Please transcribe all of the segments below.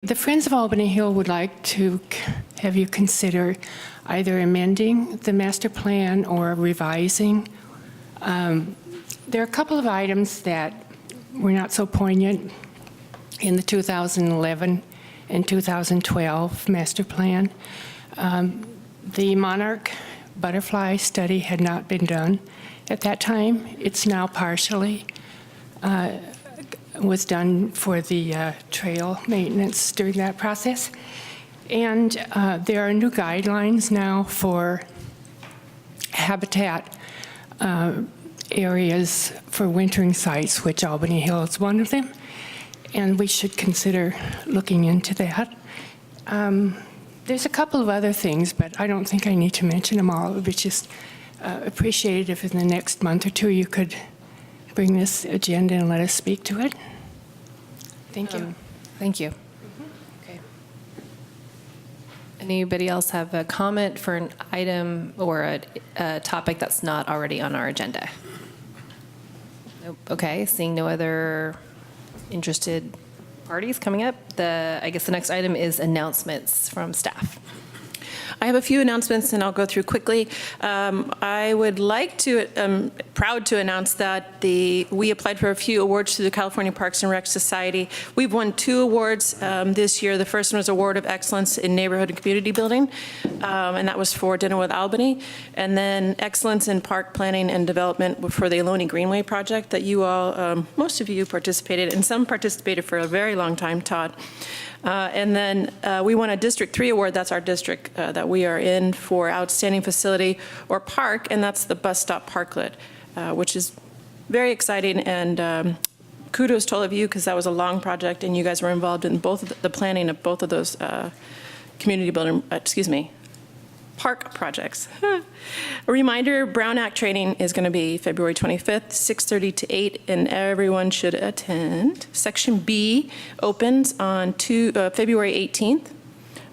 The Friends of Albany Hill would like to have you consider either amending the master plan or revising. There are a couple of items that were not so poignant in the 2011 and 2012 master plan. The monarch butterfly study had not been done at that time. It's now partially was done for the trail maintenance during that process. And there are new guidelines now for habitat areas for wintering sites, which Albany Hill is one of them. And we should consider looking into that. There's a couple of other things, but I don't think I need to mention them all. It would be just appreciated if in the next month or two you could bring this agenda and let us speak to it. Thank you. Thank you. Okay. Anybody else have a comment for an item or a topic that's not already on our agenda? Nope. Okay, seeing no other interested parties coming up, I guess the next item is announcements from staff. I have a few announcements, and I'll go through quickly. I would like to, proud to announce that we applied for a few awards to the California Parks and Rec Society. We've won 2 awards this year. The first one was Award of Excellence in Neighborhood and Community Building, and that was for Dinner with Albany. And then Excellence in Park Planning and Development for the Albany Greenway project that you all, most of you participated, and some participated for a very long time, Todd. And then we won a District 3 award. That's our district that we are in for Outstanding Facility or Park, and that's the bus stop parklet, which is very exciting. And kudos to all of you, because that was a long project, and you guys were involved in both of the planning of both of those community building, park projects. A reminder, Brown Act training is going to be February 25th, 6:30 to 8, and everyone should attend. Section B opens on February 18th.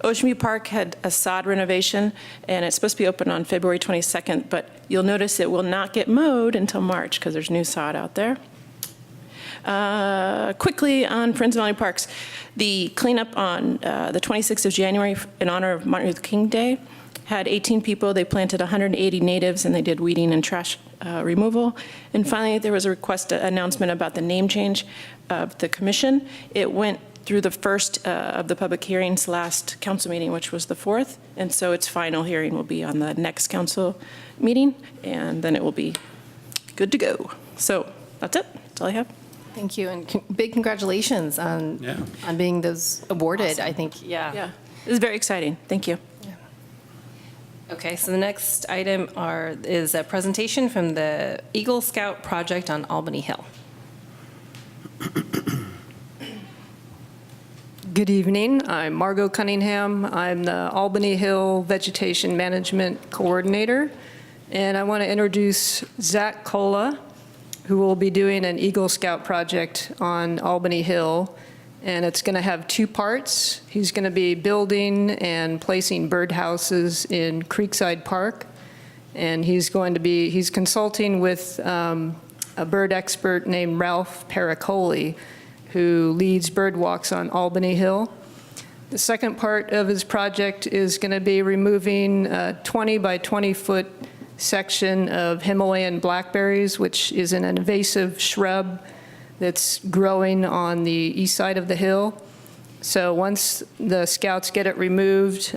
Ocean View Park had a sod renovation, and it's supposed to be open on February 22nd, but you'll notice it will not get mowed until March because there's new sod out there. Quickly on Friends of Albany Parks, the cleanup on the 26th of January in honor of Martin Luther King Day had 18 people. They planted 180 natives, and they did weeding and trash removal. And finally, there was a announcement about the name change of the commission. It went through the first of the public hearings last council meeting, which was the 4th. And so its final hearing will be on the next council meeting, and then it will be good to go. So that's it. That's all I have. Thank you, and big congratulations on being those awarded. Awesome. I think, Yeah, it was very exciting. Thank you. Okay, so the next item is a presentation from the Eagle Scout project on Albany Hill. Good evening. I'm Margot Cunningham. I'm the Albany Hill Vegetation Management Coordinator, and I want to introduce Zach Kola, who will be doing an Eagle Scout project on Albany Hill. And it's going to have 2 parts. He's going to be building and placing birdhouses in Creekside Park. And he's consulting with a bird expert named Ralph Pericoli, who leads bird walks on Albany Hill. The second part of his project is going to be removing a 20 by 20 foot section of Himalayan blackberries, which is an invasive shrub that's growing on the east side of the hill. So once the scouts get it removed,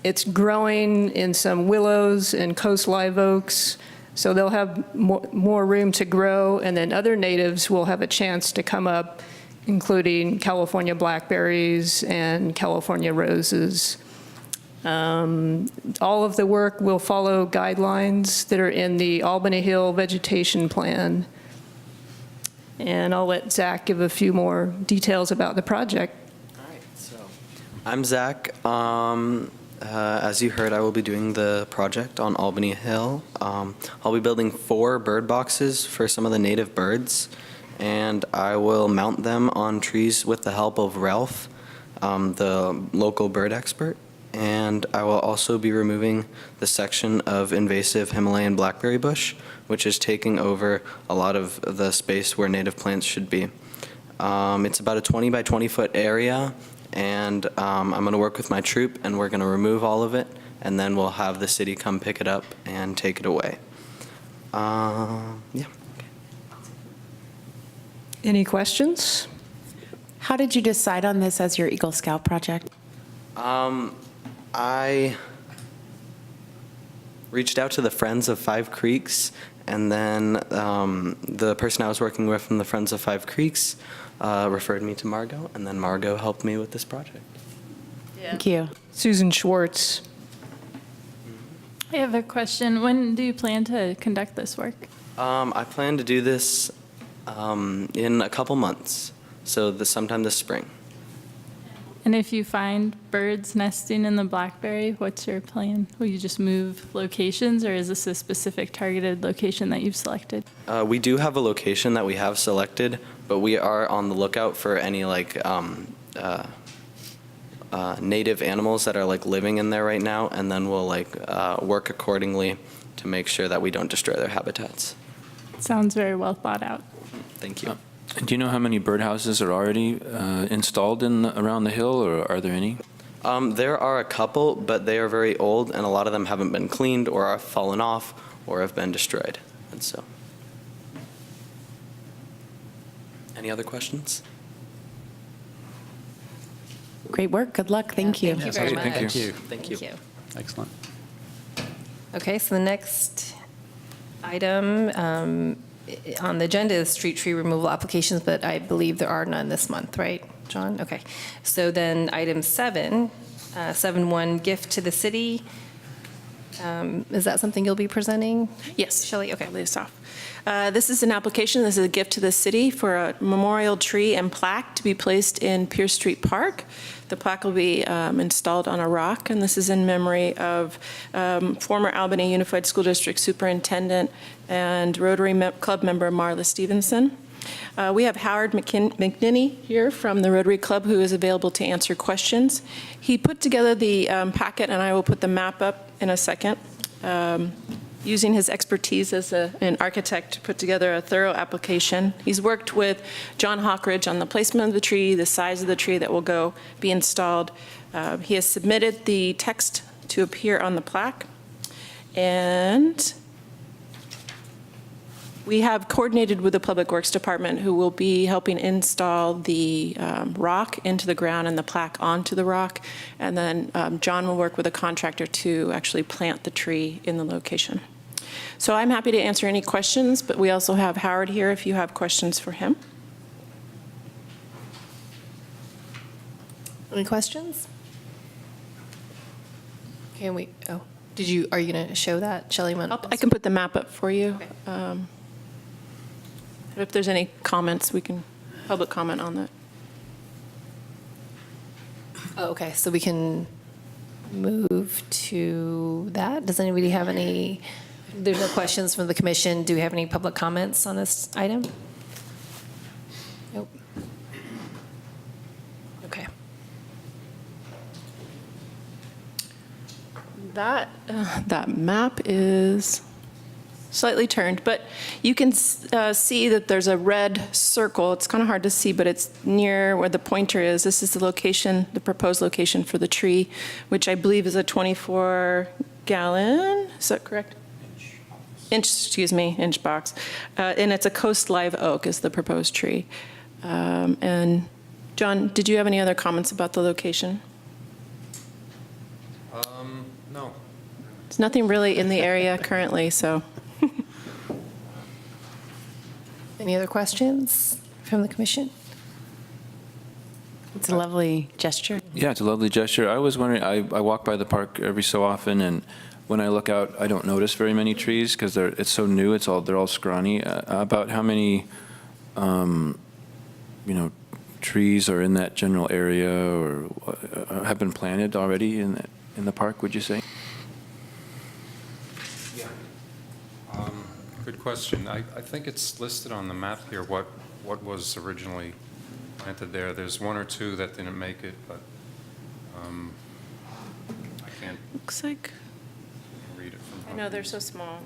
it's growing in some willows and coast live oaks, so they'll have more room to grow, and then other natives will have a chance to come up, including California blackberries and California roses. All of the work will follow guidelines that are in the Albany Hill Vegetation Plan. And I'll let Zach give a few more details about the project. All right, so I'm Zach. As you heard, I will be doing the project on Albany Hill. I'll be building 4 bird boxes for some of the native birds, and I will mount them on trees with the help of Ralph, the local bird expert. And I will also be removing the section of invasive Himalayan blackberry bush, which is taking over a lot of the space where native plants should be. It's about a 20 by 20 foot area, and I'm going to work with my troop, and we're going to remove all of it, and then we'll have the city come pick it up and take it away. Yeah. Any questions? How did you decide on this as your Eagle Scout project? I reached out to the Friends of Five Creeks, and then the person I was working with from the Friends of Five Creeks referred me to Margot, and then Margot helped me with this project. Thank you. Susan Schwartz. I have a question. When do you plan to conduct this work? I plan to do this in a couple months, so sometime this spring. And if you find birds nesting in the blackberry, what's your plan? Will you just move locations, or is this a specific targeted location that you've selected? We do have a location that we have selected, but we are on the lookout for any native animals that are living in there right now, and then we'll work accordingly to make sure that we don't destroy their habitats. Sounds very well thought out. Thank you. Do you know how many birdhouses are already installed around the hill, or are there any? There are a couple, but they are very old, and a lot of them haven't been cleaned or have fallen off or have been destroyed. And so, any other questions? Great work. Good luck. Thank you. Thank you very much. Thank you. Thank you. Excellent. Okay, so the next item on the agenda is street tree removal applications, but I believe there are none this month, right, John? Okay. So then item 7, 7.1, gift to the city. Is that something you'll be presenting? Yes. Shelley, okay. I'll lead us off. This is an application. This is a gift to the city for a memorial tree and plaque to be placed in Pierce Street Park. The plaque will be installed on a rock, and this is in memory of former Albany Unified School District Superintendent and Rotary Club member Marla Stevenson. We have Howard McNinney here from the Rotary Club, who is available to answer questions. He put together the packet, and I will put the map up in a second. Using his expertise as an architect to put together a thorough application. He's worked with John Hawkridge on the placement of the tree, the size of the tree that will be installed. He has submitted the text to appear on the plaque. And we have coordinated with the Public Works Department, who will be helping install the rock into the ground and the plaque onto the rock. And then John will work with a contractor to actually plant the tree in the location. So I'm happy to answer any questions, but we also have Howard here if you have questions for him. Any questions? Are you going to show that, Shelley? I can put the map up for you. Okay. If there's any comments, we can public comment on that. Oh, okay, so we can move to that. Does anybody have any, there's no questions from the commission. Do we have any public comments on this item? Nope. Okay. That map is slightly turned, but you can see that there's a red circle. It's kind of hard to see, but it's near where the pointer is. This is the location, the proposed location for the tree, which I believe is a 24-gallon, is that correct? Inch box. And it's a coast live oak is the proposed tree. And John, did you have any other comments about the location? No. There's nothing really in the area currently, so. Any other questions from the commission? It's a lovely gesture. Yeah, it's a lovely gesture. I was wondering, I walk by the park every so often, and when I look out, I don't notice very many trees because it's so new. They're all scrawny. About how many, trees are in that general area or have been planted already in the park? Would you say? Good question. I think it's listed on the map here what was originally planted there. There's one or two that didn't make it, but I can't Looks like, read it from I know they're so small.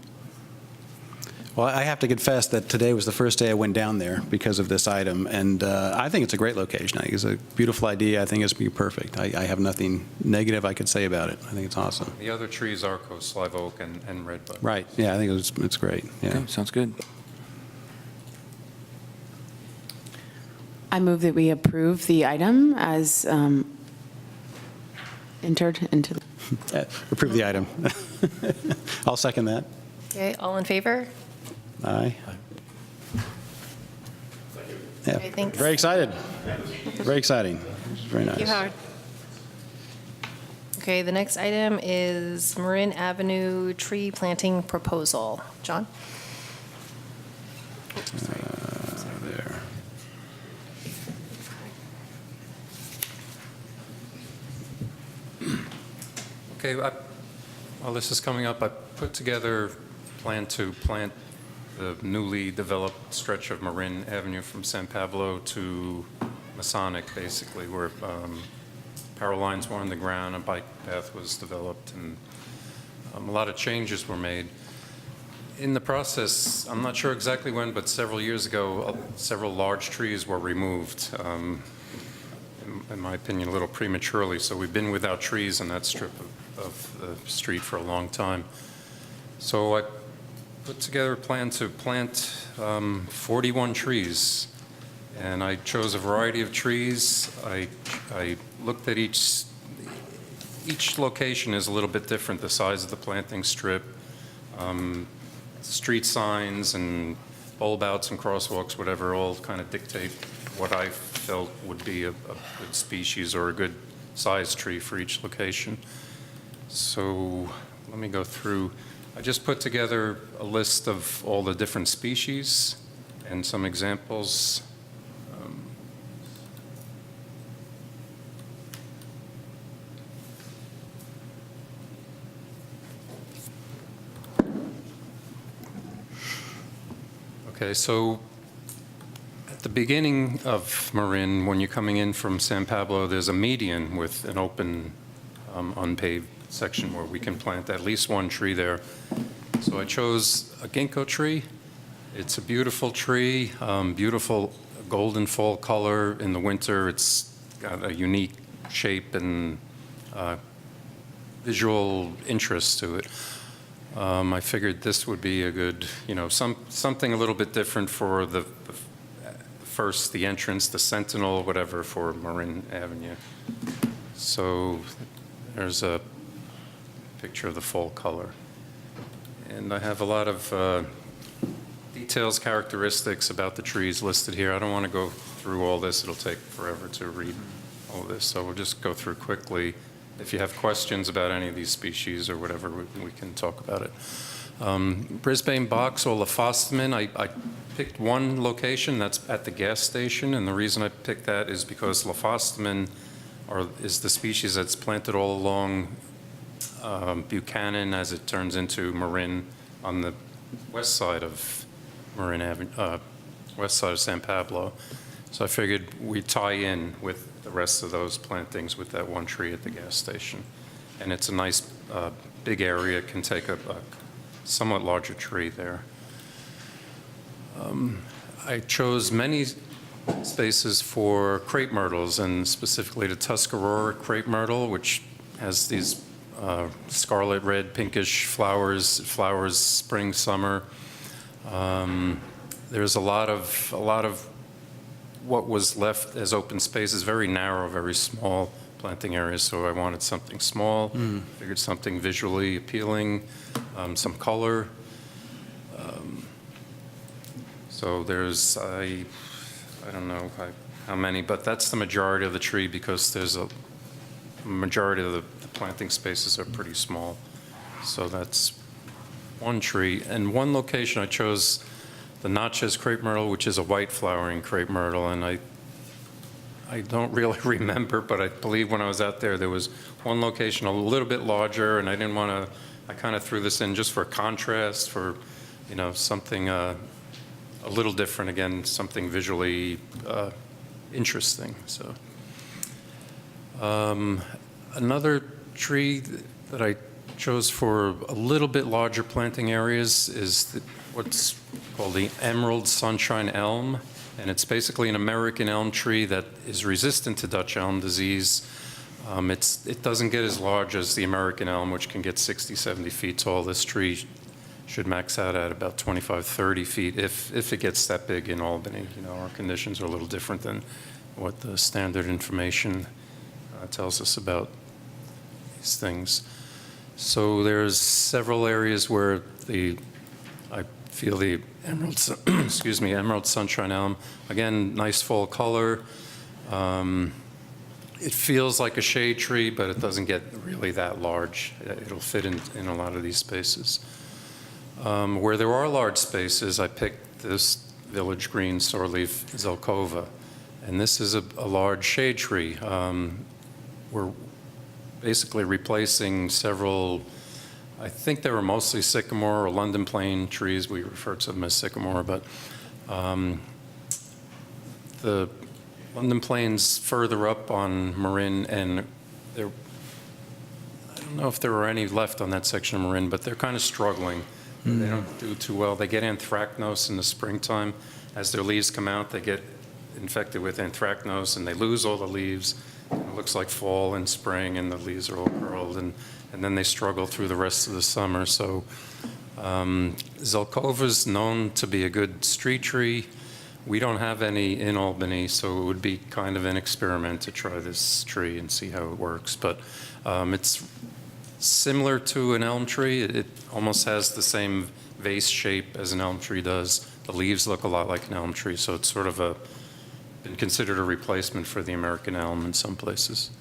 Well, I have to confess that today was the first day I went down there because of this item, and I think it's a great location. I think it's a beautiful idea. I think it's going to be perfect. I have nothing negative I could say about it. I think it's awesome. The other trees are coast live oak and redbud. Right, yeah, I think it's great, yeah. Okay, sounds good. I move that we approve the item as entered into. Approve the item. I'll second that. Okay, all in favor? Aye. Yeah, Okay, thanks. very excited. Very exciting. Very nice. Thank you, Howard. Okay, the next item is Marin Avenue tree planting proposal. John? There. Okay, while this is coming up, I put together a plan to plant the newly developed stretch of Marin Avenue from San Pablo to Masonic, basically, where power lines were on the ground, a bike path was developed, and a lot of changes were made. In the process, I'm not sure exactly when, but several years ago, several large trees were removed, in my opinion, a little prematurely. So we've been without trees in that strip of the street for a long time. So I put together a plan to plant 41 trees, and I chose a variety of trees. I looked at each location is a little bit different, the size of the planting strip, street signs and bulb outs and crosswalks, whatever, all kind of dictate what I felt would be a good species or a good size tree for each location. So let me go through. I just put together a list of all the different species and some examples. Okay, so at the beginning of Marin, when you're coming in from San Pablo, there's a median with an open, unpaved section where we can plant at least one tree there. So I chose a ginkgo tree. It's a beautiful tree, beautiful golden fall color. In the winter, it's got a unique shape and visual interest to it. I figured this would be a good, something a little bit different for the entrance, the sentinel, whatever, for Marin Avenue. So there's a picture of the fall color. And I have a lot of details, characteristics about the trees listed here. I don't want to go through all this. It'll take forever to read all this, so we'll just go through quickly. If you have questions about any of these species or whatever, we can talk about it. Brisbane box or Lophostomen, I picked one location, that's at the gas station, and the reason I picked that is because Lophostomen is the species that's planted all along Buchanan as it turns into Marin on the west side of Marin Avenue, west side of San Pablo. So I figured we'd tie in with the rest of those plantings with that one tree at the gas station. And it's a nice big area, it can take a somewhat larger tree there. I chose many spaces for crepe myrtles, and specifically the Tuscarora crepe myrtle, which has these scarlet red pinkish flowers spring, summer. There's a lot of what was left as open space is very narrow, very small planting areas, so I wanted something small, figured something visually appealing, some color. So there's, I don't know how many, but that's the majority of the tree because there's a majority of the planting spaces are pretty small. So that's one tree. And one location I chose the Natchez crepe myrtle, which is a white flowering crepe myrtle, and I don't really remember, but I believe when I was out there was one location a little bit larger, and I didn't want to, I kind of threw this in just for contrast, for, something a little different, again, something visually interesting. So another tree that I chose for a little bit larger planting areas is what's called the Emerald Sunshine Elm, and it's basically an American elm tree that is resistant to Dutch elm disease. It doesn't get as large as the American elm, which can get 60, 70 feet tall. This tree should max out at about 25, 30 feet if it gets that big in Albany. You know, our conditions are a little different than what the standard information tells us about these things. So there's several areas where I feel the emerald, excuse me, Emerald Sunshine Elm, again, nice fall color. It feels like a shade tree, but it doesn't get really that large. It'll fit in a lot of these spaces. Where there are large spaces, I picked this village green soarleaf zelkova, and this is a large shade tree. We're basically replacing several, I think they were mostly sycamore or London plane trees. We refer to them as sycamore, but the London plane's further up on Marin, and I don't know if there are any left on that section of Marin, but they're kind of struggling. They don't do too well. They get anthracnose in the springtime. As their leaves come out, they get infected with anthracnose, and they lose all the leaves. It looks like fall and spring, and the leaves are all curled, and then they struggle through the rest of the summer. So Zelkova's known to be a good street tree. We don't have any in Albany, so it would be kind of an experiment to try this tree and see how it works. But it's similar to an elm tree. It almost has the same vase shape as an elm tree does. The leaves look a lot like an elm tree, so it's sort of been considered a replacement for the American elm in some places.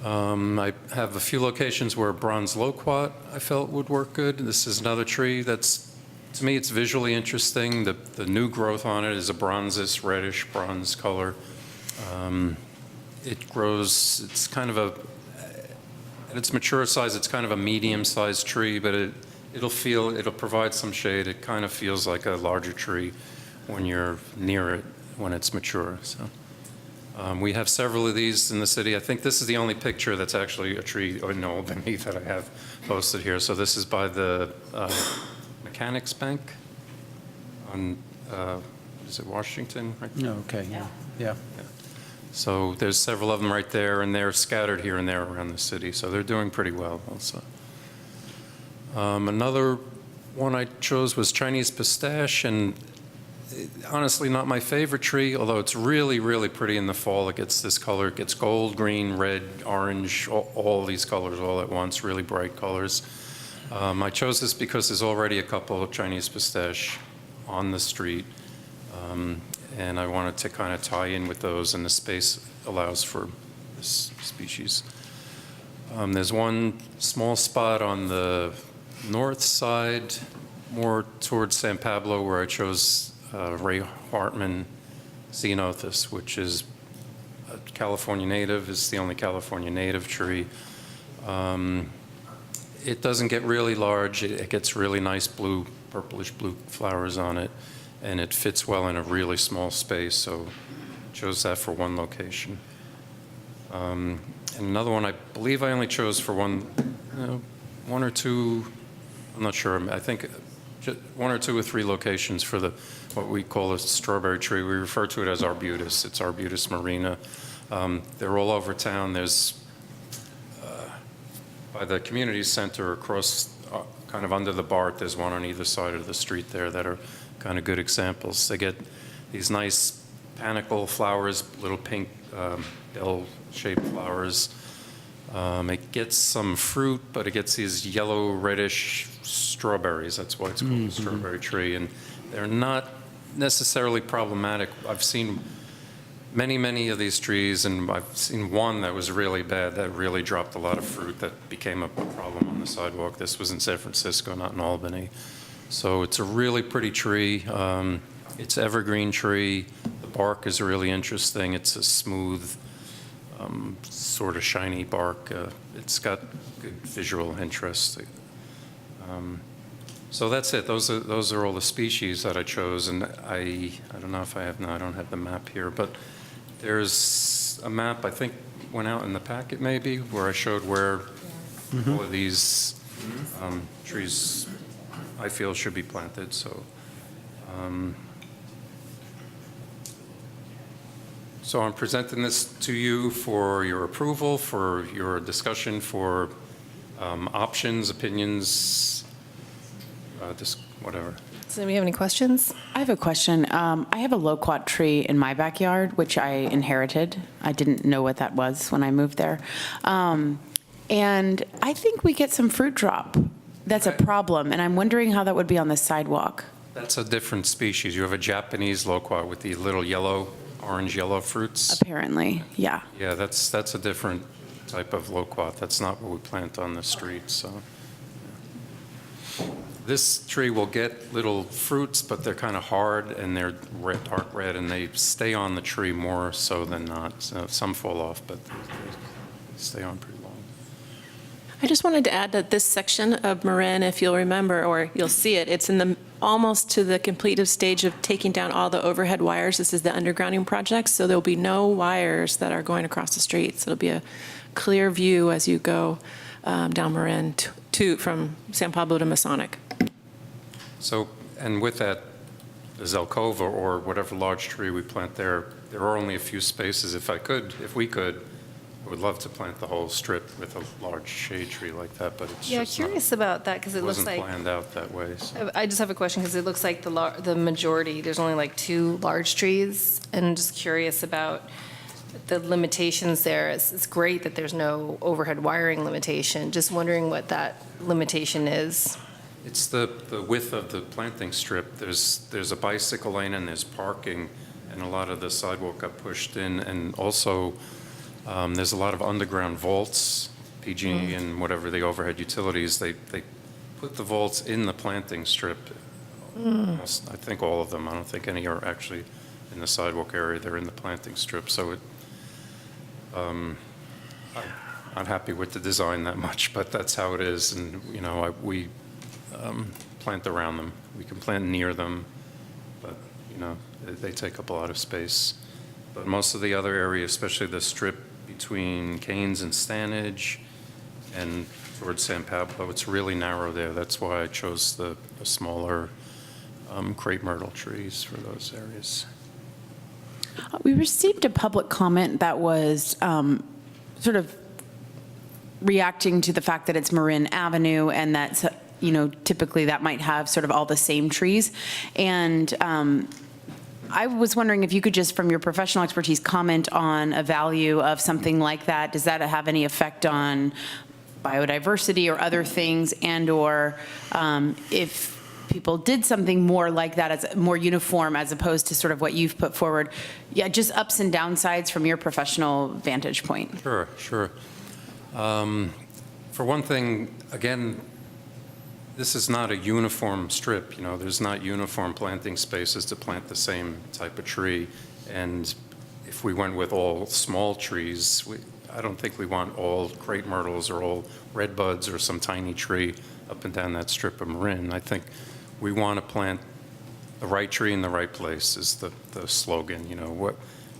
I have a few locations where bronze loquat I felt would work good. This is another tree that's, to me, it's visually interesting. The new growth on it is a bronzes, reddish bronze color. It grows, it's kind of at its mature size, it's kind of a medium-sized tree, but it'll provide some shade. It kind of feels like a larger tree when you're near it, when it's mature. So we have several of these in the city. I think this is the only picture that's actually a tree in Albany that I have posted here. So this is by the Mechanics Bank on, is it Washington? Right? No, okay, yeah. So there's several of them right there, and they're scattered here and there around the city. So they're doing pretty well also. Another one I chose was Chinese pistache, and honestly not my favorite tree, although it's really, really pretty in the fall. It gets this color. It gets gold, green, red, orange, all these colors all at once, really bright colors. I chose this because there's already a couple of Chinese pistache on the street, and I wanted to kind of tie in with those, and the space allows for this species. There's one small spot on the north side, more towards San Pablo, where I chose Ray Hartman Xenothus, which is a California native. It's the only California native tree. It doesn't get really large. It gets really nice blue, purplish blue flowers on it, and it fits well in a really small space, so I chose that for one location. And another one, I believe I only chose for one or two, I'm not sure, I think one or two or three locations for what we call a strawberry tree. We refer to it as arbutus. It's Arbutus marina. They're all over town. There's, by the community center across, kind of under the BART, there's one on either side of the street there that are kind of good examples. They get these nice panicle flowers, little pink bell-shaped flowers. It gets some fruit, but it gets these yellow, reddish strawberries. That's why it's called a strawberry tree. And they're not necessarily problematic. I've seen many of these trees, and I've seen one that was really bad, that really dropped a lot of fruit that became a problem on the sidewalk. This was in San Francisco, not in Albany. So it's a really pretty tree. It's evergreen tree. The bark is really interesting. It's a smooth, sort of shiny bark. It's got good visual interest. So that's it. Those are all the species that I chose, and I don't know if I have. No, I don't have the map here, but there's a map I think went out in the packet maybe where I showed where all of these trees, I feel, should be planted, so. So I'm presenting this to you for your approval, for your discussion, for options, opinions, just whatever. Does anybody have any questions? I have a question. I have a loquat tree in my backyard, which I inherited. I didn't know what that was when I moved there. And I think we get some fruit drop. That's a problem, and I'm wondering how that would be on the sidewalk. That's a different species. You have a Japanese loquat with the little yellow, orange-yellow fruits. Apparently, yeah. Yeah, that's a different type of loquat. That's not what we plant on the street, so. This tree will get little fruits, but they're kind of hard and they're red, dark red, and they stay on the tree more so than not. So some fall off, but they stay on pretty long. I just wanted to add that this section of Marin, if you'll remember, or you'll see it, it's in the almost to the completive stage of taking down all the overhead wires. This is the undergrounding project, so there'll be no wires that are going across the street. So it'll be a clear view as you go down Marin from San Pablo to Masonic. So, and with that, the Zelkova or whatever large tree we plant there are only a few spaces. If we could, I would love to plant the whole strip with a large shade tree like that, but it's Yeah, just not- curious about that because it looks wasn't like, planned out that way. So. I just have a question because it looks like the majority, there's only like 2 large trees. And I'm just curious about the limitations there. It's great that there's no overhead wiring limitation. Just wondering what that limitation is. It's the width of the planting strip. There's a bicycle lane and there's parking, and a lot of the sidewalk got pushed in, and also there's a lot of underground vaults, PG&E and whatever the overhead utilities. They put the vaults in the planting strip. Almost, I think all of them. I don't think any are actually in the sidewalk area. They're in the planting strip. So I'm not happy with the design that much, but that's how it is, and we plant around them. We can plant near them, but they take up a lot of space. But most of the other areas, especially the strip between Canes and Stanage and towards San Pablo, it's really narrow there. That's why I chose the smaller crepe myrtle trees for those areas. We received a public comment that was sort of reacting to the fact that it's Marin Avenue and that's, typically that might have sort of all the same trees. And I was wondering if you could just, from your professional expertise, comment on a value of something like that. Does that have any effect on biodiversity or other things? And or if people did something more like that, as more uniform as opposed to sort of what you've put forward? Yeah, just ups and downsides from your professional vantage point. Sure. For one thing, again, this is not a uniform strip. There's not uniform planting spaces to plant the same type of tree. And if we went with all small trees, I don't think we want all crepe myrtles or all red buds or some tiny tree up and down that strip of Marin. I think we want to plant the right tree in the right place is the slogan.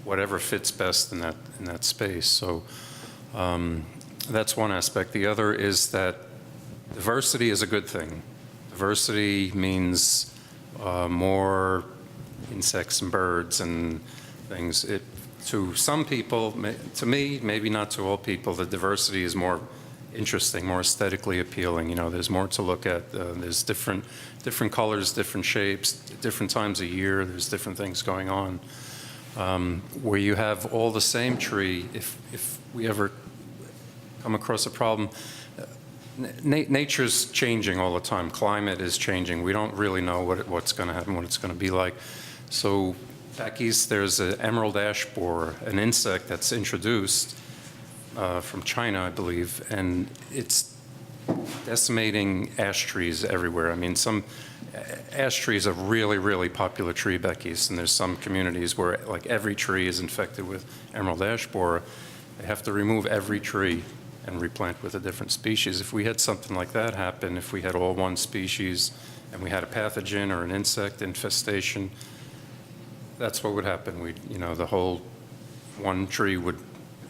Whatever fits best in that space. So that's one aspect. The other is that diversity is a good thing. Diversity means more insects and birds and things. To some people, to me, maybe not to all people, the diversity is more interesting, more aesthetically appealing. There's more to look at. There's different colors, different shapes, different times of year. There's different things going on. Where you have all the same tree, if we ever come across a problem, nature's changing all the time. Climate is changing. We don't really know what's going to happen, what it's going to be like. So back east, there's an emerald ash borer, an insect that's introduced from China, I believe, and it's decimating ash trees everywhere. I mean, some ash tree is a really, really popular tree back east, and there's some communities where like every tree is infected with emerald ash borer. They have to remove every tree and replant with a different species. If we had something like that happen, if we had all one species and we had a pathogen or an insect infestation, that's what would happen. The whole one tree would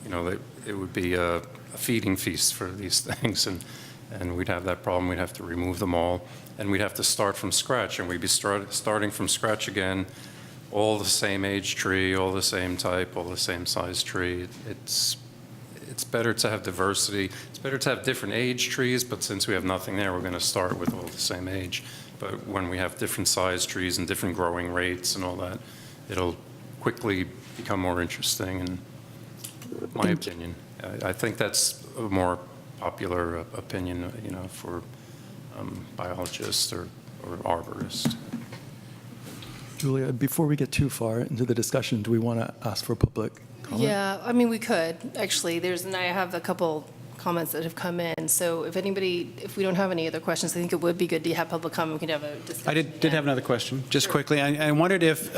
it would be a feeding feast for these things, and we'd have that problem. We'd have to remove them all, and we'd have to start from scratch, and we'd be starting from scratch again, all the same age tree, all the same type, all the same size tree. It's better to have diversity. It's better to have different age trees, but since we have nothing there, we're going to start with all the same age. But when we have different size trees and different growing rates and all that, it'll quickly become more interesting, in my opinion. I think that's a more popular opinion, for biologists or arborists. Julia, before we get too far into the discussion, do we want to ask for public comment? Yeah, I mean, we could, actually. I have a couple comments that have come in. So if we don't have any other questions, I think it would be good to have public comment. We can have a discussion. I did have another question, just quickly. I wondered if,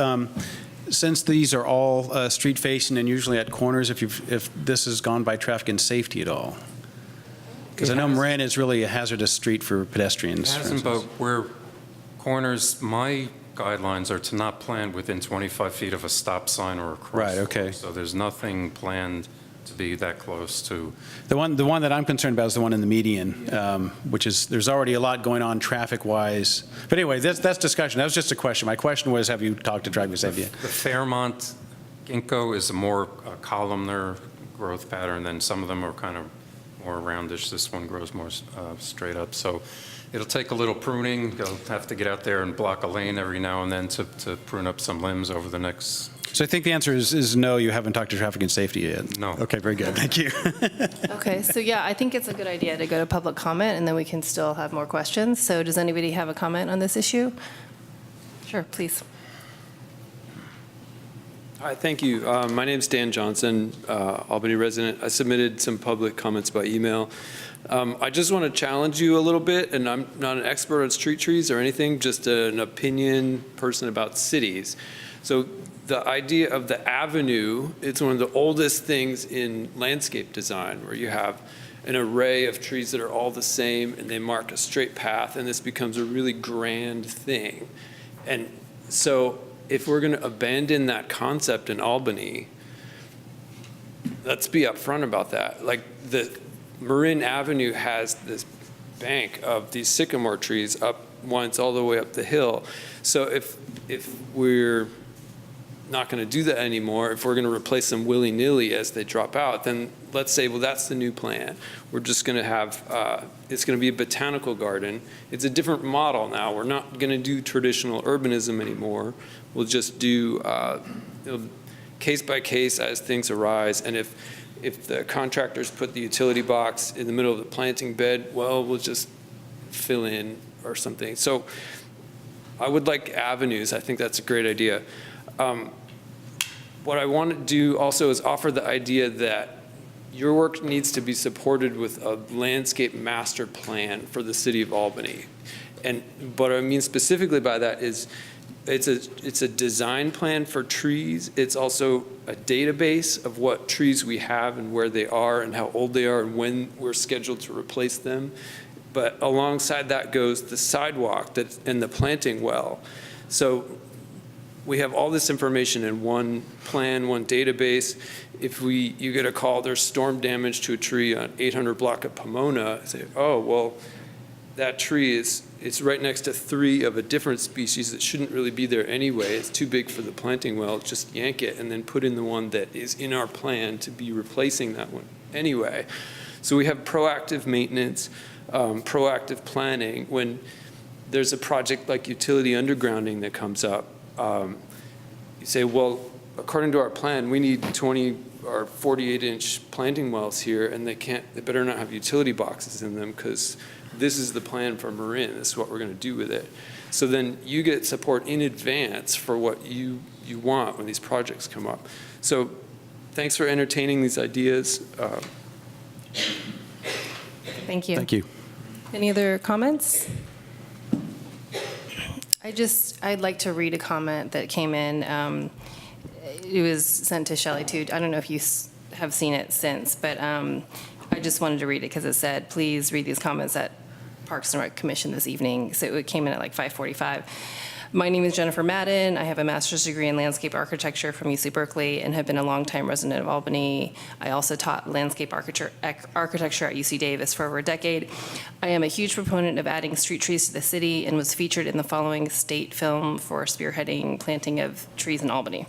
since these are all street facing and usually at corners, if this has gone by traffic and safety at all? Because I know Marin is really a hazardous street for pedestrians. It hasn't, but where corners, my guidelines are to not plan within 25 feet of a stop sign or a crosswalk. Right, okay. So there's nothing planned to be that close to. The one that I'm concerned about is the one in the median, which is, there's already a lot going on traffic-wise. But anyway, that's discussion. That was just a question. My question was, have you talked to driving safety? The Fairmont ginkgo is a more columnar growth pattern than some of them are kind of more roundish. This one grows more straight up. So it'll take a little pruning. You'll have to get out there and block a lane every now and then to prune up some limbs over the next. So I think the answer is no, you haven't talked to traffic and safety yet. No. Okay, very good. Thank you. Okay, so yeah, I think it's a good idea to go to public comment, and then we can still have more questions. So does anybody have a comment on this issue? Sure, please. Hi, thank you. My name's Dan Johnson, Albany resident. I submitted some public comments by email. I just want to challenge you a little bit, and I'm not an expert on street trees or anything, just an opinion person about cities. So the idea of the avenue, it's one of the oldest things in landscape design, where you have an array of trees that are all the same and they mark a straight path, and this becomes a really grand thing. And so if we're going to abandon that concept in Albany, let's be upfront about that. Like, the Marin Avenue has this bank of these sycamore trees up once all the way up the hill. So if we're not going to do that anymore, if we're going to replace them willy-nilly as they drop out, then let's say, well, that's the new plan. We're just going to have, it's going to be a botanical garden. It's a different model now. We're not going to do traditional urbanism anymore. We'll just do case by case as things arise. And if the contractors put the utility box in the middle of the planting bed, well, we'll just fill in or something. So I would like avenues. I think that's a great idea. What I want to do also is offer the idea that your work needs to be supported with a landscape master plan for the city of Albany. And what I mean specifically by that is it's a design plan for trees. It's also a database of what trees we have and where they are and how old they are and when we're scheduled to replace them. But alongside that goes the sidewalk and the planting well. So we have all this information in one plan, one database. If you get a call, there's storm damage to a tree on 800 block of Pomona, say, oh, well, that tree it's right next to 3 of a different species that shouldn't really be there anyway. It's too big for the planting well. Just yank it and then put in the one that is in our plan to be replacing that one anyway. So we have proactive maintenance, proactive planning. When there's a project like utility undergrounding that comes up, you say, well, according to our plan, we need 20 or 48-inch planting wells here, and they better not have utility boxes in them, because this is the plan for Marin. This is what we're going to do with it. So then you get support in advance for what you want when these projects come up. So thanks for entertaining these ideas. Thank you. Thank you. Any other comments? I'd like to read a comment that came in. It was sent to Shelley too. I don't know if you have seen it since, but I just wanted to read it because it said, please read these comments at Parks and Rec Commission this evening. So it came in at like 5:45. My name is Jennifer Madden. I have a master's degree in landscape architecture from UC Berkeley and have been a longtime resident of Albany. I also taught landscape architecture at UC Davis for over a decade. I am a huge proponent of adding street trees to the city and was featured in the following state film for spearheading planting of trees in Albany.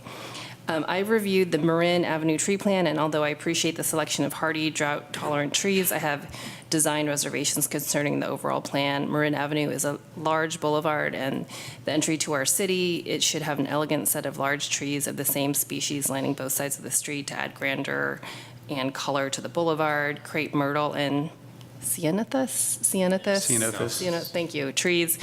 I've reviewed the Marin Avenue tree plan, and although I appreciate the selection of hardy, drought-tolerant trees, I have design reservations concerning the overall plan. Marin Avenue is a large boulevard, and the entry to our city, it should have an elegant set of large trees of the same species lining both sides of the street to add grandeur and color to the boulevard. Crepe myrtle and ceanothus, thank you, trees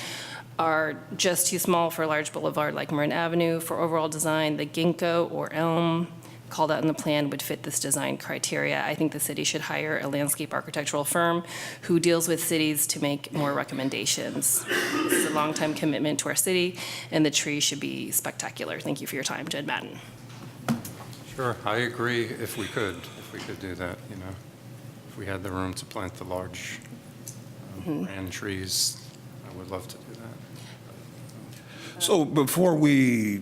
are just too small for a large boulevard like Marin Avenue. For overall design, the ginkgo or elm called out in the plan would fit this design criteria. I think the city should hire a landscape architectural firm who deals with cities to make more recommendations. This is a long-time commitment to our city, and the tree should be spectacular. Thank you for your time, Jen Madden. Sure, I agree if we could do that, if we had the room to plant the large grand trees, I would love to do that. So before we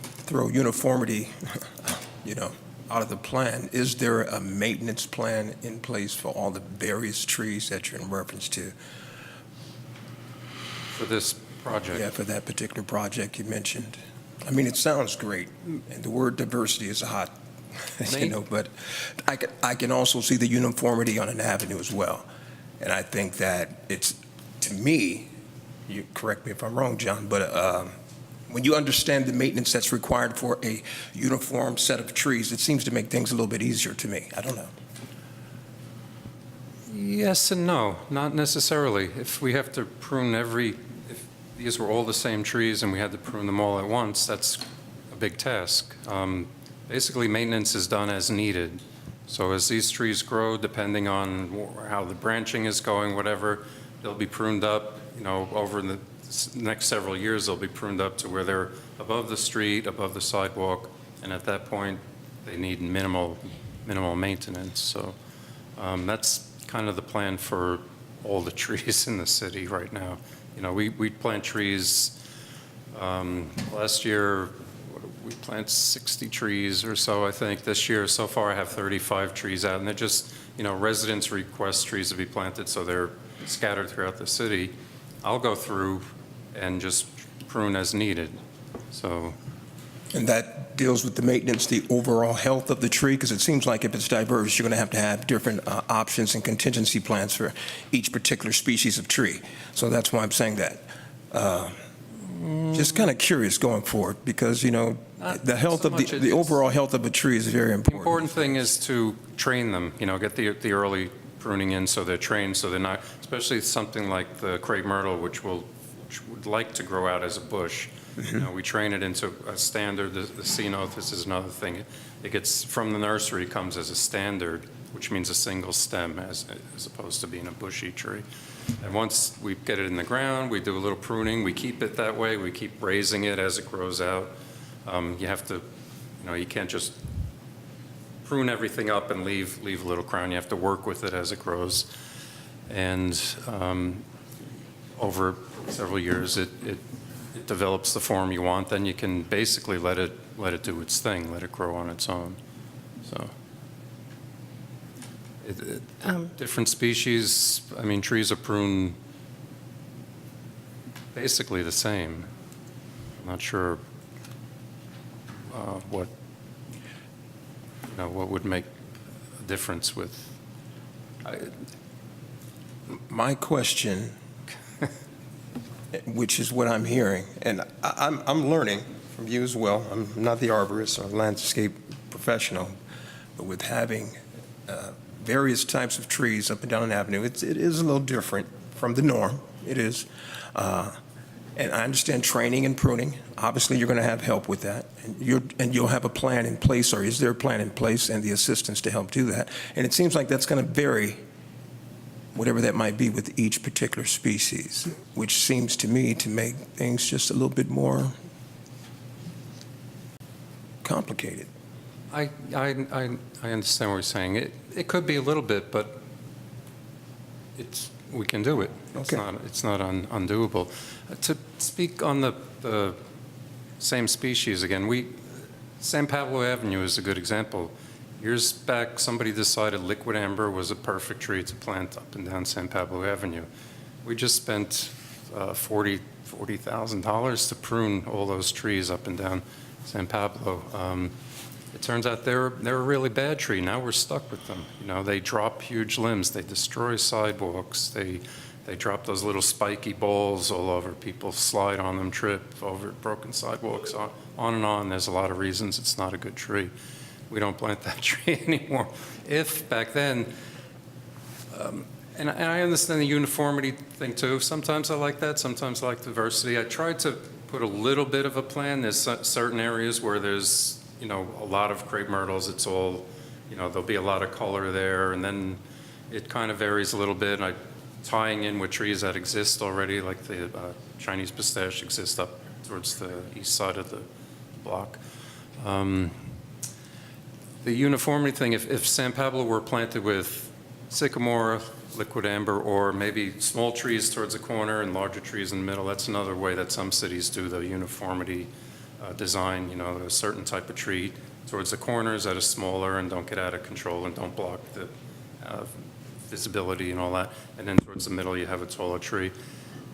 throw uniformity, out of the plan, is there a maintenance plan in place for all the various trees that you're in reference to? For this project? Yeah, for that particular project you mentioned. I mean, it sounds great, and the word diversity is a hot, but I can also see the uniformity on an avenue as well. And I think that it's, to me, you correct me if I'm wrong, John, but when you understand the maintenance that's required for a uniform set of trees, it seems to make things a little bit easier to me. I don't know. Yes and no, not necessarily. If we have to prune if these were all the same trees and we had to prune them all at once, that's a big task. Basically, maintenance is done as needed. So as these trees grow, depending on how the branching is going, whatever, they'll be pruned up. Over the next several years, they'll be pruned up to where they're above the street, above the sidewalk, and at that point, they need minimal maintenance. So that's kind of the plan for all the trees in the city right now. We plant trees. Last year, we planted 60 trees or so, I think. This year, so far, I have 35 trees out, and they're just, residents request trees to be planted, so they're scattered throughout the city. I'll go through and just prune as needed. So, And that deals with the maintenance, the overall health of the tree, because it seems like if it's diverse, you're going to have different options and contingency plans for each particular species of tree. So that's why I'm saying that. Just kind of curious going forward, because, the health of the overall health of a tree is very important. the important thing is to train them, get the early pruning in so they're trained, so they're not, especially something like the crepe myrtle, which would like to grow out as a bush. We train it into a standard. The census is another thing. It gets from the nursery, comes as a standard, which means a single stem as opposed to being a bushy tree. And once we get it in the ground, we do a little pruning. We keep it that way. We keep raising it as it grows out. You have to, you can't just prune everything up and leave a little crown. You have to work with it as it grows. And over several years, it develops the form you want. Then you can basically let it do its thing, let it grow on its own. So different species, trees are pruned basically the same. I'm not sure what would make a difference with. My question, which is what I'm hearing, and I'm learning from you as well. I'm not the arborist or landscape professional, but with having various types of trees up and down an avenue, it is a little different from the norm. It is. And I understand training and pruning. Obviously, you're going to have help with that. And you'll have a plan in place, or is there a plan in place and the assistance to help do that? And it seems like that's going to vary, whatever that might be, with each particular species, which seems to me to make things just a little bit more complicated. I understand what you're saying. It could be a little bit, but we can do it. Okay. It's not undoable. To speak on the the same species again. San Pablo Avenue is a good example. Years back, somebody decided liquid amber was a perfect tree to plant up and down San Pablo Avenue. We just spent $40,000 to prune all those trees up and down San Pablo. It turns out they're a really bad tree. Now we're stuck with them. You know, they drop huge limbs. They destroy sidewalks. They drop those little spiky balls all over. People slide on them, trip over broken sidewalks, on and on. There's a lot of reasons it's not a good tree. We don't plant that tree anymore. If back then, and I understand the uniformity thing too. Sometimes I like that, sometimes I like diversity. I tried to put a little bit of a plan. There's certain areas where there's, you know, a lot of crepe myrtles. It's all, you know, there'll be a lot of color there, and then it kind of varies a little bit. And tying in with trees that exist already, like the Chinese pistache exists up towards the east side of the block. The uniformity thing, if San Pablo were planted with sycamore, liquid amber, or maybe small trees towards the corner and larger trees in the middle, that's another way that some cities do the uniformity design. You know, a certain type of tree towards the corners that is smaller and don't get out of control and don't block the visibility and all that. And then towards the middle, you have a taller tree.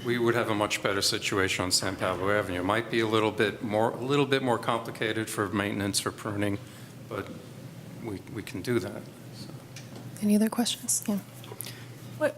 We would have a much better situation on San Pablo Avenue. It might be a little bit more complicated for maintenance, for pruning, but we can do that. So. Any other questions? Yeah. What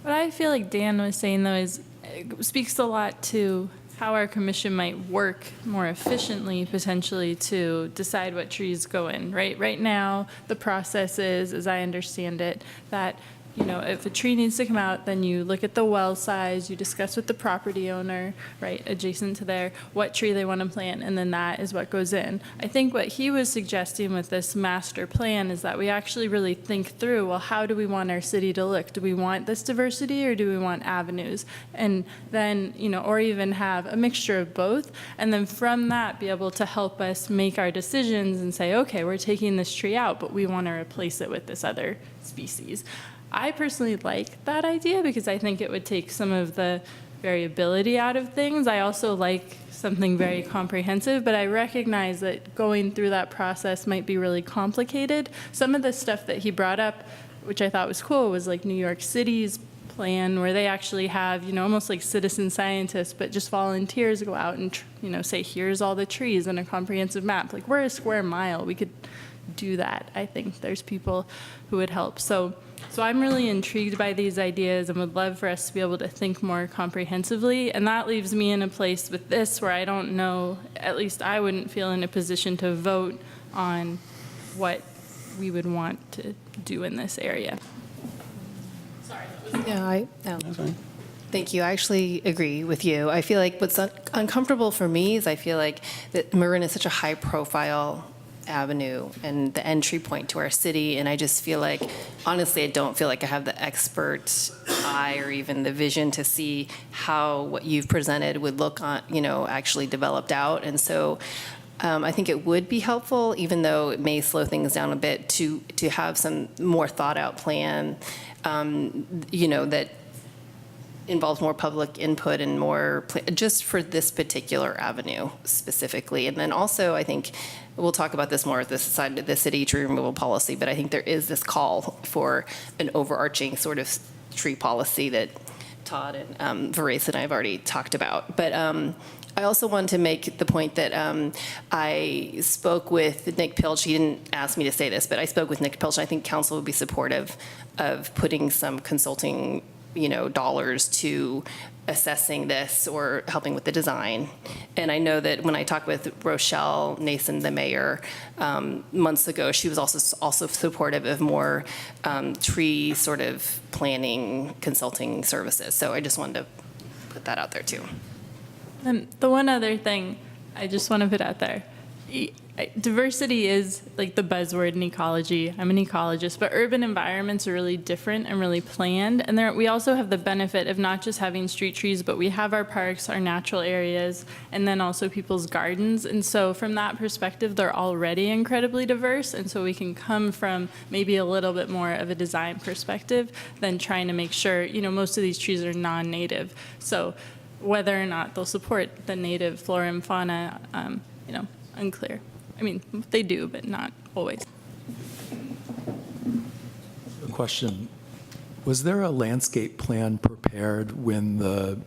I feel like Dan was saying, though, is it speaks a lot to how our commission might work more efficiently, potentially, to decide what trees go in, right? Right now, the process is, as I understand it, that, you know, if a tree needs to come out, then you look at the well size, you discuss with the property owner, right, adjacent to there, what tree they want to plant, and then that is what goes in. I think what he was suggesting with this master plan is that we actually really think through, well, how do we want our city to look? Do we want this diversity, or do we want avenues? And then, you know, or even have a mixture of both, and then from that be able to help us make our decisions and say, okay, we're taking this tree out, but we want to replace it with this other species. I personally like that idea because I think it would take some of the variability out of things. I also like something very comprehensive, but I recognize that going through that process might be really complicated. Some of the stuff that he brought up, which I thought was cool, was like New York City's plan, where they actually have, you know, almost like citizen scientists, but just volunteers go out and, you know, say, here's all the trees in a comprehensive map. Like, we're a square mile. We could do that. I think there's people who would help. So I'm really intrigued by these ideas and would love for us to be able to think more comprehensively. And that leaves me in a place with this where I don't know, at least I wouldn't feel in a position to vote on what we would want to do in this area. Yeah, thank you. I actually agree with you. I feel like what's uncomfortable for me is I feel like that Marin is such a high-profile avenue and the entry point to our city, and I just feel like, honestly, I don't feel like I have the expert eye or even the vision to see how what you've presented would look on, you know, actually developed out. And so I think it would be helpful, even though it may slow things down a bit, to have some more thought out plan, you know, that involves more public input and more just for this particular avenue specifically. And then also, I think we'll talk about this more at this side of the city tree removal policy, but I think there is this call for an overarching sort of tree policy that Todd and Terrace and I have already talked about. But I also wanted to make the point that I spoke with Nick Pilch. He didn't ask me to say this, but I spoke with Nick Pilch. I think council would be supportive of putting some consulting, you know, dollars to assessing this or helping with the design. And I know that when I talked with Rochelle Nason, the mayor, months ago, she was also supportive of more tree sort of planning consulting services. So I just wanted to put that out there too. And the one other thing I just want to put out there, diversity is like the buzzword in ecology. I'm an ecologist, but urban environments are really different and really planned. And we also have the benefit of not just having street trees, but we have our parks, our natural areas, and then also people's gardens. And so from that perspective, they're already incredibly diverse. And so we can come from maybe a little bit more of a design perspective than trying to make sure, you know, most of these trees are non-native. So whether or not they'll support the native flora and fauna, unclear. I mean, they do, but not always. A question. Was there a landscape plan prepared when the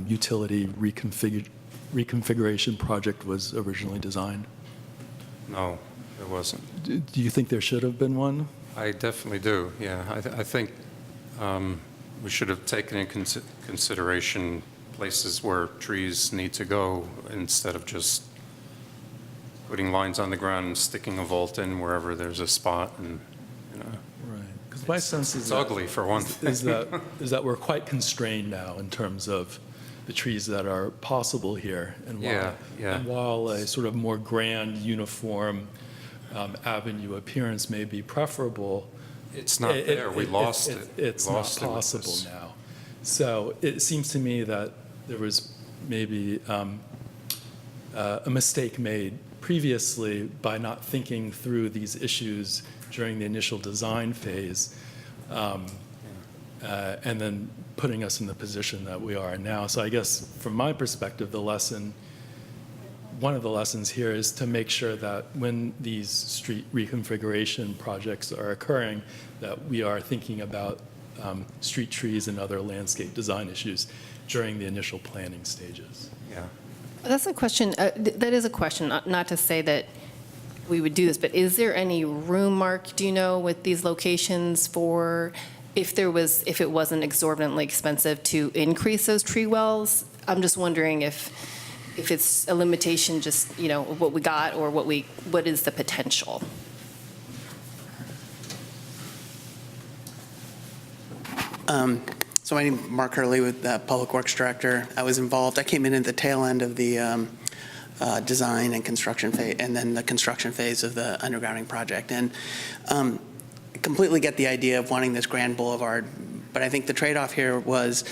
utility reconfiguration project was originally designed? No, there wasn't. Do you think there should have been one? I definitely do, yeah. I think we should have taken in consideration places where trees need to go instead of just putting lines on the ground and sticking a vault in wherever there's a spot, and, Right. Because my sense is it's ugly for one thing. is that we're quite constrained now in terms of the trees that are possible here. And while a sort of more grand, uniform avenue appearance may be preferable, It's not there. We lost it. It's not possible now. So it seems to me that there was maybe a mistake made previously by not thinking through these issues during the initial design phase, and then putting us in the position that we are now. So I guess from my perspective, one of the lessons here is to make sure that when these street reconfiguration projects are occurring, that we are thinking about street trees and other landscape design issues during the initial planning stages. Yeah. That's a question, that is a question, not to say that we would do this, but is there any room, Mark, do you know, with these locations for, if it wasn't exorbitantly expensive to increase those tree wells? I'm just wondering if it's a limitation, just, of what we got, or what is the potential? So my name is Mark Hurley with the Public Works Director. I came in at the tail end of the design and construction phase, and then the construction phase of the undergrounding project. And I completely get the idea of wanting this grand boulevard, but I think the trade-off here was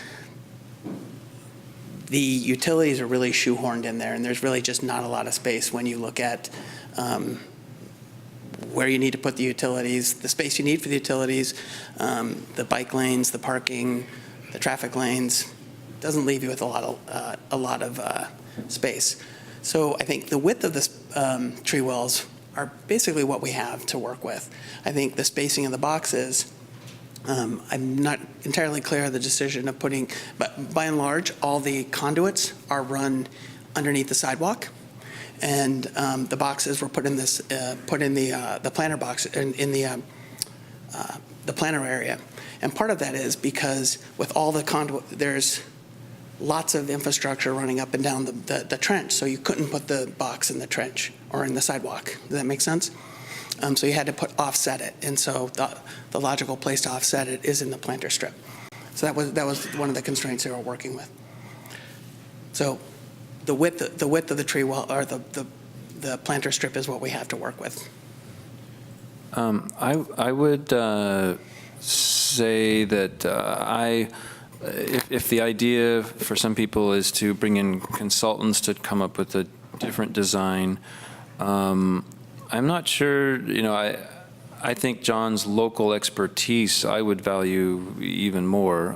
the utilities are really shoehorned in there, and there's really just not a lot of space when you look at where you need to put the utilities, the space you need for the utilities, the bike lanes, the parking, the traffic lanes. Doesn't leave you with a lot of space. So I think the width of the tree wells are basically what we have to work with. I think the spacing of the boxes, I'm not entirely clear of the decision of putting, but by and large, all the conduits are run underneath the sidewalk, and the boxes were put in the planter box in the planter area. And part of that is because with all the conduit, there's lots of infrastructure running up and down the trench, so you couldn't put the box in the trench or in the sidewalk. Does that make sense? So you had to offset it, and so the logical place to offset it is in the planter strip. So that was one of the constraints they were working with. So the width of the tree well, or the planter strip, is what we have to work with. I would say that if the idea for some people is to bring in consultants to come up with a different design, I'm not sure, I think John's local expertise I would value even more,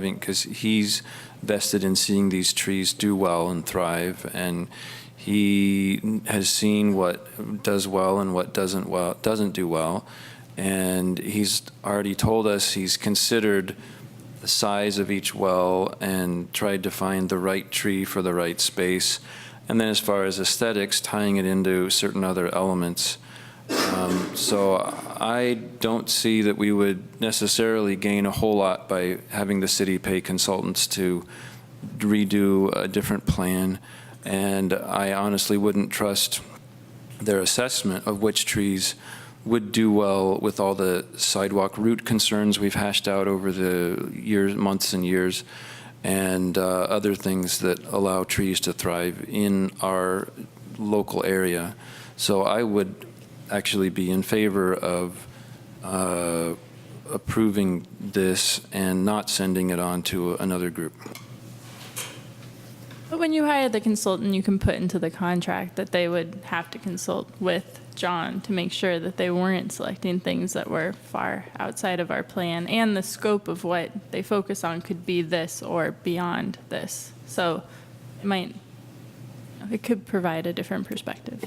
because he's vested in seeing these trees do well and thrive, and he has seen what does well and what doesn't do well, and he's already told us he's considered the size of each well and tried to find the right tree for the right space. And then as far as aesthetics, tying it into certain other elements. So I don't see that we would necessarily gain a whole lot by having the city pay consultants to redo a different plan. And I honestly wouldn't trust their assessment of which trees would do well with all the sidewalk route concerns we've hashed out over the years, months and years, and other things that allow trees to thrive in our local area. So I would actually be in favor of approving this and not sending it on to another group. But when you hire the consultant, you can put into the contract that they would have to consult with John to make sure that they weren't selecting things that were far outside of our plan, and the scope of what they focus on could be this or beyond this. So it could provide a different perspective.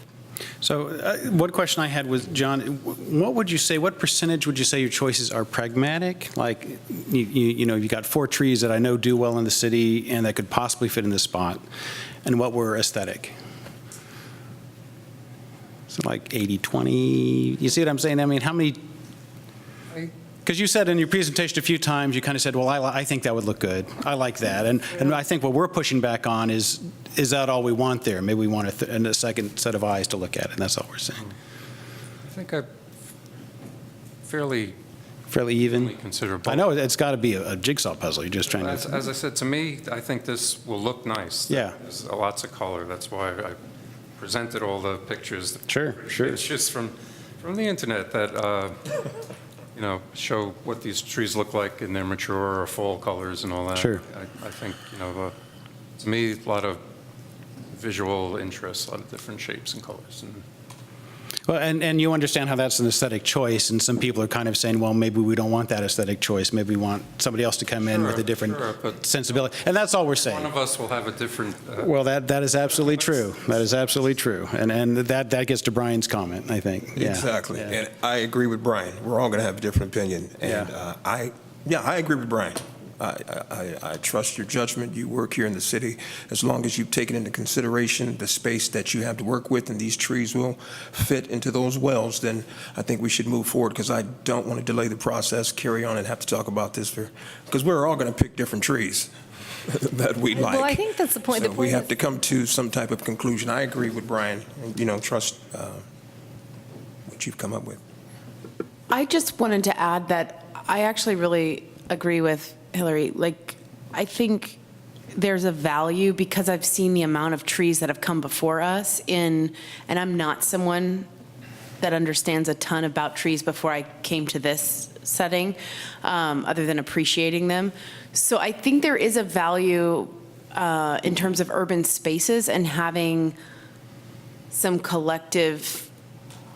So one question I had was, John, what percentage would you say your choices are pragmatic? Like, you got 4 trees that I know do well in the city and that could possibly fit in this spot, and what were aesthetic? So like 80-20, you see what I'm saying? I mean, how many? Because you said in your presentation a few times, you kind of said, well, I think that would look good. I like that. And I think what we're pushing back on is that all we want there? Maybe we want a second set of eyes to look at it, and that's all we're saying. I think I fairly even? consider both. I know it's got to be a jigsaw puzzle. You're just trying to. As I said, to me, I think this will look nice. Yeah. There's lots of color. That's why I presented all the pictures. Sure. It's just from the internet that, show what these trees look like in their mature or fall colors and all that. Sure. I think, to me, a lot of visual interest, a lot of different shapes and colors. Well, and you understand how that's an aesthetic choice, and some people are kind of saying, well, maybe we don't want that aesthetic choice. Maybe we want somebody else to come in with a different sensibility. And that's all we're saying. One of us will have a different. Well, that is absolutely true. That is absolutely true. And that gets to Brian's comment, I think. Yeah. Exactly. Yeah. And I agree with Brian. We're all going to have a different opinion. And I agree with Brian. I trust your judgment. You work here in the city. As long as you've taken into consideration the space that you have to work with and these trees will fit into those wells, then I think we should move forward, because I don't want to delay the process, carry on and have to talk about this because we're all going to pick different trees that we like. Well, I think that's the point. So we have to come to some type of conclusion. I agree with Brian, and, trust what you've come up with. I just wanted to add that I actually really agree with Hillary. Like, I think there's a value, because I've seen the amount of trees that have come before us and I'm not someone that understands a ton about trees before I came to this setting, other than appreciating them. So I think there is a value in terms of urban spaces and having some collective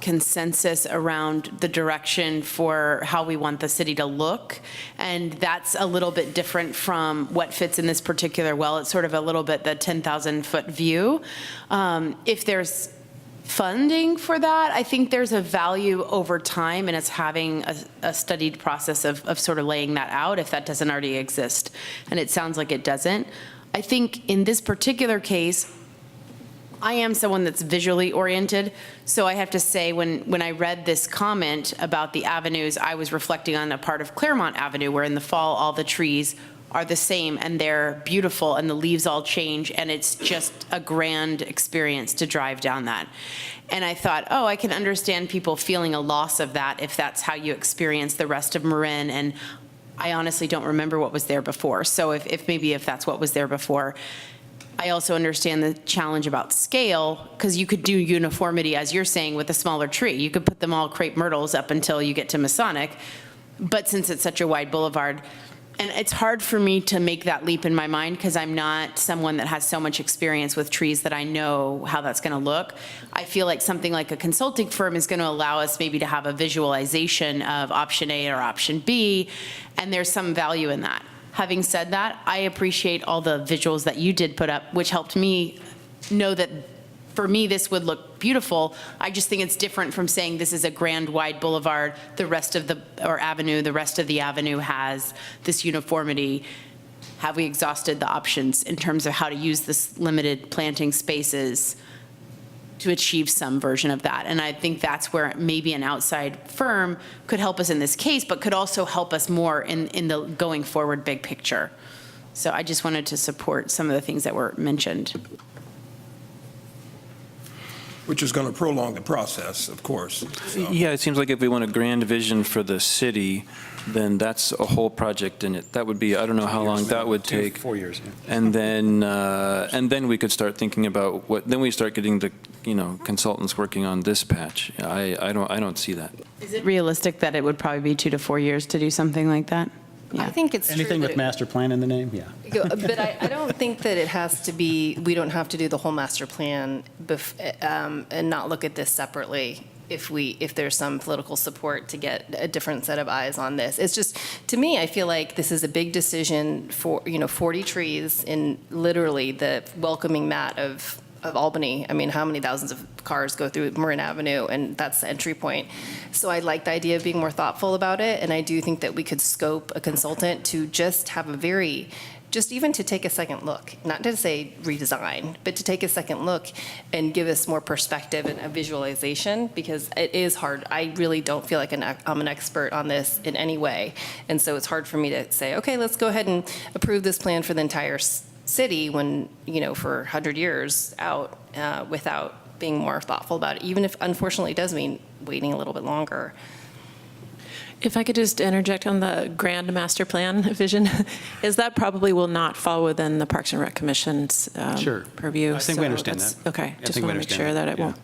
consensus around the direction for how we want the city to look. And that's a little bit different from what fits in this particular well. It's sort of a little bit the 10,000-foot view. If there's funding for that, I think there's a value over time, and it's having a studied process of sort of laying that out if that doesn't already exist. And it sounds like it doesn't. I think in this particular case, I am someone that's visually oriented, so I have to say when I read this comment about the avenues, I was reflecting on a part of Claremont Avenue where in the fall all the trees are the same and they're beautiful and the leaves all change and it's just a grand experience to drive down that. And I thought, oh, I can understand people feeling a loss of that if that's how you experience the rest of Marin, and I honestly don't remember what was there before. So if that's what was there before. I also understand the challenge about scale, because you could do uniformity, as you're saying, with a smaller tree. You could put them all crepe myrtles up until you get to Masonic, but since it's such a wide boulevard, and it's hard for me to make that leap in my mind because I'm not someone that has so much experience with trees that I know how that's going to look. I feel like something like a consulting firm is going to allow us maybe to have a visualization of option A or option B, and there's some value in that. Having said that, I appreciate all the visuals that you did put up, which helped me know that for me this would look beautiful. I just think it's different from saying this is a grand wide boulevard, the rest of the avenue has this uniformity. Have we exhausted the options in terms of how to use this limited planting spaces to achieve some version of that? And I think that's where maybe an outside firm could help us in this case, but could also help us more in the going forward big picture. So I just wanted to support some of the things that were mentioned. Which is going to prolong the process, of course. So. Yeah, it seems like if we want a grand vision for the city, then that's a whole project in it. That would be, I don't know how long that would take. 4 years. Yeah. And then we could start thinking about then we start getting the, consultants working on this patch. I don't see that. Is it realistic that it would probably be 2 to 4 years to do something like that? Yeah. I think it's Anything true with master plan in the name? Yeah. But I don't think that it has to be, we don't have to do the whole master plan and not look at this separately. if there's some political support to get a different set of eyes on this. It's just, to me, I feel like this is a big decision for, 40 trees in literally the welcoming mat of Albany. I mean, how many thousands of cars go through Marin Avenue, and that's the entry point. So I like the idea of being more thoughtful about it, and I do think that we could scope a consultant to just have just even to take a second look, not to say redesign, but to take a second look and give us more perspective and a visualization, because it is hard. I really don't feel like I'm an expert on this in any way. And so it's hard for me to say, okay, let's go ahead and approve this plan for the entire city when, for 100 years out without being more thoughtful about it, even if unfortunately it does mean waiting a little bit longer. If I could just interject on the grand master plan vision, is that probably will not fall within the Parks and Rec Commission's Sure. purview. I think we so understand that's- that. Okay, I just think we want to make understand sure that, that it yeah. won't.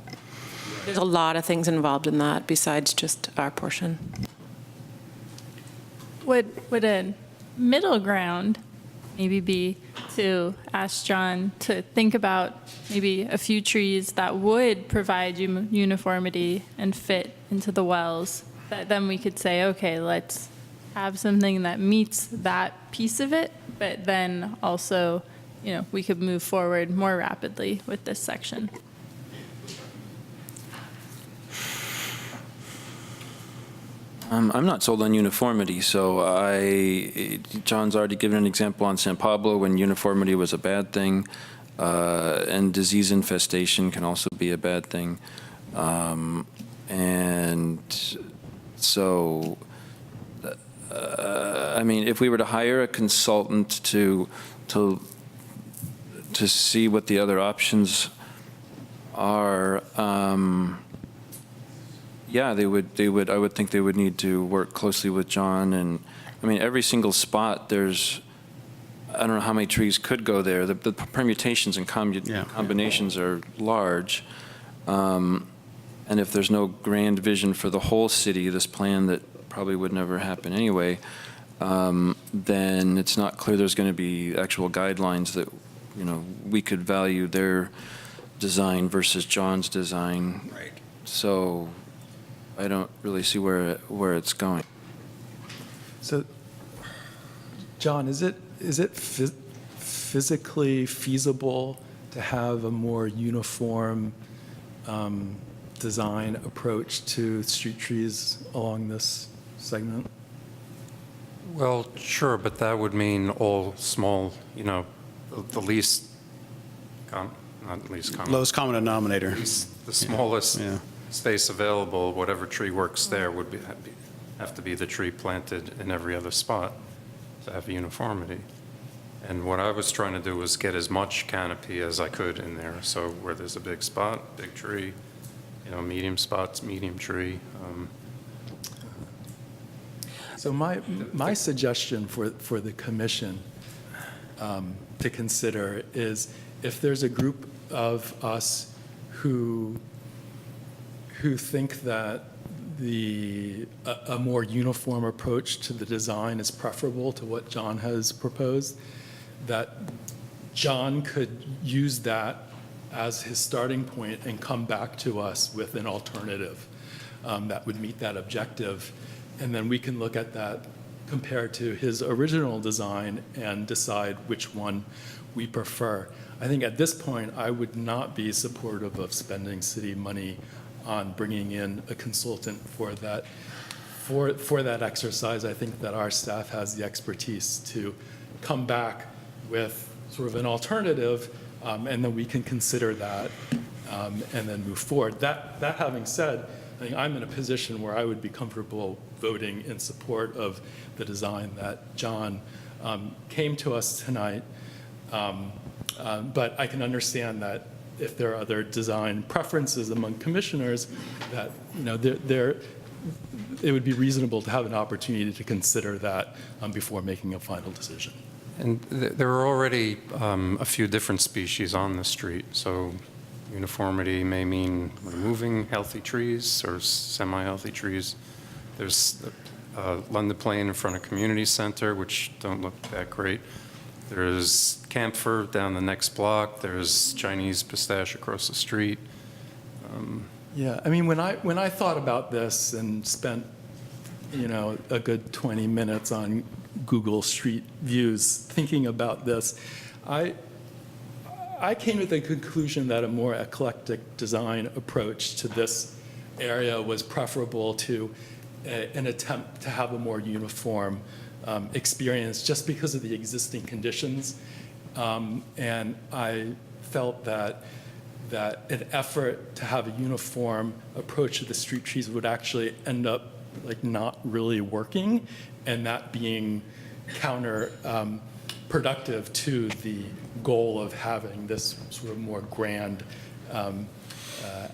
There's a lot of things involved in that besides just our portion. Would a middle ground maybe be to ask John to think about maybe a few trees that would provide uniformity and fit into the wells? That then we could say, okay, let's have something that meets that piece of it, but then also, we could move forward more rapidly with this section. I'm not sold on uniformity, so John's already given an example on San Pablo when uniformity was a bad thing, and disease infestation can also be a bad thing. And so, if we were to hire a consultant to see what the other options are, yeah, they would. I would think they would need to work closely with John. And every single spot, I don't know how many trees could go there. The permutations and combinations are large. And if there's no grand vision for the whole city, this plan that probably would never happen anyway, then it's not clear there's going to be actual guidelines that, we could value their design versus John's design. Right. So I don't really see where it's going. So, John, is it physically feasible to have a more uniform design approach to street trees along this segment? Well, sure, but that would mean all small, the least, not least common. Lowest common denominator. The smallest space available, whatever tree works there would have to be the tree planted in every other spot to have uniformity. And what I was trying to do was get as much canopy as I could in there. So where there's a big spot, big tree, medium spots, medium tree. So my suggestion for the commission to consider is if there's a group of us who think that a more uniform approach to the design is preferable to what John has proposed, that John could use that as his starting point and come back to us with an alternative that would meet that objective. And then we can look at that compared to his original design and decide which one we prefer. I think at this point, I would not be supportive of spending city money on bringing in a consultant for that. For that exercise, I think that our staff has the expertise to come back with sort of an alternative, and then we can consider that and then move forward. That having said, I think I'm in a position where I would be comfortable voting in support of the design that John came to us tonight. But I can understand that if there are other design preferences among commissioners, that it would be reasonable to have an opportunity to consider that before making a final decision. And there are already a few different species on the street, so uniformity may mean removing healthy trees or semi-healthy trees. There's London Plain in front of Community Center, which don't look that great. There's camphor down the next block. There's Chinese pistache across the street. Yeah, I mean, when I thought about this and spent, a good 20 minutes on Google Street Views thinking about this, I came to the conclusion that a more eclectic design approach to this area was preferable to an attempt to have a more uniform experience just because of the existing conditions. And I felt that an effort to have a uniform approach to the street trees would actually end up not really working, and that being counterproductive to the goal of having this sort of more grand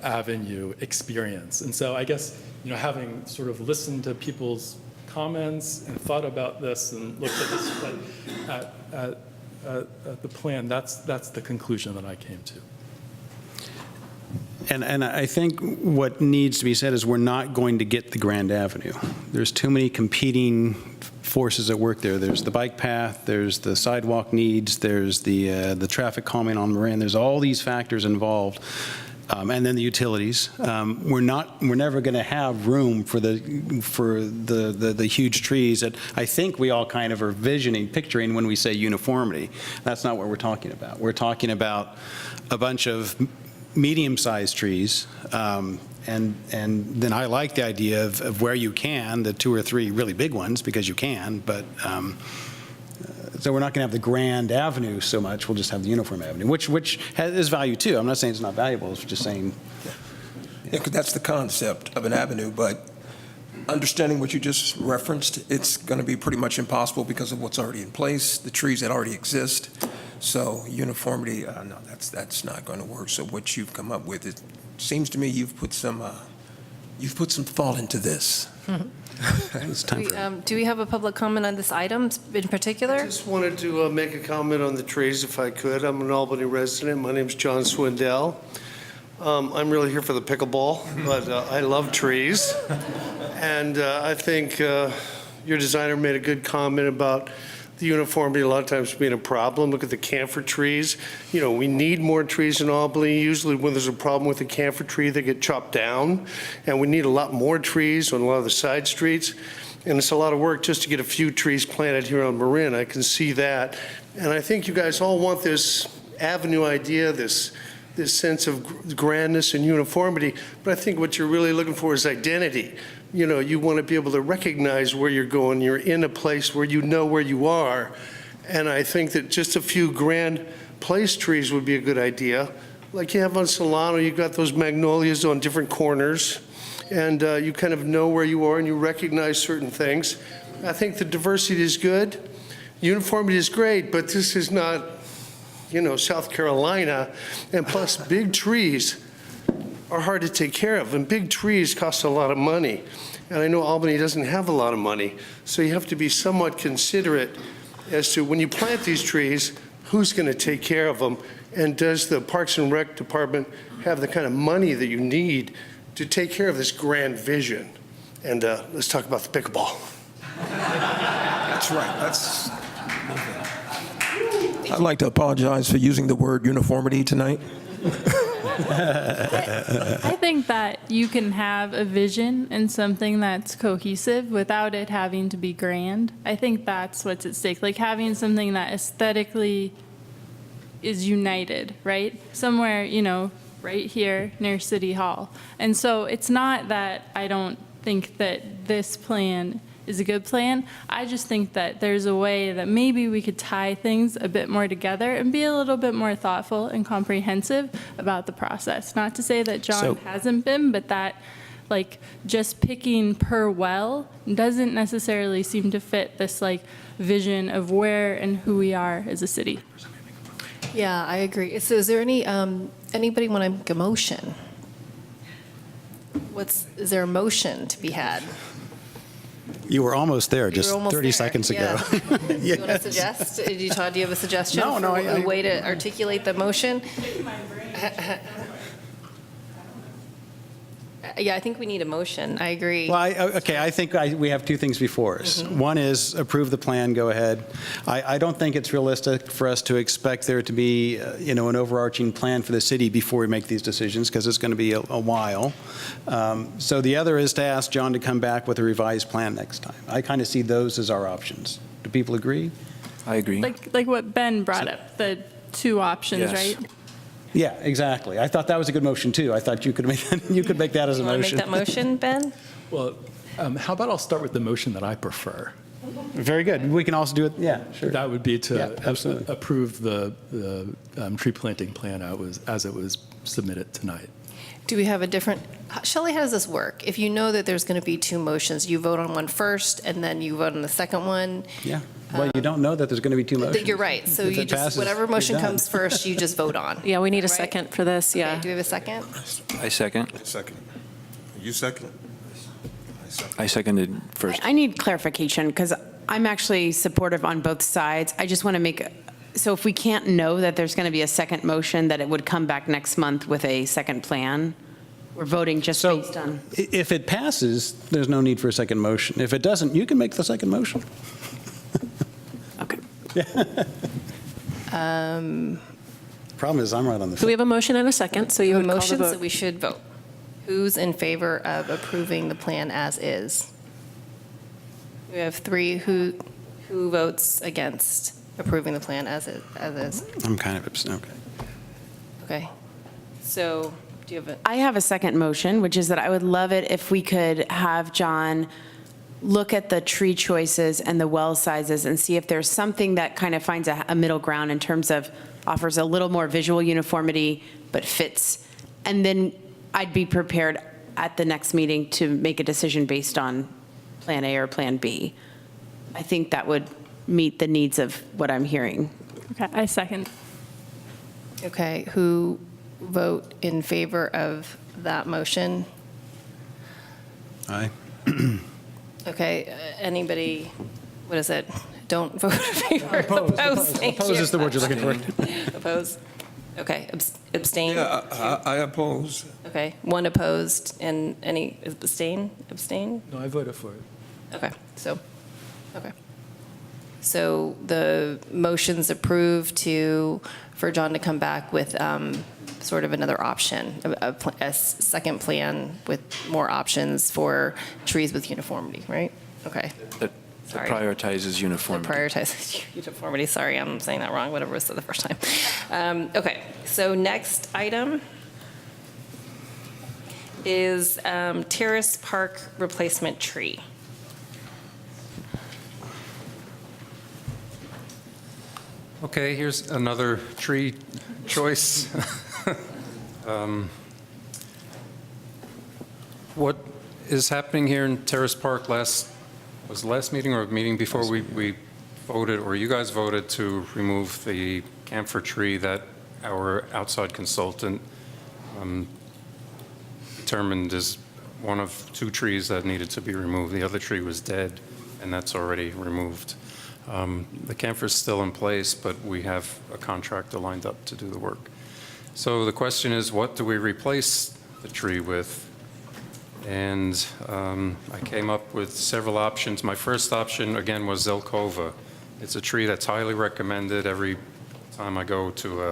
avenue experience. And so I guess, having sort of listened to people's comments and thought about this and looked at this at the plan, that's the conclusion that I came to. And I think what needs to be said is we're not going to get the Grand Avenue. There's too many competing forces at work there. There's the bike path, there's the sidewalk needs, there's the traffic calming on Marin. There's all these factors involved. And then the utilities. We're never going to have room for the huge trees that I think we all kind of are picturing when we say uniformity. That's not what we're talking about. We're talking about a bunch of medium-sized trees, and then I like the idea of where you can, the 2 or 3 really big ones, because you can, but so we're not going to have the Grand Avenue so much, we'll just have the Uniform Avenue, which is value too. I'm not saying it's not valuable, it's just saying. Yeah, 'cause that's the concept of an avenue, but understanding what you just referenced, it's going to be pretty much impossible because of what's already in place, the trees that already exist. So uniformity, no, that's not going to work. So what you've come up with, it seems to me you've put some thought into this. It's time for Do we have a public comment on this item in particular? I just wanted to make a comment on the trees if I could. I'm an Albany resident. My name's John Swindell. I'm really here for the pickleball, but I love trees. And I think your designer made a good comment about the uniformity a lot of times being a problem. Look at the camphor trees. We need more trees in Albany. Usually when there's a problem with a camphor tree, they get chopped down. And we need a lot more trees on a lot of the side streets. And it's a lot of work just to get a few trees planted here on Marin. I can see that. And I think you guys all want this avenue idea, this sense of grandness and uniformity. But I think what you're really looking for is identity. You want to be able to recognize where you're going. You're in a place where you know where you are. And I think that just a few grand place trees would be a good idea. Like you have on Solano, you've got those magnolias on different corners. And you kind of know where you are and you recognize certain things. I think the diversity is good. Uniformity is great, but this is not, South Carolina. And plus, big trees are hard to take care of, and big trees cost a lot of money. And I know Albany doesn't have a lot of money, so you have to be somewhat considerate as to when you plant these trees, who's going to take care of them, and does the Parks and Rec Department have the kind of money that you need to take care of this grand vision? And let's talk about the pickleball. That's right. I'd like to apologize for using the word uniformity tonight. I think that you can have a vision and something that's cohesive without it having to be grand. I think that's what's at stake, like having something that aesthetically is united, right? Somewhere, right here near City Hall. And so it's not that I don't think that this plan is a good plan. I just think that there's a way that maybe we could tie things a bit more together and be a little bit more thoughtful and comprehensive about the process. Not to say that John hasn't been, but that just picking per well doesn't necessarily seem to fit this vision of where and who we are as a city. Yeah, I agree. So is there anybody want to make a motion? Is there a motion to be had? You were almost there just almost 30 there, seconds ago. Do you want to suggest? Do you have a suggestion No, for a way to articulate the motion? Yeah, I think we need a motion. I agree. Well, I think we have two things before us. One is approve the plan, go ahead. I don't think it's realistic for us to expect there to be, an overarching plan for the city before we make these decisions, because it's going to be a while. So the other is to ask John to come back with a revised plan next time. I kind of see those as our options. Do people agree? I agree. Like what Ben brought up, the two options, Yes. right? Yeah, exactly. I thought that was a good motion, too. I thought you could make that as a You want to motion. make that motion, Ben? Well, how about I'll start with the motion that I prefer? Very good. We can also do it, yeah, sure. That would be to Yeah, absolutely. approve the tree planting plan as it was submitted tonight. Do we have a different, Shelley, how does this work? If you know that there's going to be two motions, you vote on one first, and then you vote on the second one? Yeah. Well, you don't know that there's going to be two motions. You're right. So If you it just, passes, whatever you're motion done. comes first, you just vote on. Yeah, we need a Right. second for this, yeah. Okay, do we have a second? I second. Second. You second? I seconded first. I need clarification, because I'm actually supportive on both sides. I just want to make, so if we can't know that there's going to be a second motion, that it would come back next month with a second plan? We're voting just So based on. if it passes, there's no need for a second motion. If it doesn't, you can make the second motion. Okay. Problem is, I'm right on the. So we have a motion and a second, so you A would call the motion, so vote. we should vote. Who's in favor of approving the plan as is? We have three. Who votes against approving the plan as is? I'm kind of okay. Okay. So do you have a? I have a second motion, which is that I would love it if we could have John look at the tree choices and the well sizes and see if there's something that kind of finds a middle ground in terms of offers a little more visual uniformity but fits. And then I'd be prepared at the next meeting to make a decision based on Plan A or Plan B. I think that would meet the needs of what I'm hearing. Okay, I second. Okay, who vote in favor of that motion? Aye. Okay, anybody, what is it? Don't vote in favor. Oppose, thank you. Oppose is the word you're looking for. Oppose? Okay, abstain? Yeah, I oppose. Okay, one opposed, and any abstain? Abstain? No, I voted for it. Okay, so the motion's approved for John to come back with sort of another option, a second plan with more options for trees with uniformity, right? Okay. That Sorry. prioritizes uniformity. Prioritizes uniformity. Sorry, I'm saying that wrong, whatever was said the first time. Okay, so next item is Terrace Park replacement tree. Okay, here's another tree choice. What is happening here in Terrace Park was the last meeting or a meeting before we voted, or you guys voted to remove the camphor tree that our outside consultant determined is one of two trees that needed to be removed. The other tree was dead, and that's already removed. The camphor's still in place, but we have a contractor lined up to do the work. So the question is, what do we replace the tree with? And I came up with several options. My first option, again, was Zelkova. It's a tree that's highly recommended every time I go to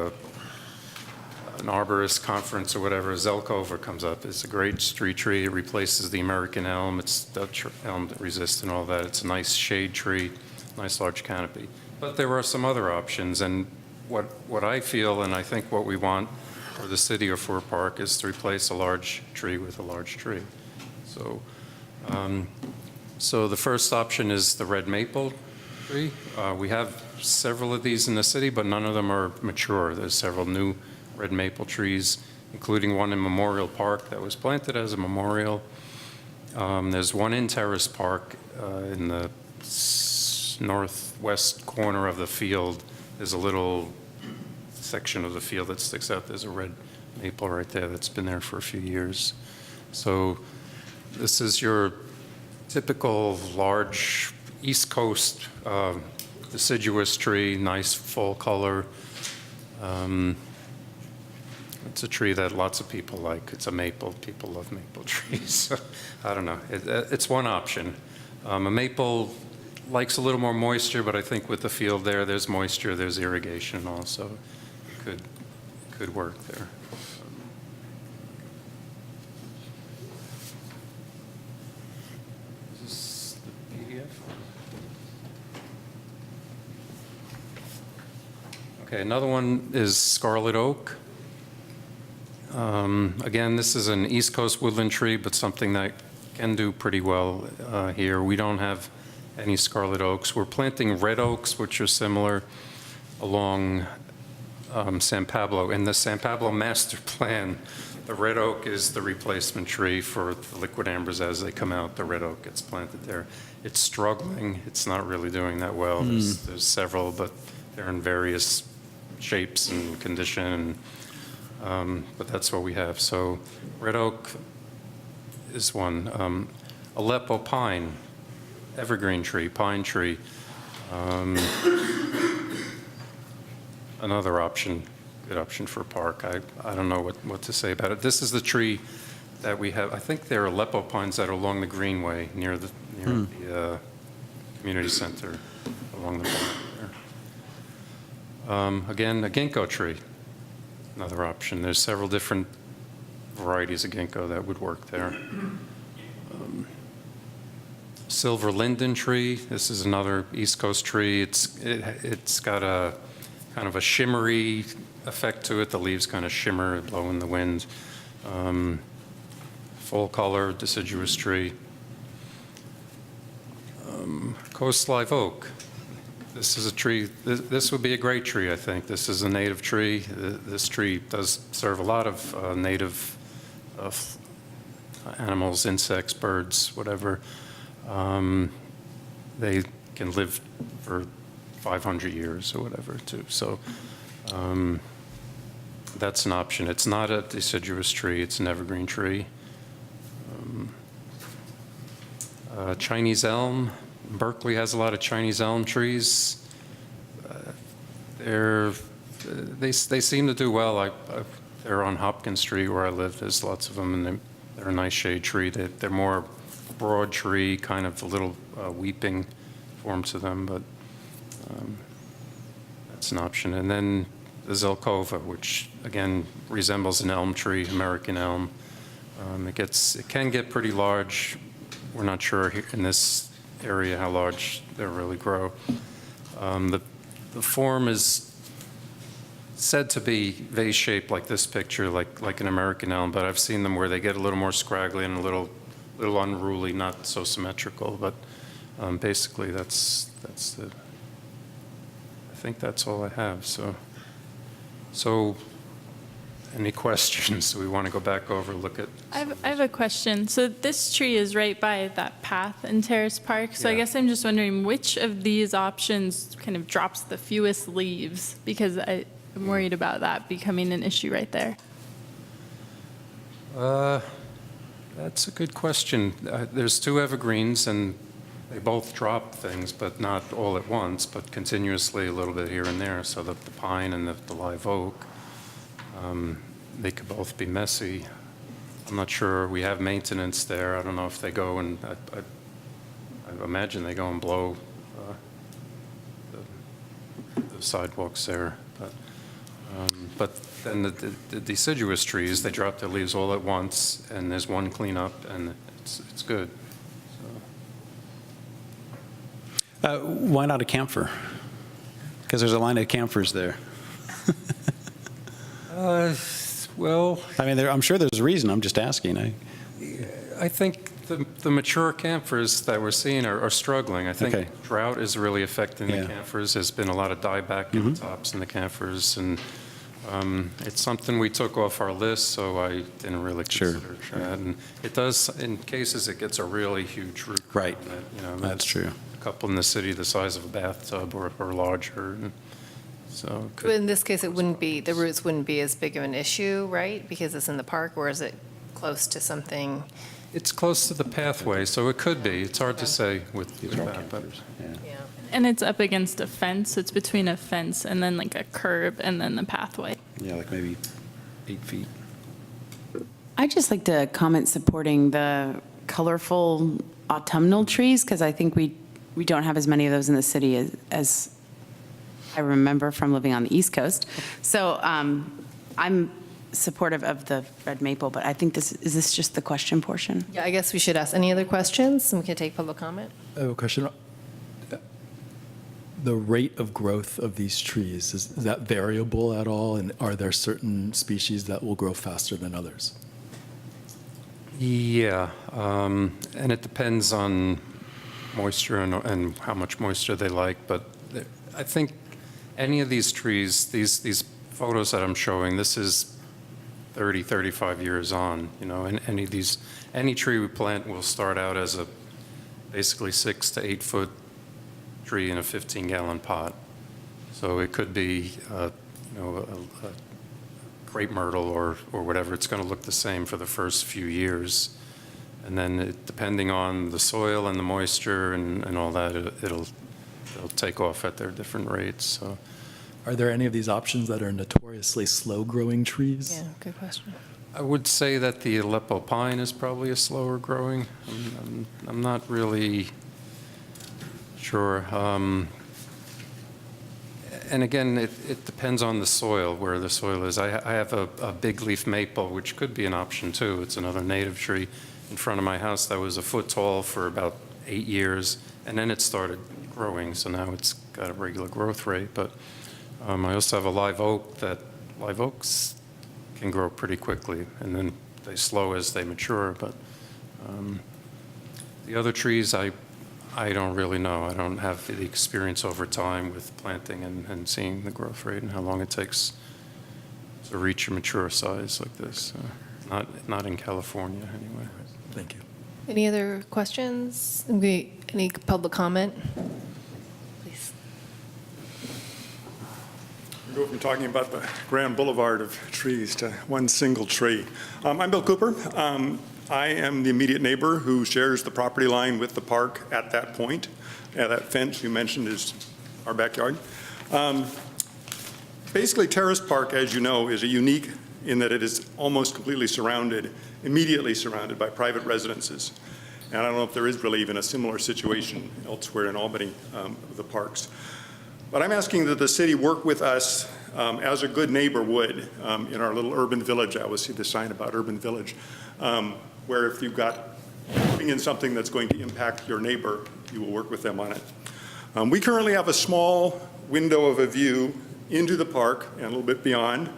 an arborist conference or whatever. Zelkova comes up. It's a great street tree. It replaces the American elm. It's Dutch elm resistant, all that. It's a nice shade tree, nice large canopy. But there are some other options, and what I feel, and I think what we want for the city or for a park, is to replace a large tree with a large tree. So the first option is the red maple tree. We have several of these in the city, but none of them are mature. There's several new red maple trees, including one in Memorial Park that was planted as a memorial. There's one in Terrace Park in the northwest corner of the field. There's a little section of the field that sticks out. There's a red maple right there that's been there for a few years. So this is your typical large East Coast deciduous tree, nice full color. It's a tree that lots of people like. It's a maple. People love maple trees. I don't know. It's one option. A maple likes a little more moisture, but I think with the field there's moisture, there's irrigation also. It could work there. Is this the PDF? Okay, another one is scarlet oak. Again, this is an East Coast woodland tree, but something that can do pretty well here. We don't have any scarlet oaks. We're planting red oaks, which are similar along San Pablo. In the San Pablo master plan, the red oak is the replacement tree for the liquid ambers as they come out. The red oak gets planted there. It's struggling. It's not really doing that well. There's several, but they're in various shapes and condition. But that's what we have. So red oak is one. Aleppo pine, evergreen tree, pine tree. Another option, good option for a park. I don't know what to say about it. This is the tree that we have. I think there are Aleppo pines that are along the greenway near the community center along the border there. Again, a ginkgo tree. Another option. There's several different varieties of ginkgo that would work there. Silver linden tree. This is another East Coast tree. It's got a kind of a shimmery effect to it. The leaves kind of shimmer, blow in the wind. Full color, deciduous tree. Coast live oak. This is a tree, this would be a great tree, I think. This is a native tree. This tree does serve a lot of native animals, insects, birds, whatever. They can live for 500 years or whatever, too. So that's an option. It's not a deciduous tree. It's an evergreen tree. Chinese elm. Berkeley has a lot of Chinese elm trees. They seem to do well. They're on Hopkins Street where I live. There's lots of them, and they're a nice shade tree. They're more broad tree, kind of a little weeping form to them, but that's an option. And then the Zelkova, which again resembles an elm tree, American elm. It can get pretty large. We're not sure here in this area how large they really grow. The form is said to be vase-shaped like this picture, like an American elm, but I've seen them where they get a little more scraggly and a little unruly, not so symmetrical. But basically, that's the. I think that's all I have. So. Any questions? Do we want to go back over, look at? I have a question. So this tree is right by that path in Terrace Park. So I guess I'm just wondering which of these options kind of drops the fewest leaves? Because I'm worried about that becoming an issue right there. That's a good question. There's two evergreens, and they both drop things, but not all at once, but continuously a little bit here and there. So the pine and the live oak. They could both be messy. I'm not sure. We have maintenance there. I don't know if they go and I imagine they go and blow the sidewalks there. But then the deciduous trees, they drop their leaves all at once, and there's one cleanup, and it's good. Why not a camphor? Because there's a line of camphors there. Well, I mean, I'm sure there's a reason. I'm just asking. I think the mature camphors that we're seeing are struggling. I think drought is really affecting the camphors. There's been a lot of dieback in the tops and the camphors, and it's something we took off our list, so I didn't really consider that. And it does, in cases, it gets a really huge root. Right. That's true. A couple in the city the size of a bathtub or larger. So But in this case, the roots wouldn't be as big of an issue, right? Because it's in the park, or is it close to something? It's close to the pathway, so it could be. It's hard to say with that. But And it's up against a fence. It's between a fence and then like a curb and then the pathway. Yeah, like maybe 8 feet. I'd just like to comment supporting the colorful autumnal trees, because I think we don't have as many of those in the city as I remember from living on the East Coast. So I'm supportive of the red maple, but I think is this just the question portion? Yeah, I guess we should ask any other questions, and we can take public comment. I have a question. The rate of growth of these trees, is that variable at all? And are there certain species that will grow faster than others? Yeah, and it depends on moisture and how much moisture they like, but I think any of these trees, these photos that I'm showing, this is 30, 35 years on, you know, and any tree we plant will start out as a basically 6 to 8 foot tree in a 15-gallon pot. So it could be, you know, a crepe myrtle or whatever. It's going to look the same for the first few years. And then depending on the soil and the moisture and all that, it'll take off at their different rates. So, Are there any of these options that are notoriously slow-growing trees? Yeah, good question. I would say that the Aleppo pine is probably a slower growing. I'm not really sure. And again, it depends on the soil, where the soil is. I have a big leaf maple, which could be an option too. It's another native tree in front of my house that was a foot tall for about 8 years, and then it started growing, so now it's got a regular growth rate. But I also have a live oak live oaks can grow pretty quickly, and then they slow as they mature. But the other trees, I don't really know. I don't have the experience over time with planting and seeing the growth rate and how long it takes to reach a mature size like this. Not in California, anyway. Thank you. Any other questions? Any public comment? Please. We go from talking about the grand boulevard of trees to one single tree. I'm Bill Cooper. I am the immediate neighbor who shares the property line with the park at that point. That fence you mentioned is our backyard. Basically, Terrace Park, as you know, is unique in that it is almost completely immediately surrounded by private residences. And I don't know if there is really even a similar situation elsewhere in Albany with the parks. But I'm asking that the city work with us as a good neighbor would in our little urban village. I always see the sign about urban village, where if you've got putting in something that's going to impact your neighbor, you will work with them on it. We currently have a small window of a view into the park and a little bit beyond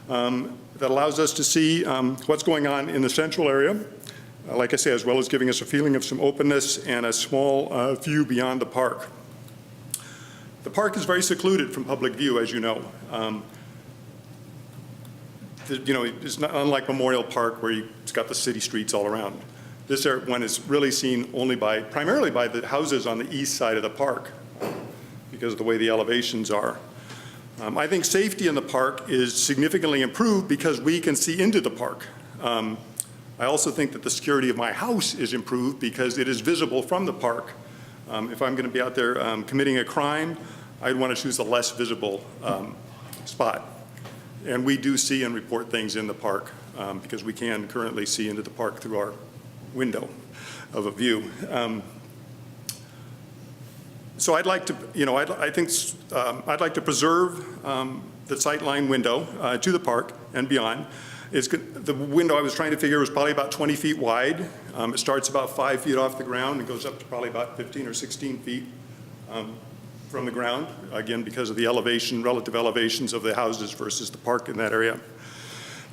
that allows us to see what's going on in the central area, like I say, as well as giving us a feeling of some openness and a small view beyond the park. The park is very secluded from public view, as you know. It's not unlike Memorial Park, where it's got the city streets all around. This one is really seen only primarily by the houses on the east side of the park, because of the way the elevations are. I think safety in the park is significantly improved because we can see into the park. I also think that the security of my house is improved because it is visible from the park. If I'm going to be out there committing a crime, I'd want to choose a less visible spot. And we do see and report things in the park because we can currently see into the park through our window of a view. So I'd like to, I'd like to preserve the sightline window to the park and beyond. The window I was trying to figure was probably about 20 feet wide. It starts about 5 feet off the ground and goes up to probably about 15 or 16 feet from the ground, again, because of the relative elevations of the houses versus the park in that area.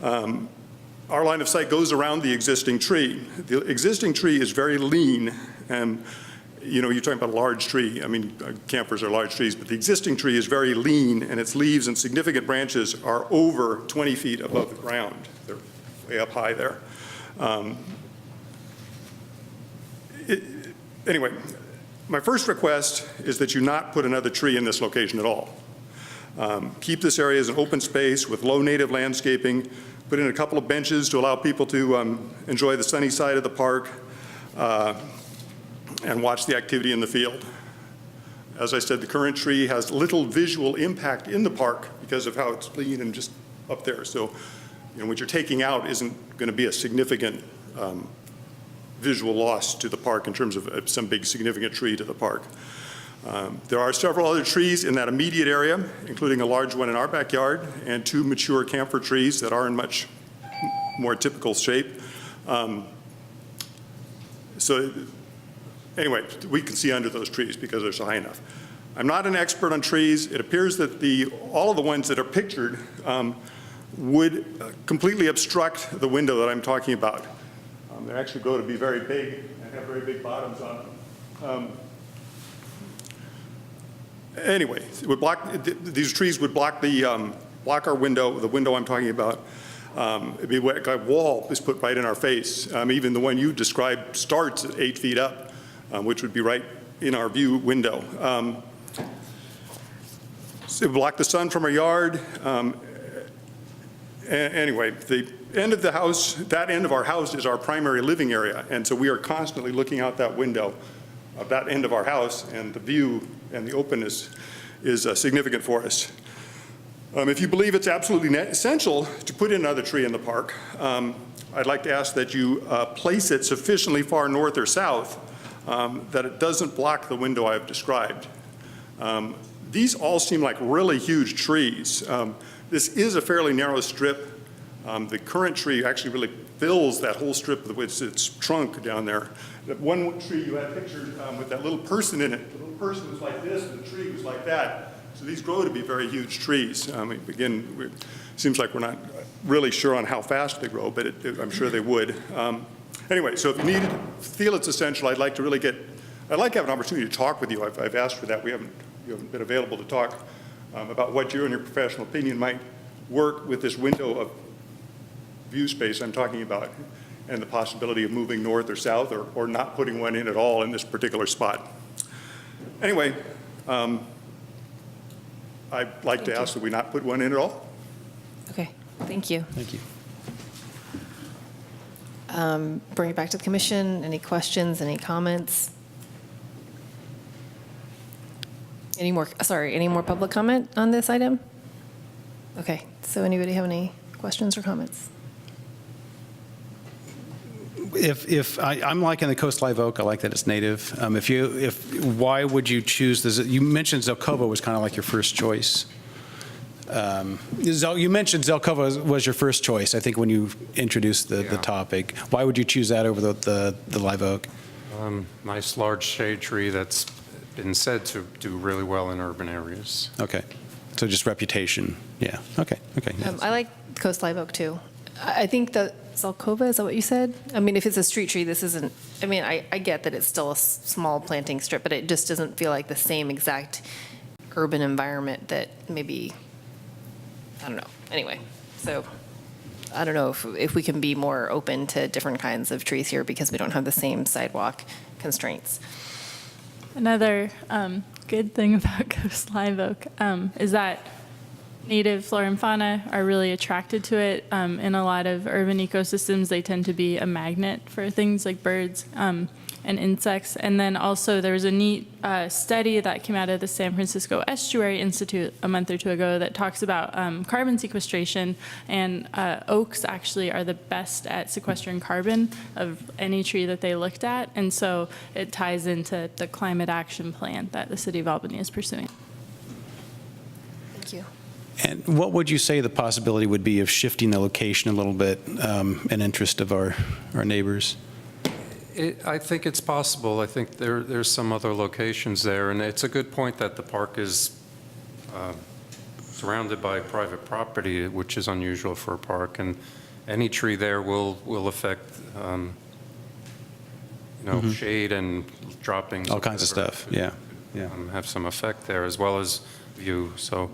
Our line of sight goes around the existing tree. The existing tree is very lean, and you're talking about a large tree. I mean, campers are large trees, but the existing tree is very lean, and its leaves and significant branches are over 20 feet above the ground. They're way up high there. Anyway, my first request is that you not put another tree in this location at all. Keep this area as an open space with low native landscaping. Put in a couple of benches to allow people to enjoy the sunny side of the park and watch the activity in the field. As I said, the current tree has little visual impact in the park because of how it's lean and just up there. So what you're taking out isn't going to be a significant visual loss to the park in terms of some big significant tree to the park. There are several other trees in that immediate area, including a large one in our backyard and 2 mature camphor trees that are in much more typical shape. So anyway, we can see under those trees because they're so high enough. I'm not an expert on trees. It appears that all of the ones that are pictured would completely obstruct the window that I'm talking about. They actually grow to be very big and have very big bottoms on them. Anyway, these trees would block our window, the window I'm talking about. It'd be like a wall is put right in our face. Even the one you described starts at 8 feet up, which would be right in our view window. So it would block the sun from our yard. Anyway, the end of the house, that end of our house is our primary living area, and so we are constantly looking out that window of that end of our house, and the view and the openness is significant for us. If you believe it's absolutely essential to put in another tree in the park, I'd like to ask that you place it sufficiently far north or south that it doesn't block the window I've described. These all seem like really huge trees. This is a fairly narrow strip. The current tree actually really fills that whole strip with its trunk down there. That one tree you had pictured with that little person in it, the little person was like this and the tree was like that. So these grow to be very huge trees. Again, it seems like we're not really sure on how fast they grow, but I'm sure they would. Anyway, so if you feel it's essential, I'd like to have an opportunity to talk with you. I've asked for that. You haven't been available to talk about what you and your professional opinion might work with this window of view space I'm talking about and the possibility of moving north or south or not putting one in at all in this particular spot. Anyway, I'd like to ask that we not put one in at all. Okay, thank you. Thank you. Bring it back to the commission. Any questions, any comments? Any more public comment on this item? Okay, so anybody have any questions or comments? I'm liking the coast live oak. I like that it's native. Why would you choose this? You mentioned Zelkova was kind of like your first choice. You mentioned Zelkova was your first choice, I think, when you introduced the topic. Why would you choose that over the live oak? Nice large shade tree that's been said to do really well in urban areas. Okay, so just reputation. Yeah. Okay. Yes. I like coast live oak too. I think the Zelkova, is that what you said? I mean, if it's a street tree, this isn't, I mean, I get that it's still a small planting strip, but it just doesn't feel like the same exact urban environment that maybe, I don't know. Anyway, so I don't know if we can be more open to different kinds of trees here because we don't have the same sidewalk constraints. Another good thing about coast live oak is that native flora and fauna are really attracted to it. In a lot of urban ecosystems, they tend to be a magnet for things like birds and insects. And then also there was a neat study that came out of the San Francisco Estuary Institute a month or two ago that talks about carbon sequestration, and oaks actually are the best at sequestering carbon of any tree that they looked at. And so it ties into the climate action plan that the city of Albany is pursuing. Thank you. And what would you say the possibility would be of shifting the location a little bit in interest of our neighbors? I think it's possible. I think there's some other locations there, and it's a good point that the park is surrounded by private property, which is unusual for a park, and any tree there will affect, shade and droppings. All kinds of stuff. Yeah. Have some effect there as well as view. So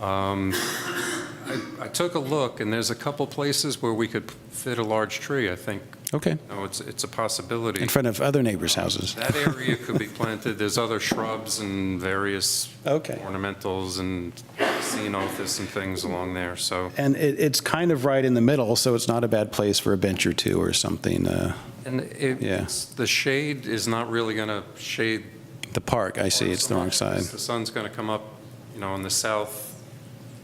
I took a look, and there's a couple places where we could fit a large tree, I think. Okay. It's a possibility. In front of other neighbors' houses. That area could be planted. There's other shrubs and various ornamentals and ceanothus and things along there. So. And it's kind of right in the middle, so it's not a bad place for a bench or two or something. The shade is not really going to shade the park. I see. It's the wrong side. The sun's going to come up, on the south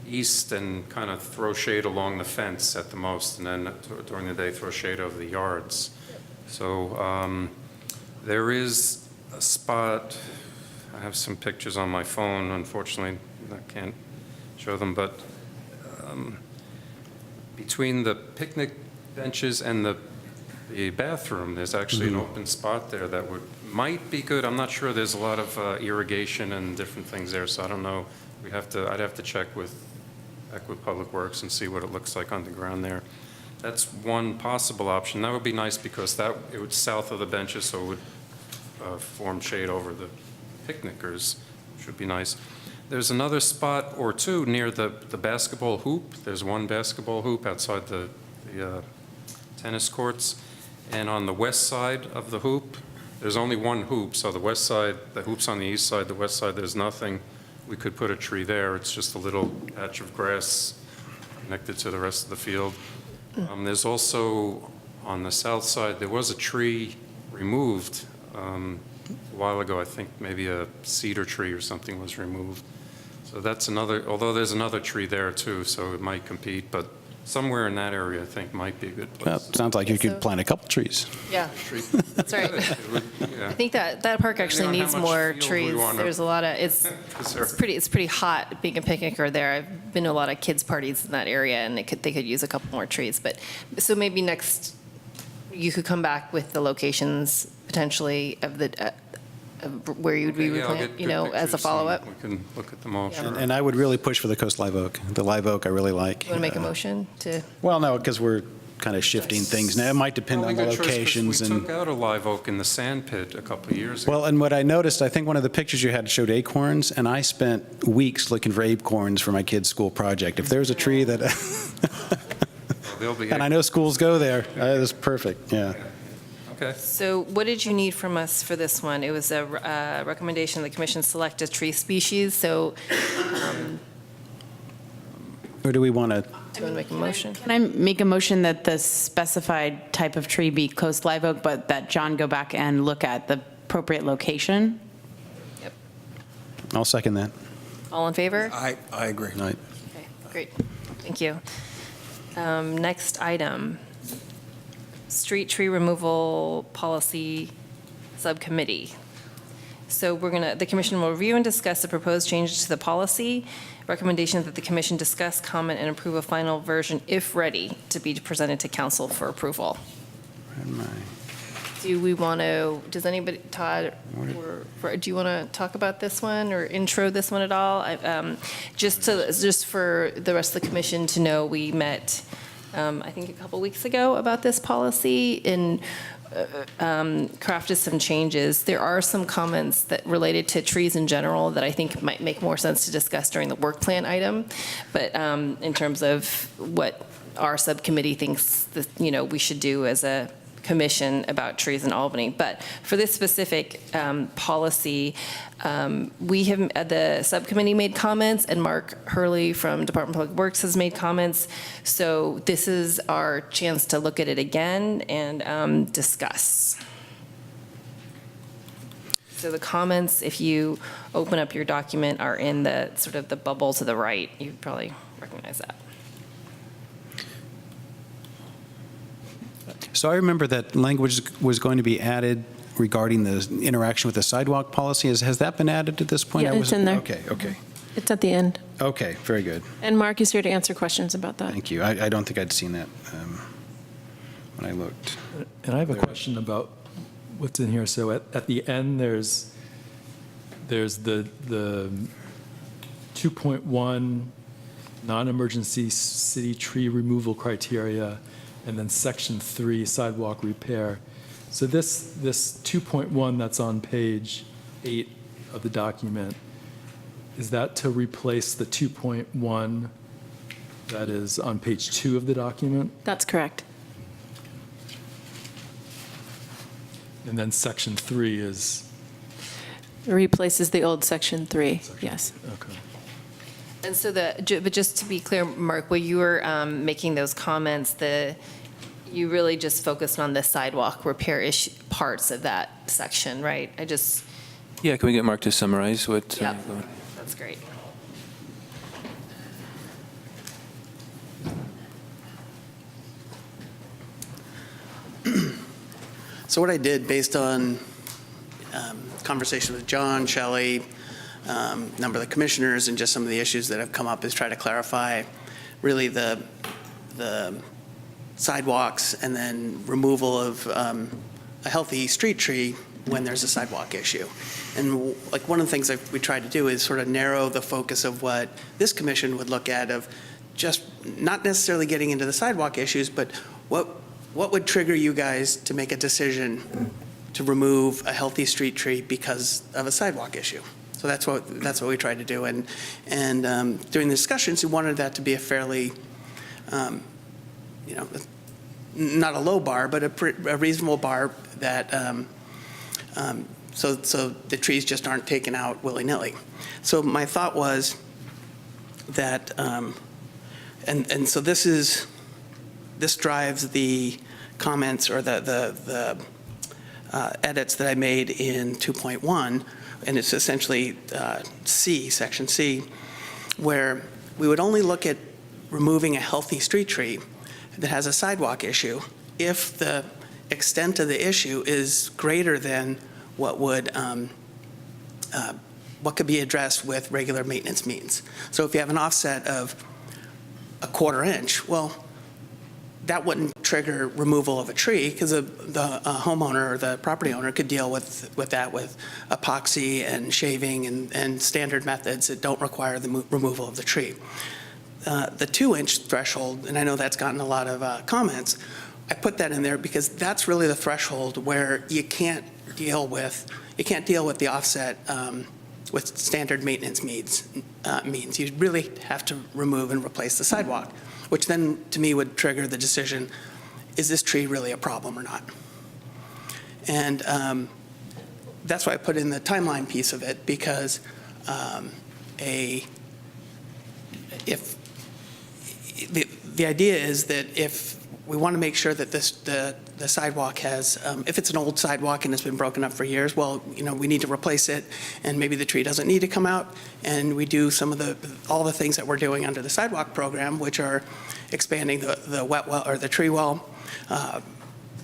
east and kind of throw shade along the fence at the most, and then during the day throw shade over the yards. So there is a spot, I have some pictures on my phone, unfortunately I can't show them, but between the picnic benches and the bathroom, there's actually an open spot there that might be good. I'm not sure. There's a lot of irrigation and different things there, so I don't know. I'd have to check with Public Works and see what it looks like underground there. That's one possible option. That would be nice because it would south of the benches, so it would form shade over the picnickers, which would be nice. There's another spot or two near the basketball hoop. There's one basketball hoop outside the tennis courts. And on the west side of the hoop, there's only one hoop. So the west side, the hoop's on the east side, the west side, there's nothing. We could put a tree there. It's just a little patch of grass connected to the rest of the field. There's also, on the south side, there was a tree removed a while ago. I think maybe a cedar tree or something was removed. So that's another, although there's another tree there too, so it might compete, but somewhere in that area, I think, might be a good place. Well, sounds like you could plant a couple trees. Yeah, that's right. I think that park actually Depending on needs how much more field we trees. wanna- There's a lot of, it's pretty hot being a picnicker there. I've been to a lot of kids' parties in that area, and they could use a couple more trees. But, so maybe next, you could come back with the locations potentially of the, of where you'd be Okay, yeah, I'll replant, get good as a pictures follow-up. and We can look at them all, Yeah. sure. And I would really push for the Coast Live Oak. The Live Oak I really like. You want to make a motion to? Well, no, because we're kind of shifting things now. It might depend Well, on we the got choice 'cause locations. We and took out a live oak in the sand pit a couple of years ago. Well, and what I noticed, I think one of the pictures you had showed acorns, and I spent weeks looking for acorns for my kids' school project. If there's a tree that, They'll be and I know schools go there, that's perfect, yeah. Okay. So what did you need from us for this one? It was a recommendation the commission select a tree species, so Or do we want to? do you want to make a motion? Can I make a motion that the specified type of tree be Coast Live Oak, but that John go back and look at the appropriate location? Yep. I'll second that. All in favor? I agree. Right. Okay, great. Thank you. Next item, street tree removal policy subcommittee. So the commission will review and discuss the proposed changes to the policy. Recommendation that the commission discuss, comment, and approve a final version, if ready, to be presented to council for approval. Do we want to, does anybody, Todd, do you want to talk about this one or intro this one at all? Just for the rest of the commission to know, we met, I think a couple weeks ago about this policy and crafted some changes. There are some comments that related to trees in general that I think might make more sense to discuss during the work plan item. But in terms of what our subcommittee thinks that, we should do as a commission about trees in Albany. But for this specific policy, we have, the subcommittee made comments, and Mark Hurley from Department of Public Works has made comments. So this is our chance to look at it again and discuss. So the comments, if you open up your document, are in the sort of the bubble to the right. You probably recognize that. So I remember that language was going to be added regarding the interaction with the sidewalk policy. Has that been added at this point? Yeah, it's in there. Okay. It's at the end. Okay, very good. And Mark is here to answer questions about that. Thank you. I don't think I'd seen that when I looked. And I have a question about what's in here. So at the end, there's the 2.1 non-emergency city tree removal criteria, and then section 3 sidewalk repair. So this 2.1 that's on page 8 of the document, is that to replace the 2.1 that is on page 2 of the document? That's correct. And then section 3 is? It replaces the old section 3, yes. Okay. And so but just to be clear, Mark, when you were making those comments, you really just focused on the sidewalk repair parts of that section, right? Yeah, can we get Mark to summarize what? Yep, that's great. So what I did, based on conversation with John, Shelley, a number of the commissioners, and just some of the issues that have come up, is try to clarify really the sidewalks and then removal of a healthy street tree when there's a sidewalk issue. And like one of the things that we tried to do is sort of narrow the focus of what this commission would look at, of just not necessarily getting into the sidewalk issues, but what would trigger you guys to make a decision to remove a healthy street tree because of a sidewalk issue. So that's what we tried to do. And during the discussions, we wanted that to be a fairly, not a low bar, but a reasonable bar that, so the trees just aren't taken out willy-nilly. So my thought was that, and so this drives the comments or the edits that I made in 2.1, and it's essentially section C, where we would only look at removing a healthy street tree that has a sidewalk issue if the extent of the issue is greater than what could be addressed with regular maintenance means. So if you have an offset of a 1/4 inch, well, that wouldn't trigger removal of a tree, because the homeowner or the property owner could deal with that with epoxy and shaving and standard methods that don't require the removal of the tree. The 2-inch threshold, and I know that's gotten a lot of comments, I put that in there because that's really the threshold where you can't deal with the offset with standard maintenance means. You really have to remove and replace the sidewalk, which then to me would trigger the decision, is this tree really a problem or not? And that's why I put in the timeline piece of it, because if the idea is that if we want to make sure that the sidewalk has, if it's an old sidewalk and it's been broken up for years, well, we need to replace it, and maybe the tree doesn't need to come out, and we do some of all the things that we're doing under the sidewalk program, which are expanding the wet well or the tree well,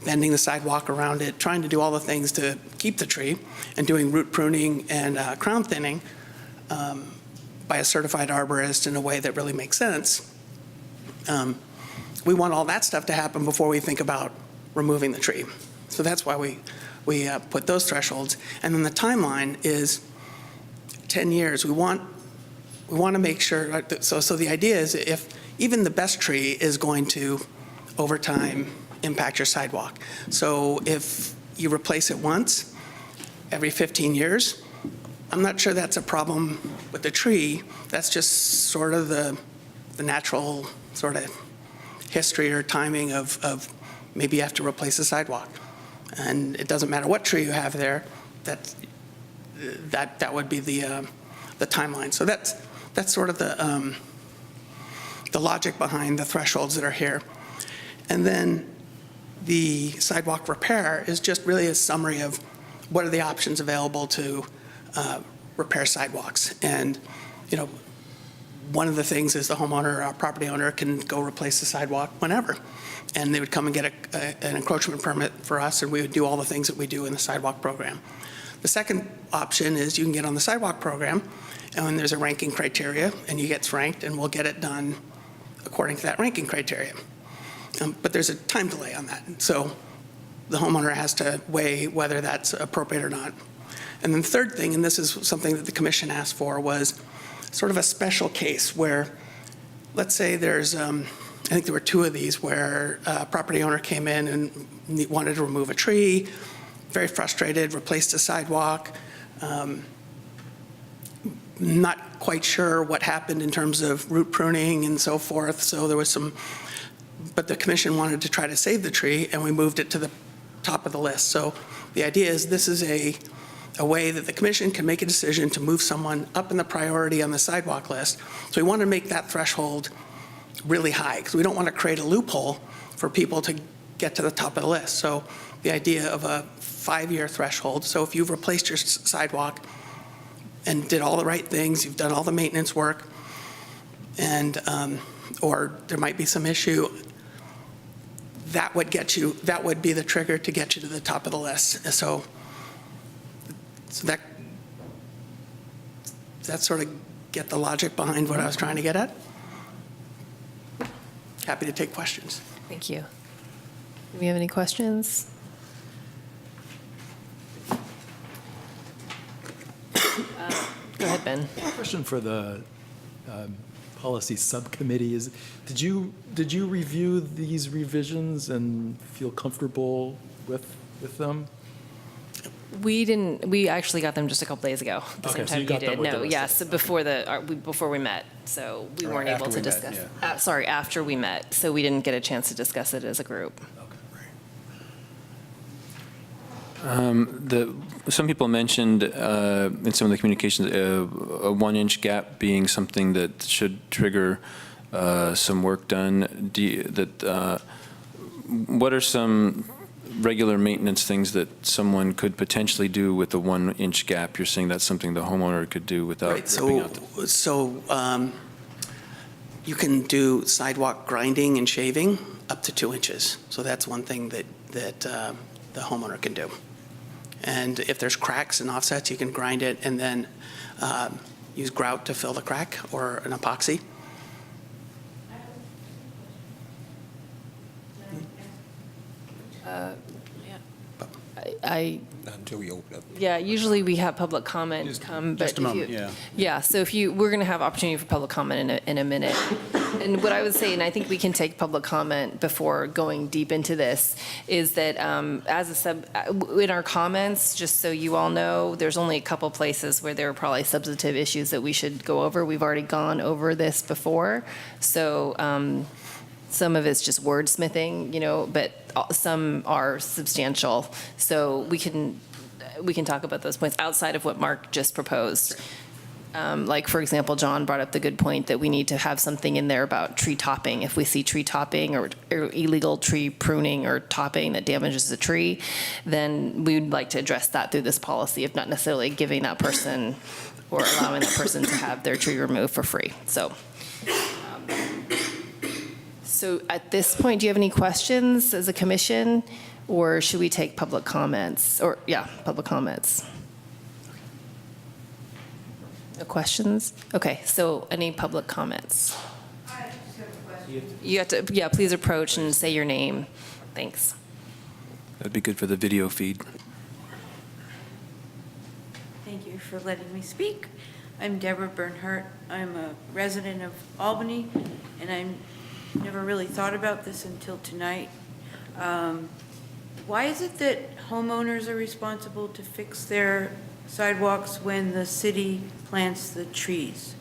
bending the sidewalk around it, trying to do all the things to keep the tree, and doing root pruning and crown thinning by a certified arborist in a way that really makes sense. We want all that stuff to happen before we think about removing the tree. So that's why we put those thresholds. And then the timeline is 10 years. We want to make sure, so the idea is if even the best tree is going to, over time, impact your sidewalk. So if you replace it once every 15 years, I'm not sure that's a problem with the tree. That's just sort of the natural sort of history or timing of maybe you have to replace the sidewalk. And it doesn't matter what tree you have there, that would be the timeline. So that's sort of the logic behind the thresholds that are here. And then the sidewalk repair is just really a summary of what are the options available to repair sidewalks. And, one of the things is the homeowner or property owner can go replace the sidewalk whenever. And they would come and get an encroachment permit for us, and we would do all the things that we do in the sidewalk program. The second option is you can get on the sidewalk program, and when there's a ranking criteria, and you get ranked, and we'll get it done according to that ranking criteria. But there's a time delay on that. So the homeowner has to weigh whether that's appropriate or not. And then the third thing, and this is something that the commission asked for, was sort of a special case where, let's say there's, I think there were 2 of these where a property owner came in and wanted to remove a tree, very frustrated, replaced a sidewalk, not quite sure what happened in terms of root pruning and so forth. So there was but the commission wanted to try to save the tree, and we moved it to the top of the list. So the idea is this is a way that the commission can make a decision to move someone up in the priority on the sidewalk list. So we want to make that threshold really high, because we don't want to create a loophole for people to get to the top of the list. So the idea of a 5-year threshold. So if you've replaced your sidewalk and did all the right things, you've done all the maintenance work, and or there might be some issue, that would be the trigger to get you to the top of the list. So that sort of get the logic behind what I was trying to get at? Happy to take questions. Thank you. Do we have any questions? Go ahead, Ben. Question for the policy subcommittee is, did you review these revisions and feel comfortable with them? We didn't, we actually got them just a couple days ago, the Okay, same so time you you got them did. with the No, rest yes, before we met, so we Or weren't able after to we met, discuss. Sorry, after we met, so we didn't get a chance to discuss it as a group. Some people mentioned in some of the communications a 1-inch gap being something that should trigger some work done. What are some regular maintenance things that someone could potentially do with a 1-inch gap? You're saying that's something the homeowner could do without ripping out the... So you can do sidewalk grinding and shaving up to 2 inches. So that's one thing that the homeowner can do. And if there's cracks and offsets, you can grind it and then use grout to fill the crack or an epoxy. Not until we open up. Yeah, usually we have public comment come, but Just a moment, yeah. Yeah, so we're going to have opportunity for public comment in a minute. And what I would say, and I think we can take public comment before going deep into this, is that in our comments, just so you all know, there's only a couple places where there are probably substantive issues that we should go over. We've already gone over this before, so some of it's just wordsmithing, but some are substantial. So we can talk about those points outside of what Mark just proposed. Like, for example, John brought up the good point that we need to have something in there about tree topping. If we see tree topping or illegal tree pruning or topping that damages the tree, then we would like to address that through this policy, if not necessarily giving that person or allowing that person to have their tree removed for free. So at this point, do you have any questions as a commission, or should we take public comments? Public comments. No questions? Okay, so any public comments? I just have a question. You have to, please approach and say your name. Thanks. That'd be good for the video feed. Thank you for letting me speak. I'm Deborah Bernhardt. I'm a resident of Albany, and I'm never really thought about this until tonight. Why is it that homeowners are responsible to fix their sidewalks when the city plants the trees?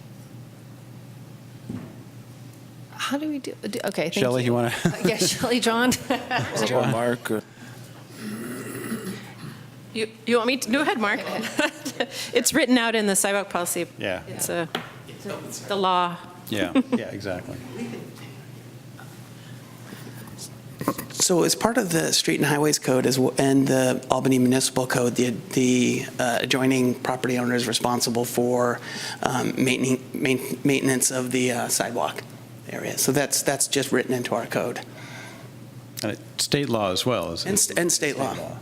How do we do? Okay, thank Shelley, you want to? Yeah, Shelley, John. Or Mark. You want me to? Go ahead, Mark. It's written out in the sidewalk policy. Yeah. It's the law. Yeah, exactly. So as part of the Street and Highways Code and the Albany Municipal Code, the adjoining property owner is responsible for maintenance of the sidewalk area. So that's just written into our code. And state law as well. And state law. Yeah.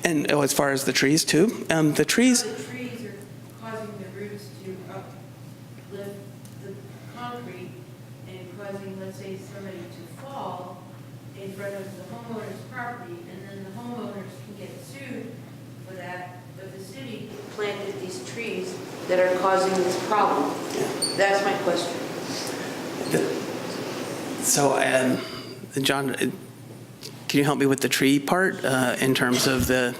And as far as the trees too, the trees. The trees are causing the roots to uplift the concrete and causing, let's say, somebody to fall in front of the homeowner's property, and then the homeowners can get sued for that, but the city planted these trees that are causing this problem. That's my question. So, John, can you help me with the tree part in terms of the?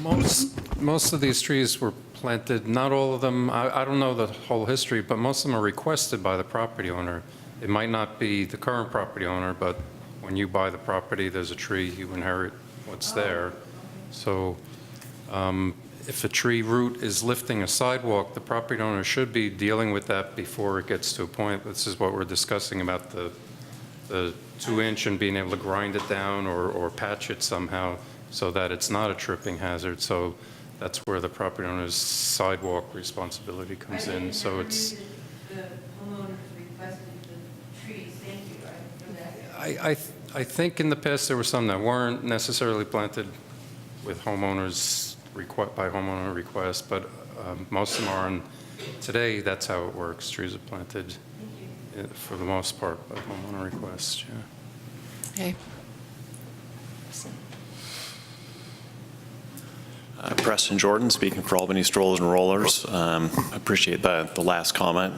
Most of these trees were planted, not all of them, I don't know the whole history, but most of them are requested by the property owner. It might not be the current property owner, but when you buy the property, there's a tree, you inherit what's there. So if a tree root is lifting a sidewalk, the property owner should be dealing with that before it gets to a point. This is what we're discussing about the 2-inch and being able to grind it down or patch it somehow so that it's not a tripping hazard. So that's where the property owner's sidewalk responsibility comes in. So it's. The homeowners requested the trees, thank you for that. I think in the past there were some that weren't necessarily planted with homeowners, by homeowner request, but most of them are. And today, that's how it works. Trees are planted for the most part by homeowner request, yeah. Okay. Preston Jordan, speaking for Albany Strollers and Rollers. I appreciate the last comment,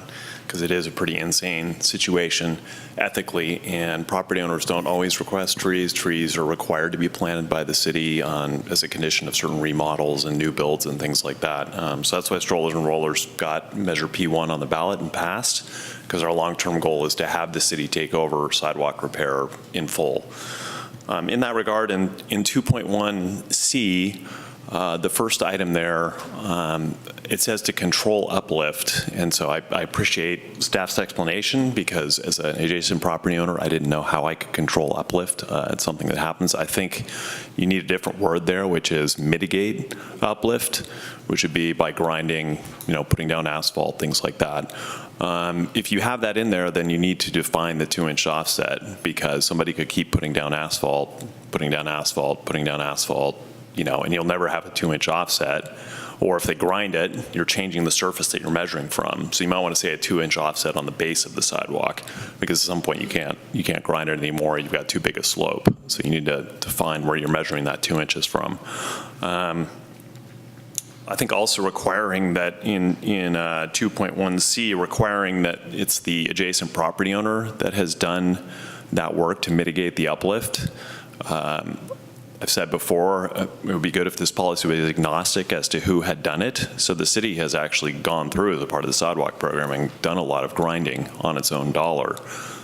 because it is a pretty insane situation ethically, and property owners don't always request trees. Trees are required to be planted by the city as a condition of certain remodels and new builds and things like that. So that's why Strollers and Rollers got Measure P1 on the ballot and passed, because our long-term goal is to have the city take over sidewalk repair in full. In that regard, in 2.1C, the first item there, it says to control uplift, and so I appreciate staff's explanation, because as an adjacent property owner, I didn't know how I could control uplift. It's something that happens. I think you need a different word there, which is mitigate uplift, which would be by grinding, putting down asphalt, things like that. If you have that in there, then you need to define the 2-inch offset, because somebody could keep putting down asphalt, putting down asphalt, putting down asphalt, and you'll never have a 2-inch offset. Or if they grind it, you're changing the surface that you're measuring from. So you might want to say a 2-inch offset on the base of the sidewalk, because at some point you can't grind it anymore. You've got too big a slope. So you need to define where you're measuring that 2 inches from. I think also requiring that in 2.1C, requiring that it's the adjacent property owner that has done that work to mitigate the uplift. I've said before, it would be good if this policy was agnostic as to who had done it. So the city has actually gone through, as a part of the sidewalk programming, done a lot of grinding on its own dollar.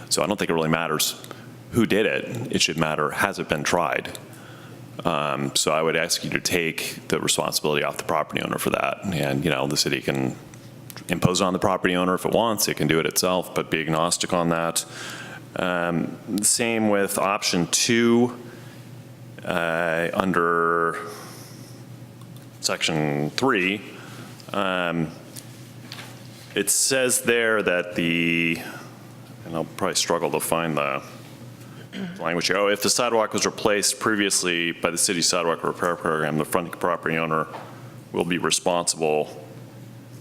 So I don't think it really matters who did it. It should matter, has it been tried? So I would ask you to take the responsibility off the property owner for that. And, the city can impose it on the property owner if it wants. It can do it itself, but be agnostic on that. Same with option 2. Under section 3, it says there that and I'll probably struggle to find the language here. If the sidewalk was replaced previously by the city sidewalk repair program, the fronting property owner will be responsible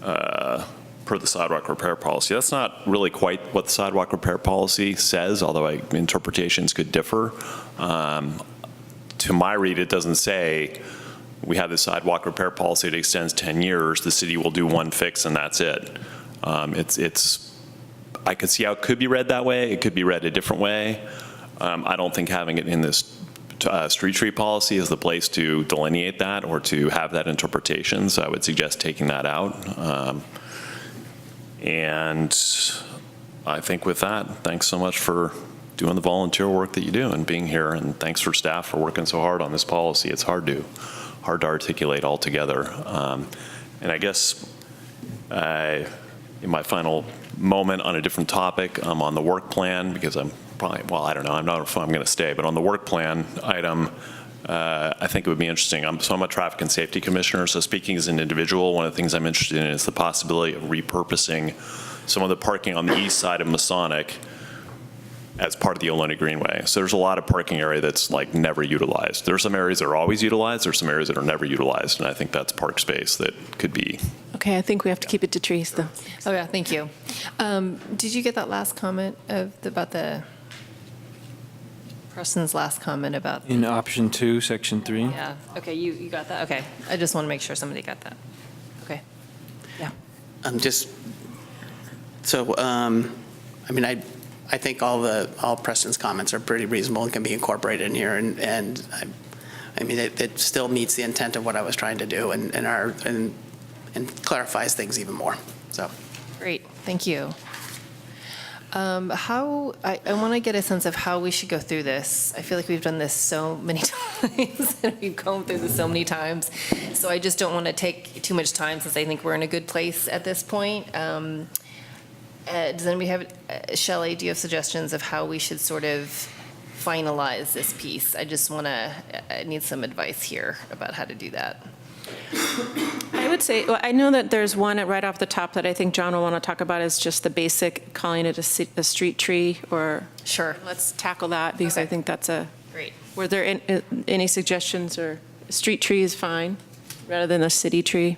per the sidewalk repair policy. That's not really quite what the sidewalk repair policy says, although interpretations could differ. To my read, it doesn't say we have the sidewalk repair policy that extends 10 years. The city will do one fix and that's it. I could see how it could be read that way. It could be read a different way. I don't think having it in this street tree policy is the place to delineate that or to have that interpretation. So I would suggest taking that out. And I think with that, thanks so much for doing the volunteer work that you do and being here, and thanks for staff for working so hard on this policy. It's hard to articulate altogether. And I guess in my final moment on a different topic, on the work plan, because I'm probably, I don't know, I'm not sure if I'm going to stay, but on the work plan item, I think it would be interesting. So I'm a traffic and safety commissioner, so speaking as an individual, one of the things I'm interested in is the possibility of repurposing some of the parking on the east side of Masonic as part of the Ohlone Greenway. So there's a lot of parking area that's never utilized. There's some areas that are always utilized, there's some areas that are never utilized, and I think that's park space that could be. Okay, I think we have to keep it to trees, though. Oh, yeah, thank you. Did you get that last comment about Preston's last comment about? In option 2, section 3? Yeah, okay, you got that? Okay, I just want to make sure somebody got that. Okay, yeah. I think all Preston's comments are pretty reasonable and can be incorporated in here, and it still meets the intent of what I was trying to do, and clarifies things even more. So, great, thank you. I want to get a sense of how we should go through this. I feel like we've done this so many times, and we've gone through this so many times. So I just don't want to take too much time, since I think we're in a good place at this point. Does anybody have, Shelley, do you have suggestions of how we should sort of finalize this piece? I need some advice here about how to do that. I would say, well, I know that there's one right off the top that I think John will want to talk about is just the basic, calling it a street tree, or. Sure. Let's tackle that, because I think that's a. Great. Were there any suggestions, or street tree is fine, rather than a city tree?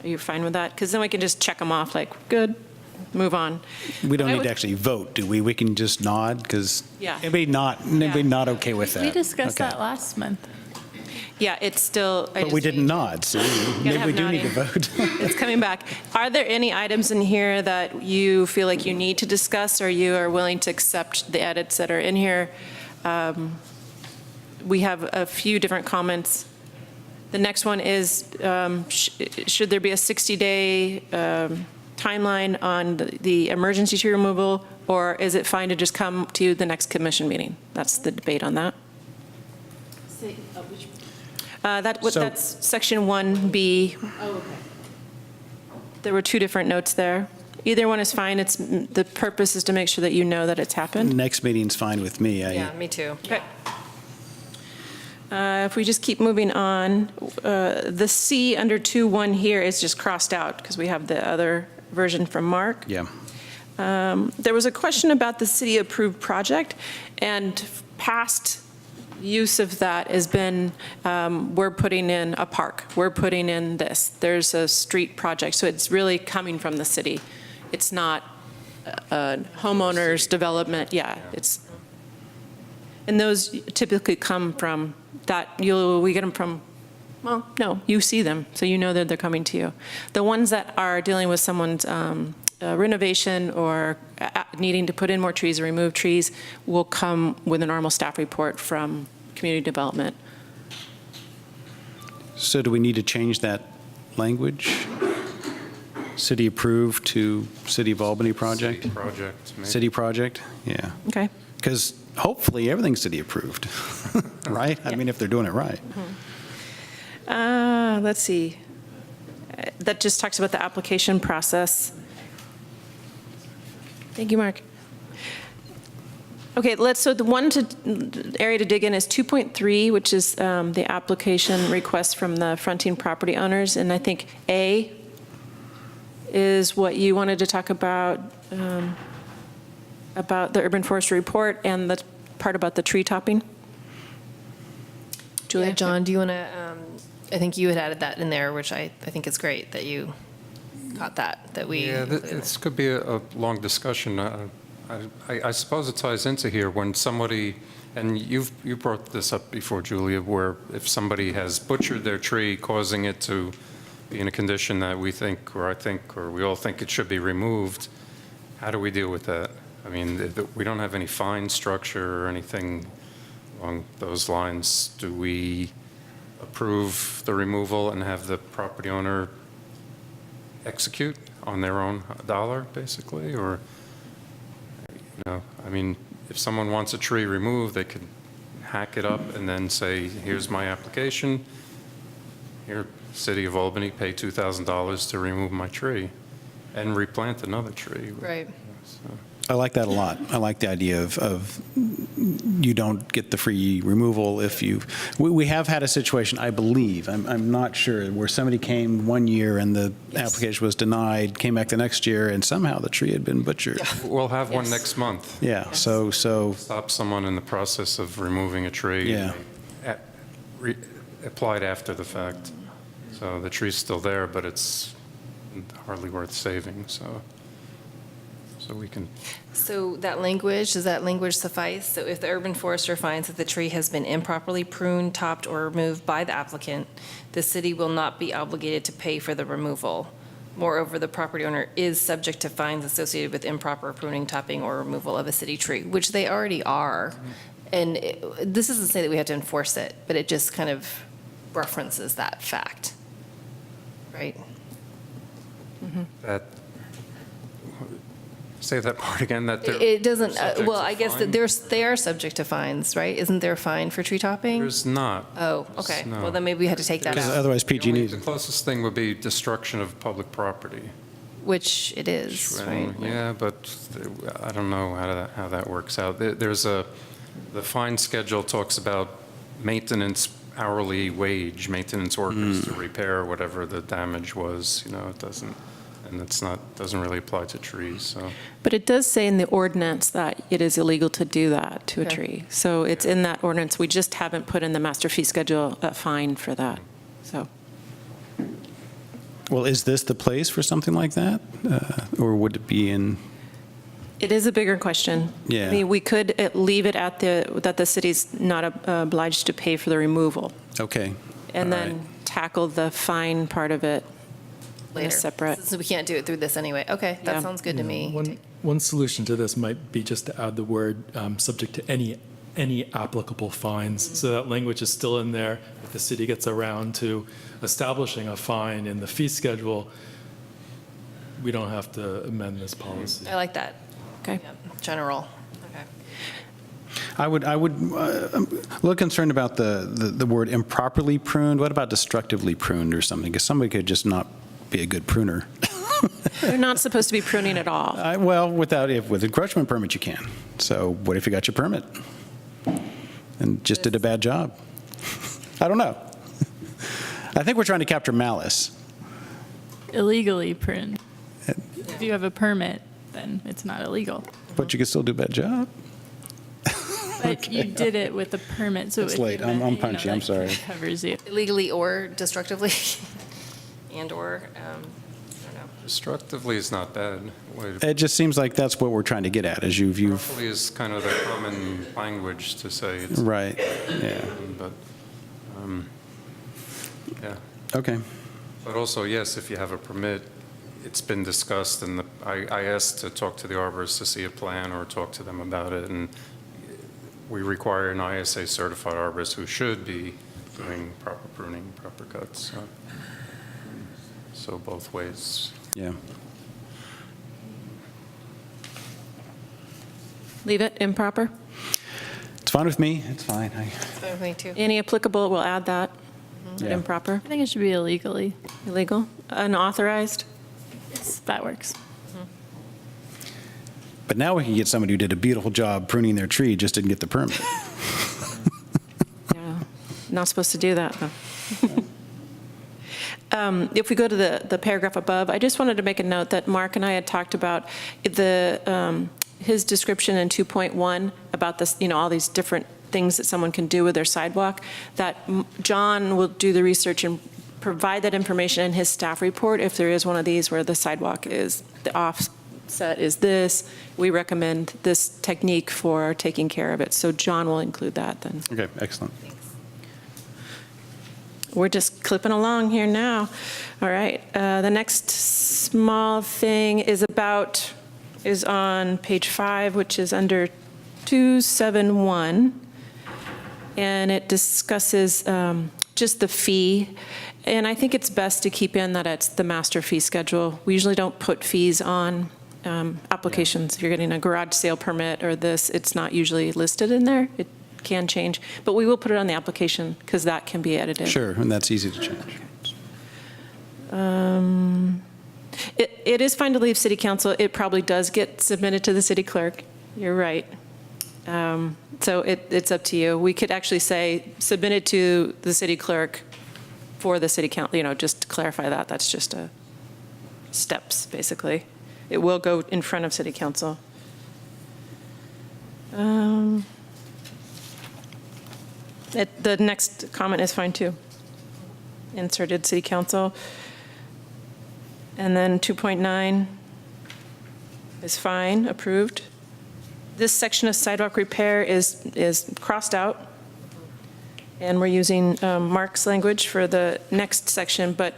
Are you fine with that? Because then we can just check them off, like, good, move on. We don't I need would- to actually vote, do we? We can just nod, because Yeah. anybody not okay with that? We discussed Okay. that last month. Yeah, it's still. But we didn't nod, so maybe have we do need to nodding. vote. It's coming back. Are there any items in here that you feel like you need to discuss, or you are willing to accept the edits that are in here? We have a few different comments. The next one is, should there be a 60-day timeline on the emergency tree removal, or is it fine to just come to the next commission meeting? That's the debate on that. That's section 1B. Oh, okay. There were two different notes there. Either one is fine. The purpose is to make sure that you know that it's happened. Next meeting's fine with me. Yeah, me too. Okay. If we just keep moving on, the C under 2.1 here is just crossed out because we have the other version from Mark. Yeah. There was a question about the city-approved project, and past use of that has been, we're putting in a park, we're putting in this, there's a street project, so it's really coming from the city. It's not homeowners development, it's, and those typically come from that, we get them from, well, no, you see them, so you know that they're coming to you. The ones that are dealing with someone's renovation or needing to put in more trees or remove trees will come with a normal staff report from community development. So do we need to change that language? City approved to City of Albany project? City project, maybe. City project, yeah. Okay. Because hopefully everything's city approved, right? I mean, if they're doing it right. Let's see. That just talks about the application process. Thank you, Mark. Okay, so the area to dig in is 2.3, which is the application request from the fronting property owners. And I think A is what you wanted to talk about the urban forestry report and the part about the tree topping. Julia? Yeah, John, do you want to, I think you had added that in there, which I think is great that you caught that we. Yeah, this could be a long discussion. I suppose it ties into here when somebody, and you brought this up before, Julia, where if somebody has butchered their tree, causing it to be in a condition that we think, or I think, or we all think it should be removed, how do we deal with that? I mean, we don't have any fine structure or anything along those lines. Do we approve the removal and have the property owner execute on their own dollar, basically? Or, you know, I mean, if someone wants a tree removed, they could hack it up and then say, here's my application. Here, City of Albany, pay $2,000 to remove my tree and replant another tree. Right. So. I like that a lot. I like the idea of you don't get the free removal if you, we have had a situation, I believe, I'm not sure, where somebody came one year and the application was denied, came back the next year, and somehow the tree had been butchered. We'll have one next month. Yeah, so. Stop someone in the process of removing a tree. Yeah. Applied after the fact. So the tree's still there, but it's hardly worth saving, so we can. So that language, does that language suffice? So if the urban forester finds that the tree has been improperly pruned, topped, or removed by the applicant, the city will not be obligated to pay for the removal. Moreover, the property owner is subject to fines associated with improper pruning, topping, or removal of a city tree, which they already are. And this doesn't say that we have to enforce it, but it just kind of references that fact, right? That, say that part again, that they're. It doesn't, subject well, to I guess fine? that they are subject to fines, right? Isn't there a fine for tree topping? There's not. Oh, okay. No. Well, then maybe we had to take that Because out, otherwise PG&E. The closest thing would be destruction of public property. which it is, right? Yeah, but I don't know how that works out. There's the fine schedule talks about maintenance hourly wage maintenance workers to repair whatever the damage was, it doesn't, and doesn't really apply to trees, so. But it does say in the ordinance that it is illegal to do that to a tree. So it's in that ordinance. We just haven't put in the master fee schedule a fine for that, so. Well, is this the place for something like that? Or would it be in? It is a bigger question. Yeah. I mean, we could leave it at that the city's not obliged to pay for the removal, Okay. and All then right. tackle the fine part of it in a Later. separate. So we can't do it through this anyway. Okay, that Yeah. sounds good to me. One solution to this might be just to add the word subject to any applicable fines. So that language is still in there. If the city gets around to establishing a fine in the fee schedule, we don't have to amend this policy. I like that. Okay. Yep. General. Okay. I would a little concerned about the word improperly pruned. What about destructively pruned or something? Because somebody could just not be a good pruner. They're not supposed to be pruning at all. Well, with encroachment permit you can. So what if you got your permit and just did a bad job? I don't know. I think we're trying to capture malice. Illegally pruned. If you have a permit, then it's not illegal. But you can still do a bad job. But you did it with a permit, so It's if late. you I'm meant, punchy. I'm sorry. it covers you. Illegally or destructively, and or, I don't know. Destructively is not bad. It just seems like that's what we're trying to get at, is you've Properly is kind of the common language to say. It's right. Yeah. But, yeah. Okay. But also, yes, if you have a permit, it's been discussed, and I asked to talk to the arborist to see a plan or talk to them about it, and we require an ISA certified arborist who should be doing proper pruning, proper cuts. So both ways. Yeah. Leave it improper? It's fine with me. It's fine. Fine with me too. Any applicable, we'll add that. Yeah. Improper? I think it should be illegally. Illegal? Unauthorized? Yes, that works. But now we can get somebody who did a beautiful job pruning their tree, just didn't get the permit. Yeah, not supposed to do that, though. If we go to the paragraph above, I just wanted to make a note that Mark and I had talked about his description in 2.1 about this, all these different things that someone can do with their sidewalk, that John will do the research and provide that information in his staff report if there is one of these where the sidewalk is, the offset is this, we recommend this technique for taking care of it. So John will include that then. Okay, excellent. We're just clipping along here now. All right, the next small thing is on page 5, which is under 271. And it discusses just the fee. And I think it's best to keep in that it's the master fee schedule. We usually don't put fees on applications. If you're getting a garage sale permit or this, it's not usually listed in there. It can change. But we will put it on the application because that can be edited. Sure, and that's easy to change. It is fine to leave city council. It probably does get submitted to the city clerk. You're right. So it's up to you. We could actually say submitted to the city clerk for the city council, just to clarify that. That's just steps, basically. It will go in front of city council. The next comment is fine too. Inserted city council. And then 2.9 is fine, approved. This section of sidewalk repair is crossed out. And we're using Mark's language for the next section, but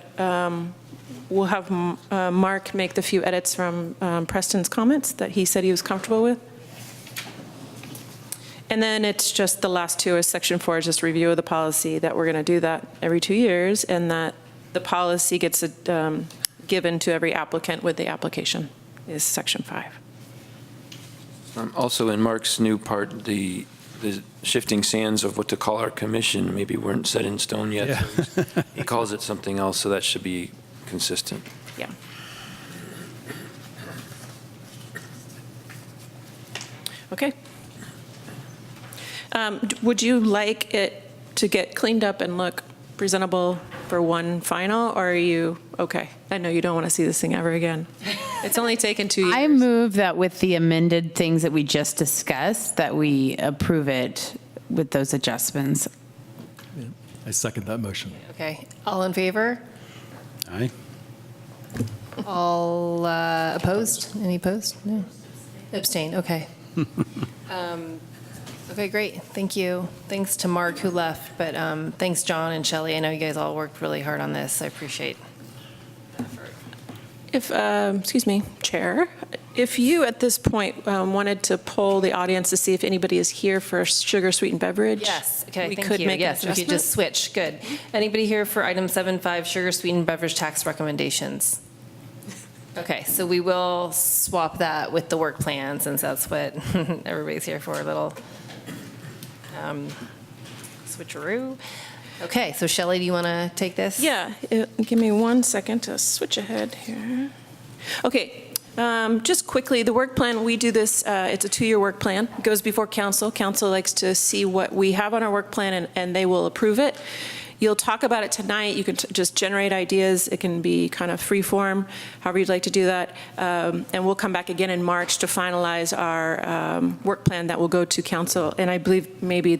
we'll have Mark make the few edits from Preston's comments that he said he was comfortable with. And then it's just the last two is section 4 is just review of the policy that we're going to do that every 2 years and that the policy gets given to every applicant with the application is section 5. Also in Mark's new part, the shifting sands of what to call our commission maybe weren't set in stone yet. Yeah. So he calls it something else, so that should be consistent. Yeah. Okay. Would you like it to get cleaned up and look presentable for one final, or are you okay? I know you don't want to see this thing ever again. It's only taken 2 years. I move that with the amended things that we just discussed, that we approve it with those adjustments. I second that motion. Okay, all in favor? Aye. All opposed? Any opposed? No. Abstain, okay. Okay, great, thank you. Thanks to Mark who left, but thanks John and Shelley. I know you guys all worked really hard on this. I appreciate the effort. If, excuse me, Chair, if you at this point wanted to poll the audience to see if anybody is here for Sugar-Sweetened Beverage. Yes, okay, we thank could you. make an Yes, we could adjustment. just switch, good. Anybody here for item 7.5, Sugar-Sweetened Beverage Tax Recommendations? Okay, so we will swap that with the work plan, since that's what everybody's here for, a little switcheroo. Okay, so Shelley, do you want to take this? Yeah, give me 1 second to switch ahead here. Okay, just quickly, the work plan, we do this, it's a 2-year work plan. It goes before council. Council likes to see what we have on our work plan, and they will approve it. You'll talk about it tonight. You can just generate ideas. It can be kind of free form, however you'd like to do that. And we'll come back again in March to finalize our work plan that will go to council. And I believe maybe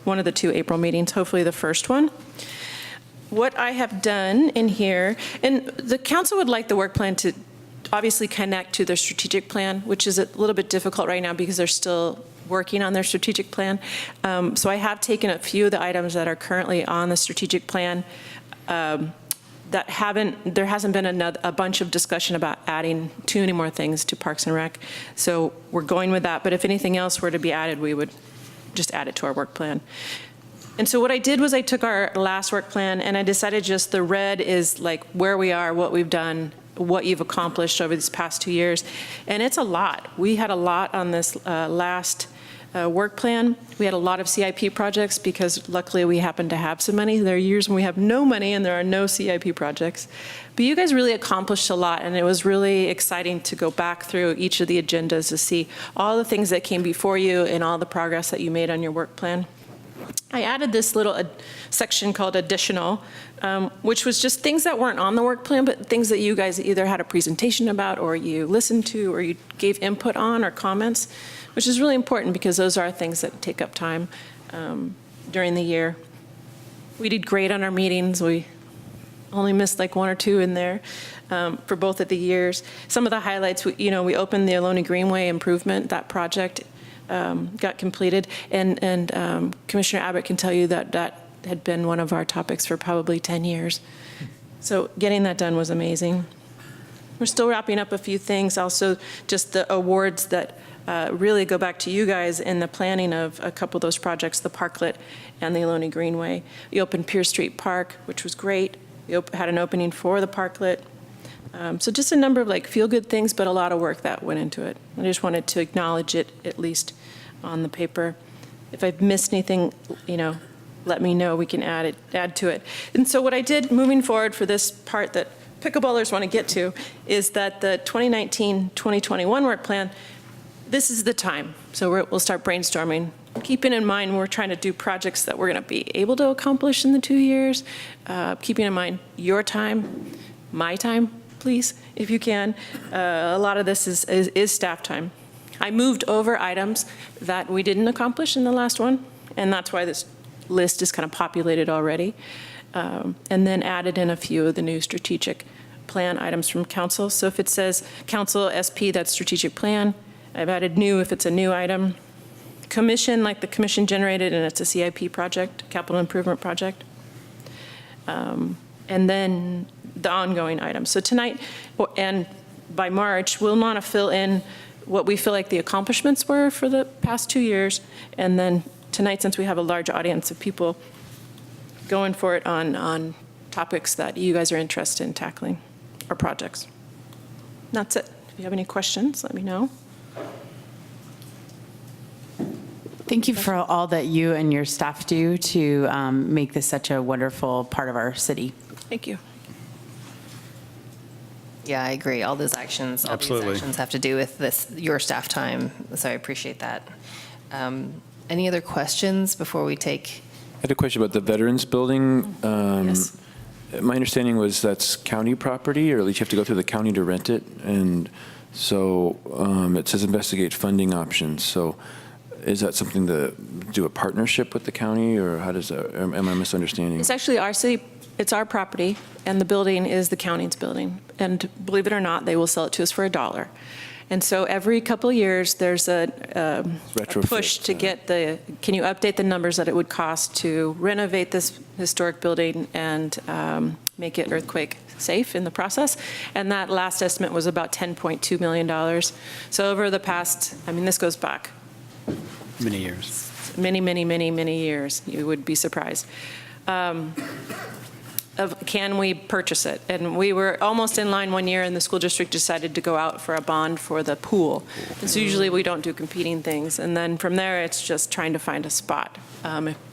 one of the 2 April meetings, hopefully the first one. What I have done in here, and the council would like the work plan to obviously connect to their strategic plan, which is a little bit difficult right now because they're still working on their strategic plan. So I have taken a few of the items that are currently on the strategic plan there hasn't been a bunch of discussion about adding too many more things to Parks and Rec. So we're going with that, but if anything else were to be added, we would just add it to our work plan. And so what I did was I took our last work plan and I decided just the red is like where we are, what we've done, what you've accomplished over these past 2 years. And it's a lot. We had a lot on this last work plan. We had a lot of CIP projects because luckily we happen to have some money. There are years when we have no money and there are no CIP projects. But you guys really accomplished a lot, and it was really exciting to go back through each of the agendas to see all the things that came before you and all the progress that you made on your work plan. I added this little section called additional, which was just things that weren't on the work plan, but things that you guys either had a presentation about or you listened to or you gave input on or comments, which is really important because those are things that take up time during the year. We did great on our meetings. We only missed like 1 or 2 in there for both of the years. Some of the highlights, we opened the Albany Greenway improvement, that project got completed, and Commissioner Abbott can tell you that that had been one of our topics for probably 10 years. So getting that done was amazing. We're still wrapping up a few things, also just the awards that really go back to you guys in the planning of a couple of those projects, the Parklet and the Albany Greenway. We opened Pierce Street Park, which was great. We had an opening for the Parklet. So just a number of like feel-good things, but a lot of work that went into it. I just wanted to acknowledge it, at least on the paper. If I've missed anything, let me know. We can add to it. And so what I did moving forward for this part that pickleballers want to get to is that the 2019-2021 work plan, this is the time. So we'll start brainstorming. Keeping in mind we're trying to do projects that we're going to be able to accomplish in the 2 years. Keeping in mind your time, my time, please, if you can. A lot of this is staff time. I moved over items that we didn't accomplish in the last one, and that's why this list is kind of populated already. And then added in a few of the new strategic plan items from council. So if it says council SP, that's strategic plan. I've added new if it's a new item. Commission, like the commission generated, and it's a CIP project, capital improvement project. And then the ongoing items. So tonight, and by March, we'll want to fill in what we feel like the accomplishments were for the past 2 years. And then tonight, since we have a large audience of people going for it on topics that you guys are interested in tackling, or projects. That's it. If you have any questions, let me know. Thank you for all that you and your staff do to make this such a wonderful part of our city. Thank you. Yeah, I agree. All those actions, these actions have to do with your staff time. So I appreciate that. Any other questions before we take had a question about the Veterans Building. Yes. My understanding was that's county property, or at least you have to go through the county to rent it. And so it says investigate funding options. So is that something to do a partnership with the county, or how does that, am I misunderstanding? It's actually our city, it's our property, and the building is the county's building. And believe it or not, they will sell it to us for $1. And so every couple of years, there's a push to get can you update the numbers that it would cost to renovate this historic building and make it earthquake safe in the process? And that last estimate was about $10.2 million. So over the past, I mean, this goes back Many years. many years. You would be surprised. Of can we purchase it? And we were almost in line one year, and the school district decided to go out for a bond for the pool. And so usually we don't do competing things. And then from there, it's just trying to find a spot,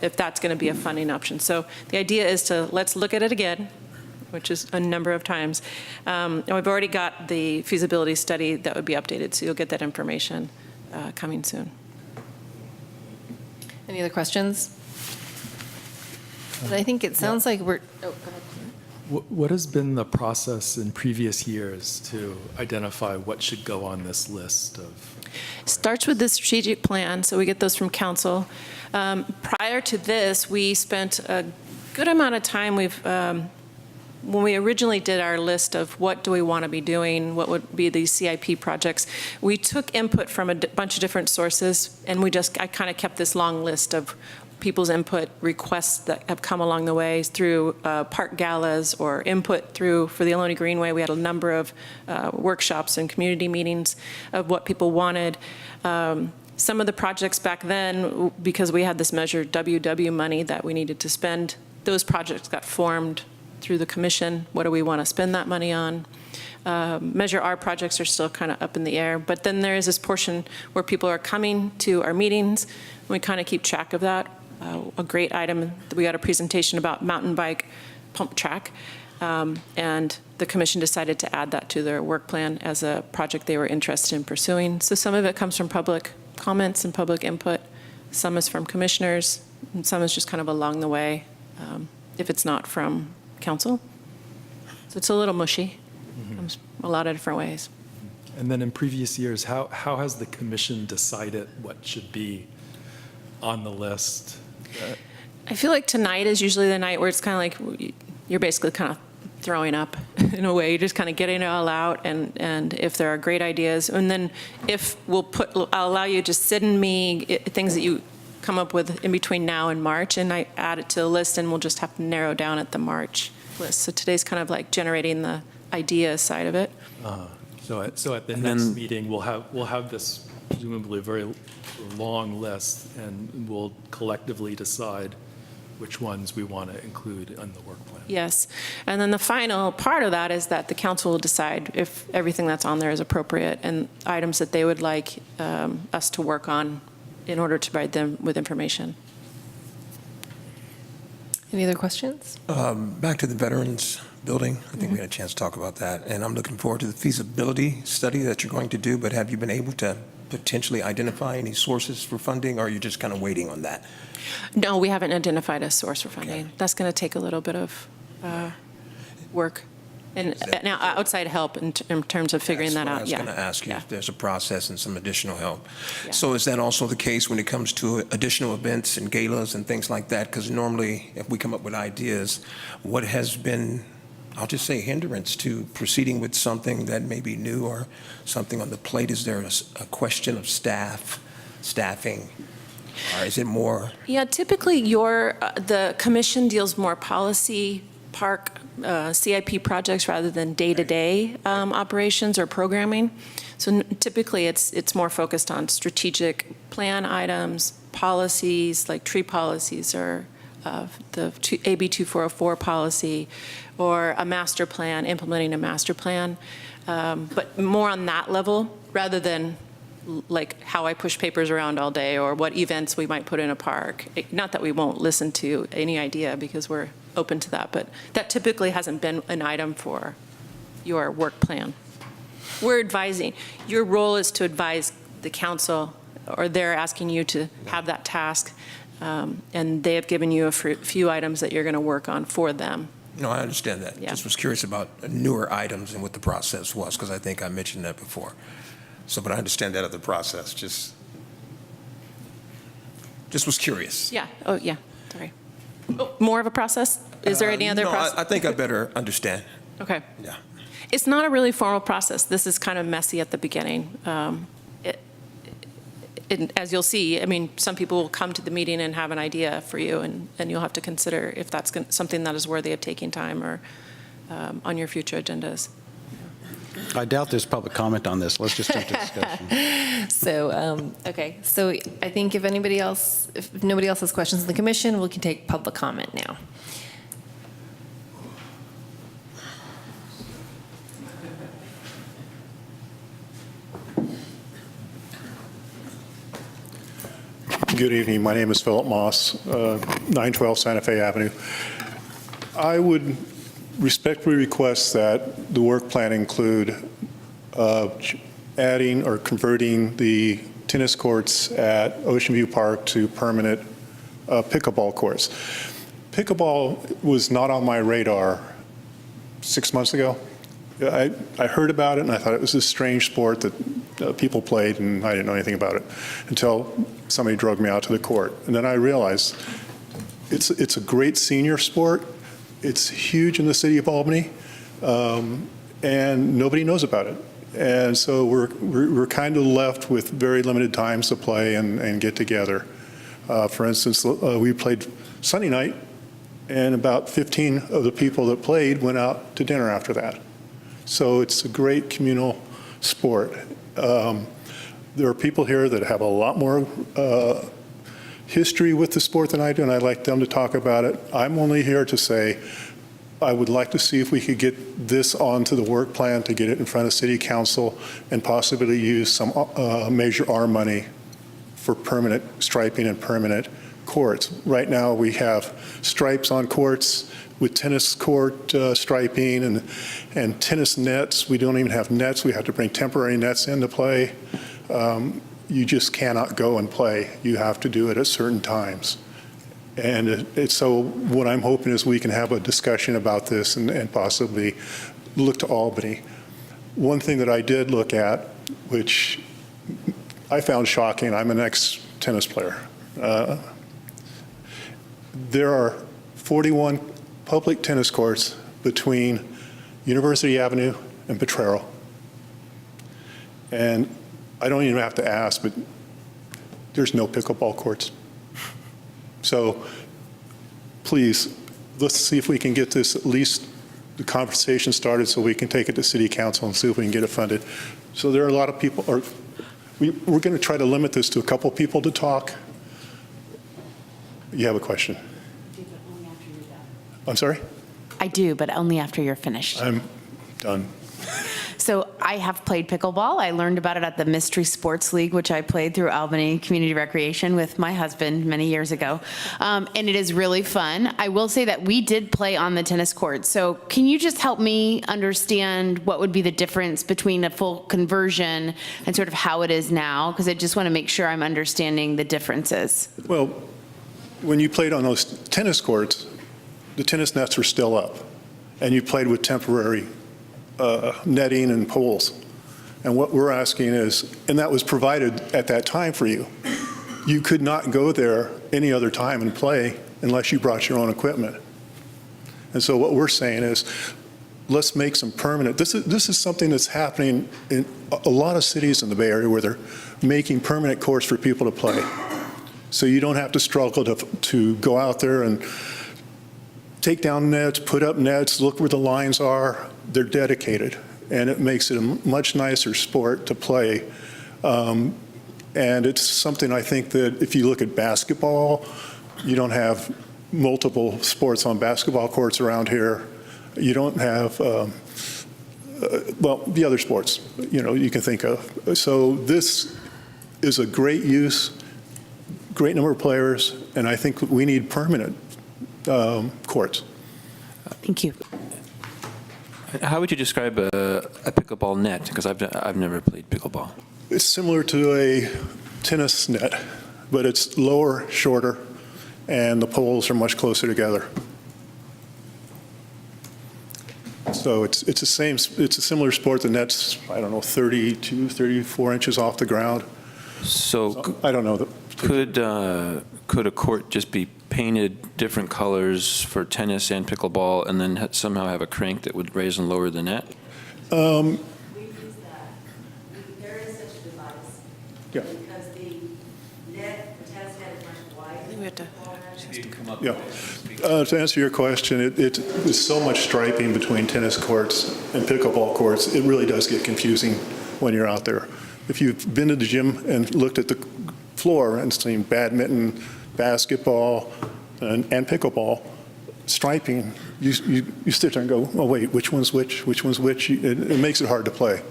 if that's going to be a funding option. So the idea is to let's look at it again, which is a number of times. And we've already got the feasibility study that would be updated, so you'll get that information coming soon. Any other questions? But I think it sounds like we're, oh, go ahead. What has been the process in previous years to identify what should go on this list of? Starts with the strategic plan, so we get those from council. Prior to this, we spent a good amount of time. When we originally did our list of what do we want to be doing, what would be these CIP projects, we took input from a bunch of different sources, and I kind of kept this long list of people's input requests that have come along the way through park galas or input for the Albany Greenway. We had a number of workshops and community meetings of what people wanted. Some of the projects back then, because we had this Measure WW money that we needed to spend, those projects got formed through the commission. What do we want to spend that money on? Measure R projects are still kind of up in the air, but then there is this portion where people are coming to our meetings, and we kind of keep track of that. A great item, we got a presentation about mountain bike pump track, and the commission decided to add that to their work plan as a project they were interested in pursuing. So some of it comes from public comments and public input, some is from commissioners, and some is just kind of along the way, if it's not from council. So it's a little mushy, comes a lot of different ways. And then in previous years, how has the commission decided what should be on the list? I feel like tonight is usually the night where it's kind of like you're basically kind of throwing up in a way. You're just kind of getting it all out, and if there are great ideas, and then if I'll allow you to send me things that you come up with in between now and March, and I add it to the list, and we'll just have to narrow down at the March list. So today's kind of like generating the idea side of it. So at the next meeting, we'll have this presumably very long list, and we'll collectively decide which ones we want to include in the work plan. Yes. And then the final part of that is that the council will decide if everything that's on there is appropriate and items that they would like us to work on in order to provide them with information. Any other questions? Back to the Veterans Building. I think we had a chance to talk about that. And I'm looking forward to the feasibility study that you're going to do, but have you been able to potentially identify any sources for funding, or are you just kind of waiting on that? No, we haven't identified a source for funding. Okay. That's going to take a little bit of work. And now outside help in terms of figuring that out. I was going to ask you if there's a process and some additional help. Yeah. So is that also the case when it comes to additional events and galas and things like that? Because normally if we come up with ideas, what has been, I'll just say, hindrance to proceeding with something that may be new or something on the plate? Is there a question of staffing? Or is it more? Yeah, typically the commission deals more policy, park, CIP projects rather than day-to-day operations or programming. So typically it's more focused on strategic plan items, policies like tree policies or the AB 2404 policy, or a master plan, implementing a master plan, but more on that level rather than like how I push papers around all day or what events we might put in a park. Not that we won't listen to any idea because we're open to that, but that typically hasn't been an item for your work plan. We're advising. Your role is to advise the council, or they're asking you to have that task. And they have given you a few items that you're going to work on for them. No, I understand that. Yeah. Just was curious about newer items and what the process was, because I think I mentioned that before. So, but I understand that other process. Just was curious. Yeah, oh, yeah, sorry. Oh, more of a process? Is there any other no, process? I think I better understand. Okay. Yeah. It's not a really formal process. This is kind of messy at the beginning. As you'll see, I mean, some people will come to the meeting and have an idea for you, and you'll have to consider if that's something that is worthy of taking time or on your future agendas. I doubt there's public comment on this. Let's just jump to discussion. So, okay, so I think if nobody else has questions in the commission, we can take public comment now. Good evening. My name is Philip Moss, 912 Santa Fe Avenue. I would respectfully request that the work plan include adding or converting the tennis courts at Ocean View Park to permanent pickleball courts. Pickleball was not on my radar 6 months ago. I heard about it and I thought it was a strange sport that people played, and I didn't know anything about it until somebody drug me out to the court. And then I realized it's a great senior sport. It's huge in the city of Albany, and nobody knows about it. And so we're kind of left with very limited times to play and get together. For instance, we played Sunday night, and about 15 of the people that played went out to dinner after that. So it's a great communal sport. There are people here that have a lot more history with the sport than I do, and I'd like them to talk about it. I'm only here to say I would like to see if we could get this onto the work plan to get it in front of City Council and possibly use some Measure R money for permanent striping and permanent courts. Right now we have stripes on courts with tennis court striping and tennis nets. We don't even have nets. We have to bring temporary nets into play. You just cannot go and play. You have to do it at certain times. And so what I'm hoping is we can have a discussion about this and possibly look to Albany. One thing that I did look at, which I found shocking, I'm an ex-tennis player. There are 41 public tennis courts between University Avenue and Potrero. And I don't even have to ask, but there's no pickleball courts. So please, let's see if we can get this, at least the conversation started so we can take it to City Council and see if we can get it funded. So there are a lot of people, we're going to try to limit this to a couple people to talk. You have a question? I'm sorry? I do, but only after you're finished. I'm done. So I have played pickleball. I learned about it at the Mystery Sports League, which I played through Albany Community Recreation with my husband many years ago. And it is really fun. I will say that we did play on the tennis court. So can you just help me understand what would be the difference between a full conversion and sort of how it is now? Because I just want to make sure I'm understanding the differences. Well, when you played on those tennis courts, the tennis nets were still up, and you played with temporary netting and poles. And what we're asking is, and that was provided at that time for you, you could not go there any other time and play unless you brought your own equipment. And so what we're saying is, let's make some permanent, this is something that's happening in a lot of cities in the Bay Area where they're making permanent courts for people to play. So you don't have to struggle to go out there and take down nets, put up nets, look where the lines are. They're dedicated, and it makes it a much nicer sport to play. And it's something I think that if you look at basketball, you don't have multiple sports on basketball courts around here. You don't have, well, the other sports, you can think of. So this is a great use, great number of players, and I think we need permanent courts. Thank you. How would you describe a pickleball net? Because I've never played pickleball. It's similar to a tennis net, but it's lower, shorter, and the poles are much closer together. So it's a similar sport. The net's, I don't know, 32, 34 inches off the ground. So I don't know. Could a court just be painted different colors for tennis and pickleball, and then somehow have a crank that would raise and lower the net? We've used that. There is such a device. Yeah. Because the net, the tennis net is much wider. We have to. Yeah. To answer your question, there's so much striping between tennis courts and pickleball courts, it really does get confusing when you're out there. If you've been to the gym and looked at the floor and seen badminton, basketball, and pickleball, striping, you sit there and go, oh, wait, which one's which? Which one's which? It makes it hard to play.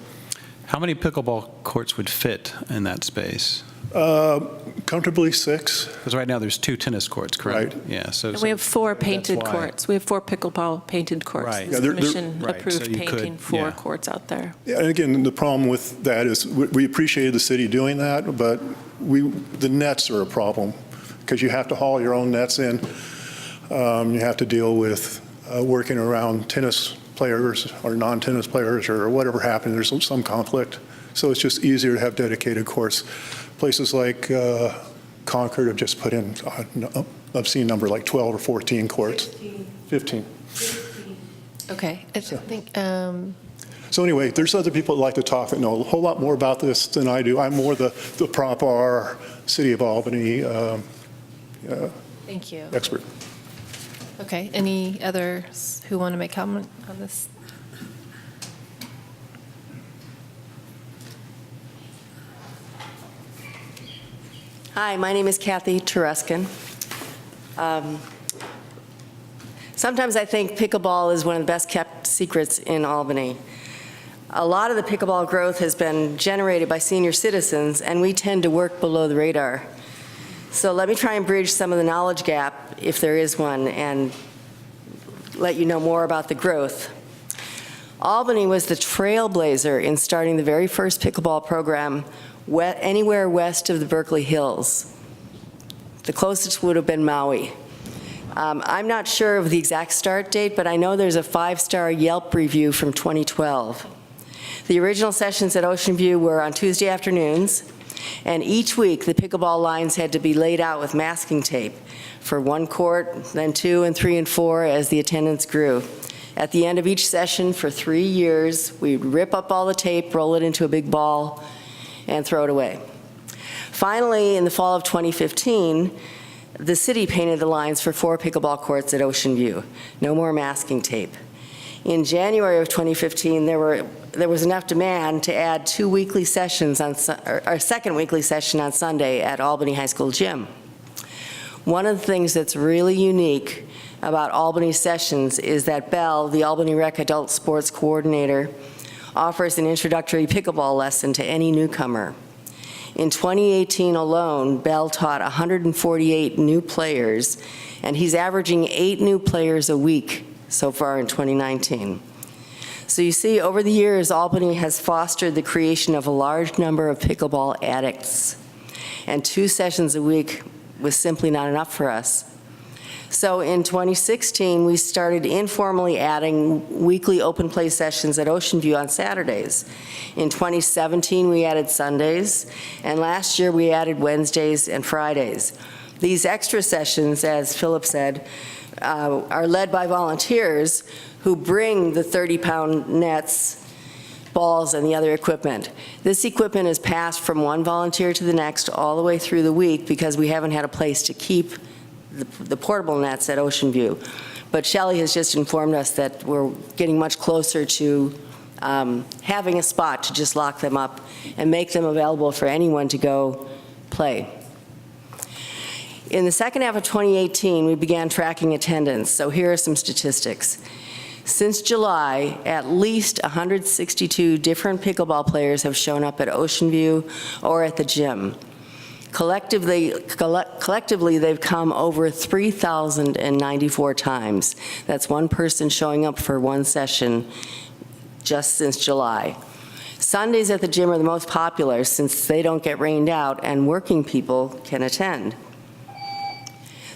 How many pickleball courts would fit in that space? Comfortably 6. Because right now there's 2 tennis courts, correct? Right. Yeah. So And we have 4 painted why. courts. We have 4 pickleball painted courts. Right. The Yeah, commission right. approved So you could- painting 4 yeah. courts out there. Yeah, and again, the problem with that is we appreciated the city doing that, but the nets are a problem because you have to haul your own nets in. You have to deal with working around tennis players or non-tennis players or whatever happened. There's some conflict. So it's just easier to have dedicated courts. Places like Concord have just put in, I've seen a number like 12 or 14 courts. 15. Okay, I think, So anyway, there's other people that like to talk that know a whole lot more about this than I do. I'm more the Prop R, City of Albany thank you. expert. Okay, any others who want to make comment on this? Hi, my name is Kathy Terrace. Sometimes I think pickleball is one of the best kept secrets in Albany. A lot of the pickleball growth has been generated by senior citizens, and we tend to work below the radar. So let me try and bridge some of the knowledge gap, if there is one, and let you know more about the growth. Albany was the trailblazer in starting the very first pickleball program anywhere west of the Berkeley Hills. The closest would have been Maui. I'm not sure of the exact start date, but I know there's a 5-star Yelp review from 2012. The original sessions at Ocean View were on Tuesday afternoons, and each week the pickleball lines had to be laid out with masking tape for 1 court, then 2 and 3 and 4 as the attendance grew. At the end of each session for 3 years, we'd rip up all the tape, roll it into a big ball, and throw it away. Finally, in the fall of 2015, the city painted the lines for 4 pickleball courts at Ocean View. No more masking tape. In January of 2015, there was enough demand to add 2 weekly sessions on, or second weekly session on Sunday at Albany High School Gym. One of the things that's really unique about Albany sessions is that Belle, the Albany Rec Adult Sports Coordinator, offers an introductory pickleball lesson to any newcomer. In 2018 alone, Bell taught 148 new players, and he's averaging 8 new players a week so far in 2019. So you see, over the years, Albany has fostered the creation of a large number of pickleball addicts, and 2 sessions a week was simply not enough for us. So in 2016, we started informally adding weekly open play sessions at Ocean View on Saturdays. In 2017, we added Sundays, and last year we added Wednesdays and Fridays. These extra sessions, as Philip said, are led by volunteers who bring the 30-pound nets, balls, and the other equipment. This equipment is passed from one volunteer to the next all the way through the week because we haven't had a place to keep the portable nets at Ocean View. But Shelley has just informed us that we're getting much closer to having a spot to just lock them up and make them available for anyone to go play. In the second half of 2018, we began tracking attendance. So here are some statistics. Since July, at least 162 different pickleball players have shown up at Ocean View or at the gym. Collectively, they've come over 3,094 times. That's one person showing up for one session just since July. Sundays at the gym are the most popular since they don't get rained out and working people can attend.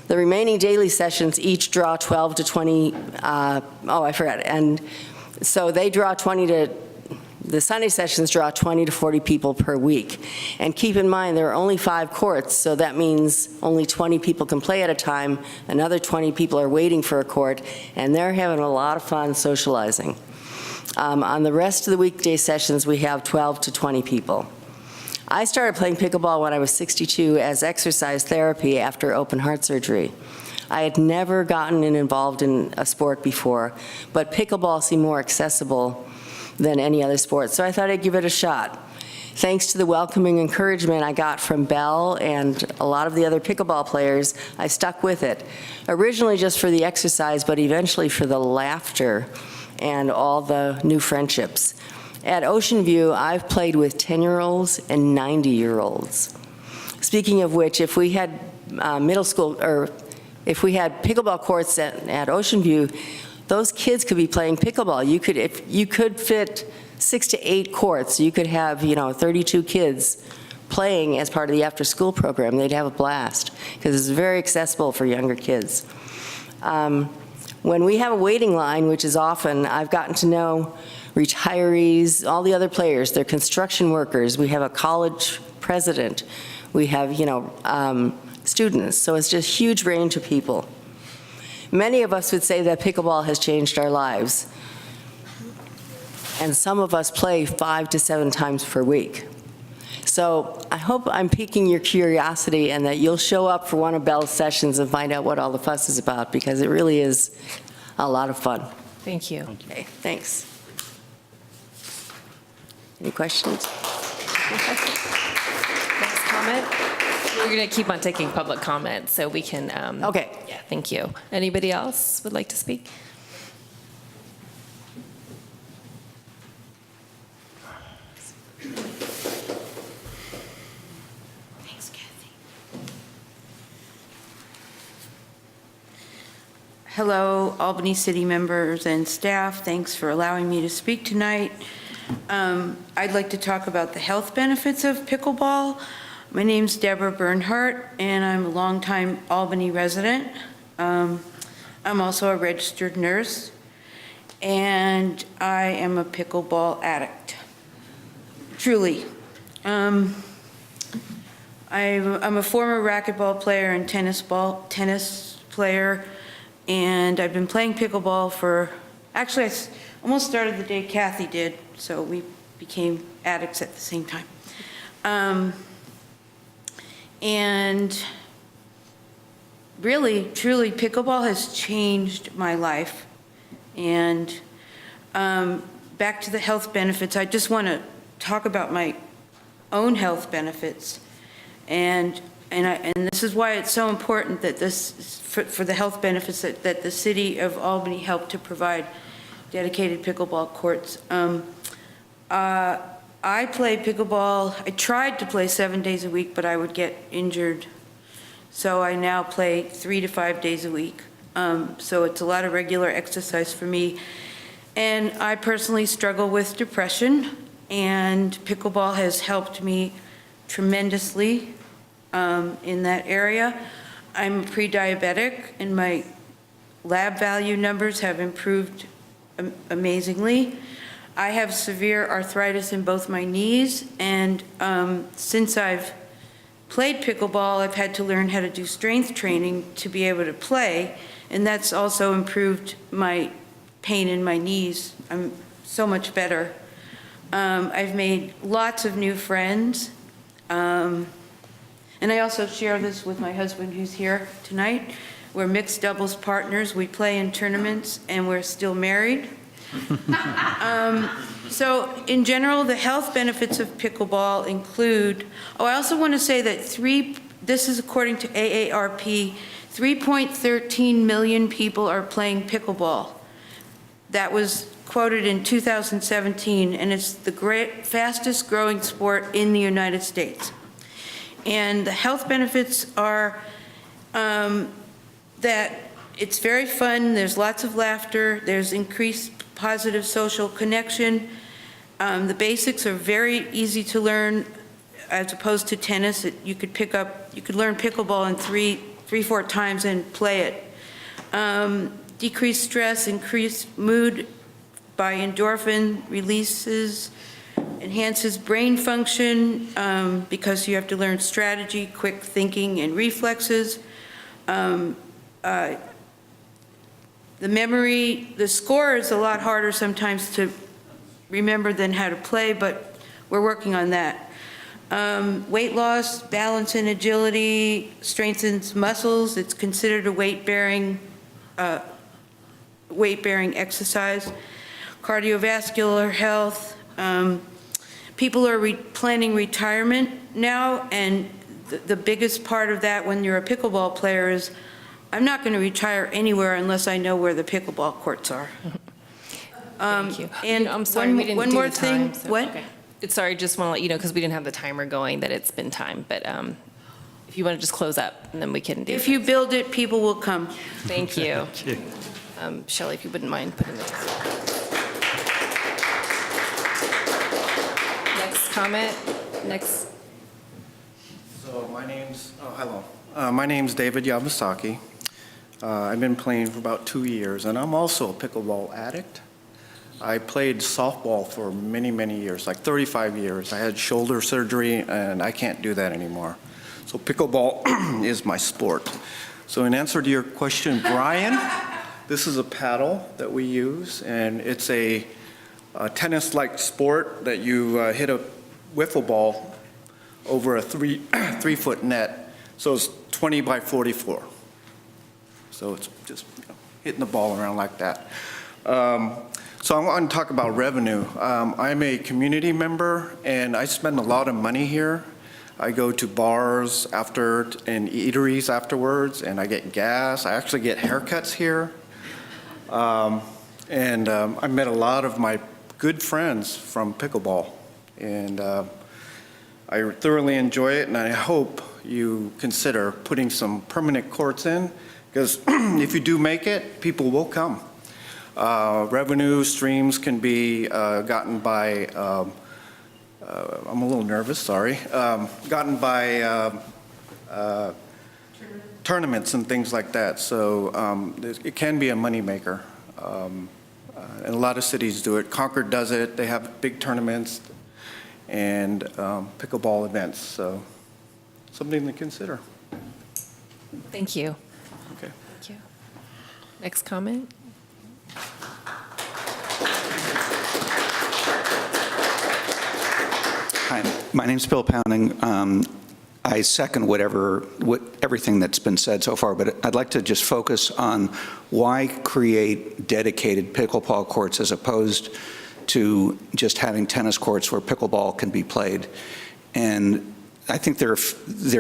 The remaining daily sessions each draw 12 to 20, I forgot, and so they draw 20 to, the Sunday sessions draw 20 to 40 people per week. And keep in mind, there are only 5 courts, so that means only 20 people can play at a time, another 20 people are waiting for a court, and they're having a lot of fun socializing. On the rest of the weekday sessions, we have 12 to 20 people. I started playing pickleball when I was 62 as exercise therapy after open heart surgery. I had never gotten involved in a sport before, but pickleball seemed more accessible than any other sport, so I thought I'd give it a shot. Thanks to the welcoming encouragement I got from Belle and a lot of the other pickleball players, I stuck with it. Originally just for the exercise, but eventually for the laughter and all the new friendships. At Ocean View, I've played with 10-year-olds and 90-year-olds. Speaking of which, if we had middle school, or if we had pickleball courts at Ocean View, those kids could be playing pickleball. If you could fit 6 to 8 courts, you could have, 32 kids playing as part of the after-school program. They'd have a blast because it's very accessible for younger kids. When we have a waiting line, which is often, I've gotten to know retirees, all the other players, they're construction workers, we have a college president, we have, students, so it's just a huge range of people. Many of us would say that pickleball has changed our lives, and some of us play 5 to 7 times per week. So I hope I'm piquing your curiosity and that you'll show up for one of Belle's sessions and find out what all the fuss is about, because it really is a lot of fun. Thank you. Okay, thanks. Any questions? Next comment. We're going to keep on taking public comment so we can. Okay. Yeah, thank you. Anybody else would like to speak? Hello, Albany City members and staff. Thanks for allowing me to speak tonight. I'd like to talk about the health benefits of pickleball. My name's Deborah Bernhardt, and I'm a longtime Albany resident. I'm also a registered nurse, and I am a pickleball addict. Truly. I'm a former racquetball player and tennis player, and I've been playing pickleball for, actually I almost started the day Kathy did, so we became addicts at the same time. And really, truly, pickleball has changed my life. And back to the health benefits, I just want to talk about my own health benefits. And this is why it's so important that this, for the health benefits that the city of Albany helped to provide dedicated pickleball courts. I play pickleball, I tried to play 7 days a week, but I would get injured. So I now play 3 to 5 days a week. So it's a lot of regular exercise for me. And I personally struggle with depression, and pickleball has helped me tremendously in that area. I'm pre-diabetic, and my lab value numbers have improved amazingly. I have severe arthritis in both my knees, and since I've played pickleball, I've had to learn how to do strength training to be able to play, and that's also improved my pain in my knees. I'm so much better. I've made lots of new friends, and I also share this with my husband who's here tonight. We're mixed doubles partners. We play in tournaments, and we're still married. So in general, the health benefits of pickleball include, I also want to say that this is according to AARP, 3.13 million people are playing pickleball. That was quoted in 2017, and it's the fastest growing sport in the United States. And the health benefits are that it's very fun, there's lots of laughter, there's increased positive social connection. The basics are very easy to learn as opposed to tennis. You could learn pickleball in 3-4 times and play it. Decreased stress, increased mood by endorphin releases, enhances brain function because you have to learn strategy, quick thinking, and reflexes. The memory, the score is a lot harder sometimes to remember than how to play, but we're working on that. Weight loss, balance and agility, strengthens muscles. It's considered a weight-bearing exercise. Cardiovascular health. People are planning retirement now, and the biggest part of that when you're a pickleball player is, I'm not going to retire anywhere unless I know where the pickleball courts are. Thank you. And I'm sorry, we didn't one do more the time, thing. so- What? okay. Sorry, just want to let you know, because we didn't have the timer going, that it's been time, but if you want to just close up, and then we can do. If you build it, people will come. Thank you. Shelley, if you wouldn't mind putting the next comment, next. So my name's David Yabasaki. I've been playing for about 2 years, and I'm also a pickleball addict. I played softball for many, many years, like 35 years. I had shoulder surgery, and I can't do that anymore. So pickleball is my sport. So in answer to your question, Brian, this is a paddle that we use, and it's a tennis-like sport that you hit a wiffle ball over a three-foot net. So it's 20 by 44. So it's just hitting the ball around like that. So I want to talk about revenue. I'm a community member, and I spend a lot of money here. I go to bars and eateries afterwards, and I get gas. I actually get haircuts here. I met a lot of my good friends from pickleball, and I thoroughly enjoy it, and I hope you consider putting some permanent courts in, because if you do make it, people will come. Revenue streams can be gotten by, I'm a little nervous, sorry, gotten by tournaments and things like that. So it can be a moneymaker. And a lot of cities do it. Concord does it. They have big tournaments and pickleball events. So something to consider. Thank you. Okay. Thank you. Next comment? Hi, my name's Bill Pounding. I second everything that's been said so far, but I'd like to just focus on why create dedicated pickleball courts as opposed to just having tennis courts where pickleball can be played. And I think there are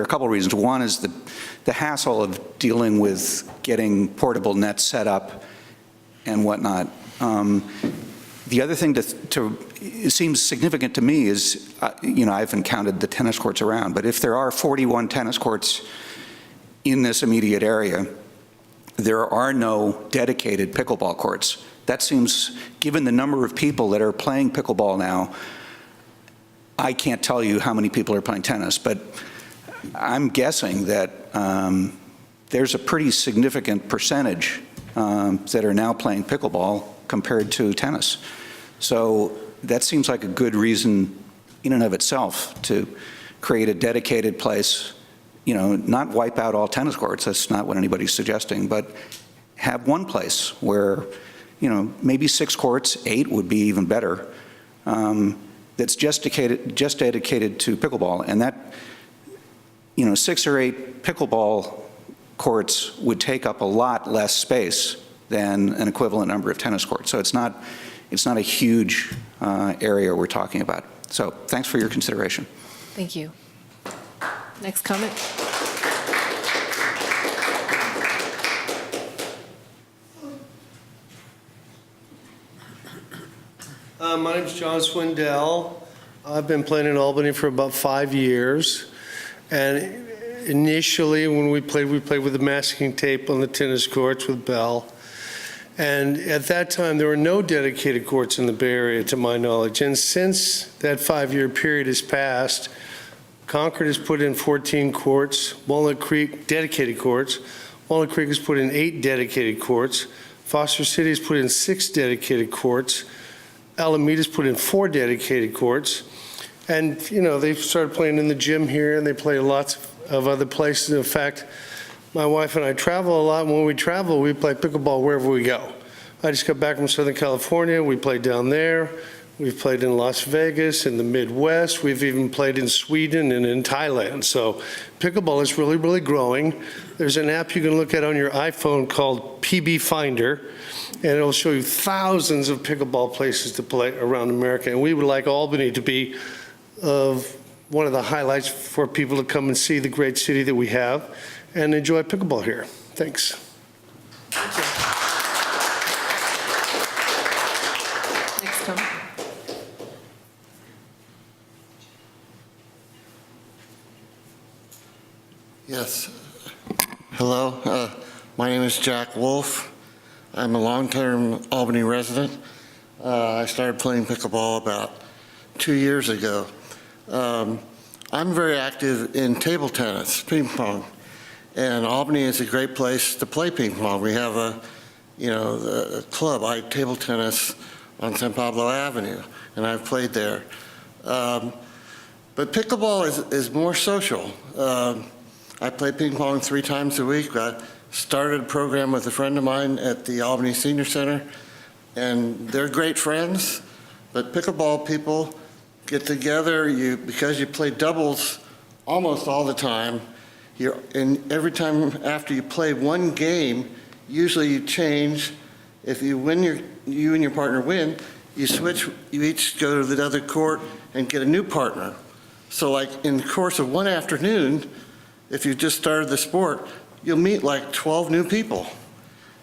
a couple of reasons. One is the hassle of dealing with getting portable nets set up and whatnot. The other thing it seems significant to me is, I haven't counted the tennis courts around, but if there are 41 tennis courts in this immediate area, there are no dedicated pickleball courts. That seems, given the number of people that are playing pickleball now, I can't tell you how many people are playing tennis, but I'm guessing that there's a pretty significant percentage that are now playing pickleball compared to tennis. So that seems like a good reason in and of itself to create a dedicated place, not wipe out all tennis courts, that's not what anybody's suggesting, but have one place where, maybe 6 courts, 8 would be even better, that's just dedicated to pickleball. And that, 6 or 8 pickleball courts would take up a lot less space than an equivalent number of tennis courts. So it's not a huge area we're talking about. So thanks for your consideration. Thank you. Next comment? My name's John Swindell. I've been playing in Albany for about 5 years. And initially, when we played with the masking tape on the tennis courts with Bell. And at that time, there were no dedicated courts in the Bay Area, to my knowledge. And since that 5-year period has passed, Concord has put in 14 courts. Walnut Creek, dedicated courts. Walnut Creek has put in 8 dedicated courts. Foster City has put in 6 dedicated courts. Alameda's put in 4 dedicated courts. And, you know, they've started playing in the gym here, and they play lots of other places. In fact, my wife and I travel a lot, and when we travel, we play pickleball wherever we go. I just got back from Southern California. We played down there. We've played in Las Vegas, in the Midwest. We've even played in Sweden and in Thailand. So pickleball is really, really growing. There's an app you can look at on your iPhone called PB Finder, and it'll show you thousands of pickleball places to play around America. And we would like Albany to be one of the highlights for people to come and see the great city that we have and enjoy pickleball here. Thanks. Thank you. Next comment. Yes. Hello. My name is Jack Wolf. I'm a long-term Albany resident. I started playing pickleball about 2 years ago. I'm very active in table tennis, ping pong, and Albany is a great place to play ping pong. We have the club, table tennis on San Pablo Avenue, and I've played there. But pickleball is more social. I play ping pong 3 times a week. I started a program with a friend of mine at the Albany Senior Center, and they're great friends, but pickleball people get together, because you play doubles almost all the time, and every time after you play one game, usually you change. If you win, you and your partner win, you switch, you each go to the other court and get a new partner. So like in the course of one afternoon, if you just started the sport, you'll meet like 12 new people.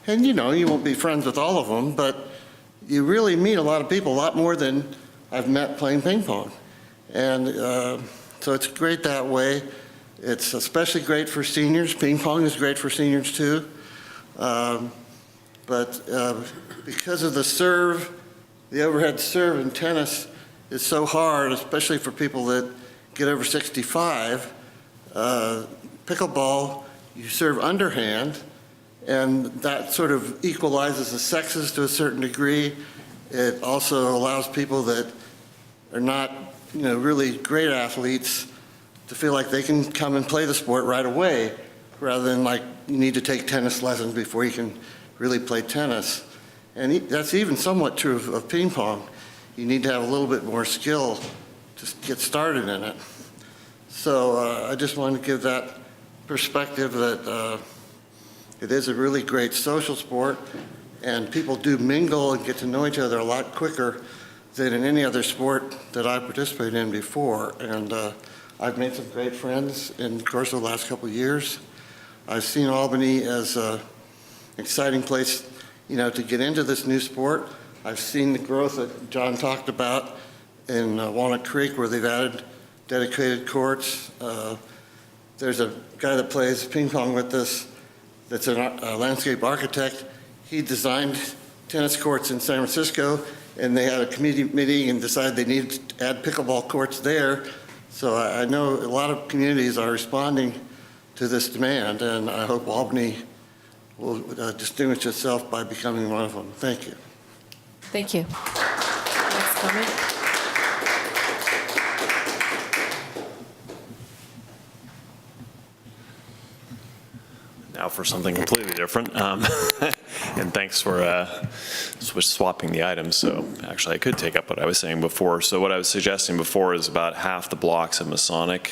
And you won't be friends with all of them, but you really meet a lot of people, a lot more than I've met playing ping pong. And so it's great that way. It's especially great for seniors. Ping pong is great for seniors too. But because of the serve, the overhead serve in tennis is so hard, especially for people that get over 65. Pickleball, you serve underhand, and that sort of equalizes the sexes to a certain degree. It also allows people that are not, really great athletes to feel like they can come and play the sport right away, rather than like you need to take tennis lessons before you can really play tennis. And that's even somewhat true of ping pong. You need to have a little bit more skill to get started in it. So I just wanted to give that perspective that it is a really great social sport, and people do mingle and get to know each other a lot quicker than in any other sport that I participated in before. And I've made some great friends in the course of the last couple of years. I've seen Albany as an exciting place, to get into this new sport. I've seen the growth that John talked about in Walnut Creek, where they've added dedicated courts. There's a guy that plays ping pong with us that's a landscape architect. He designed tennis courts in San Francisco, and they had a committee meeting and decided they needed to add pickleball courts there. So I know a lot of communities are responding to this demand, and I hope Albany will distinguish itself by becoming one of them. Thank you. Thank you. Next comment. Now for something completely different. And thanks for swapping the items. So actually I could take up what I was saying before. So what I was suggesting before is about half the blocks of Masonic,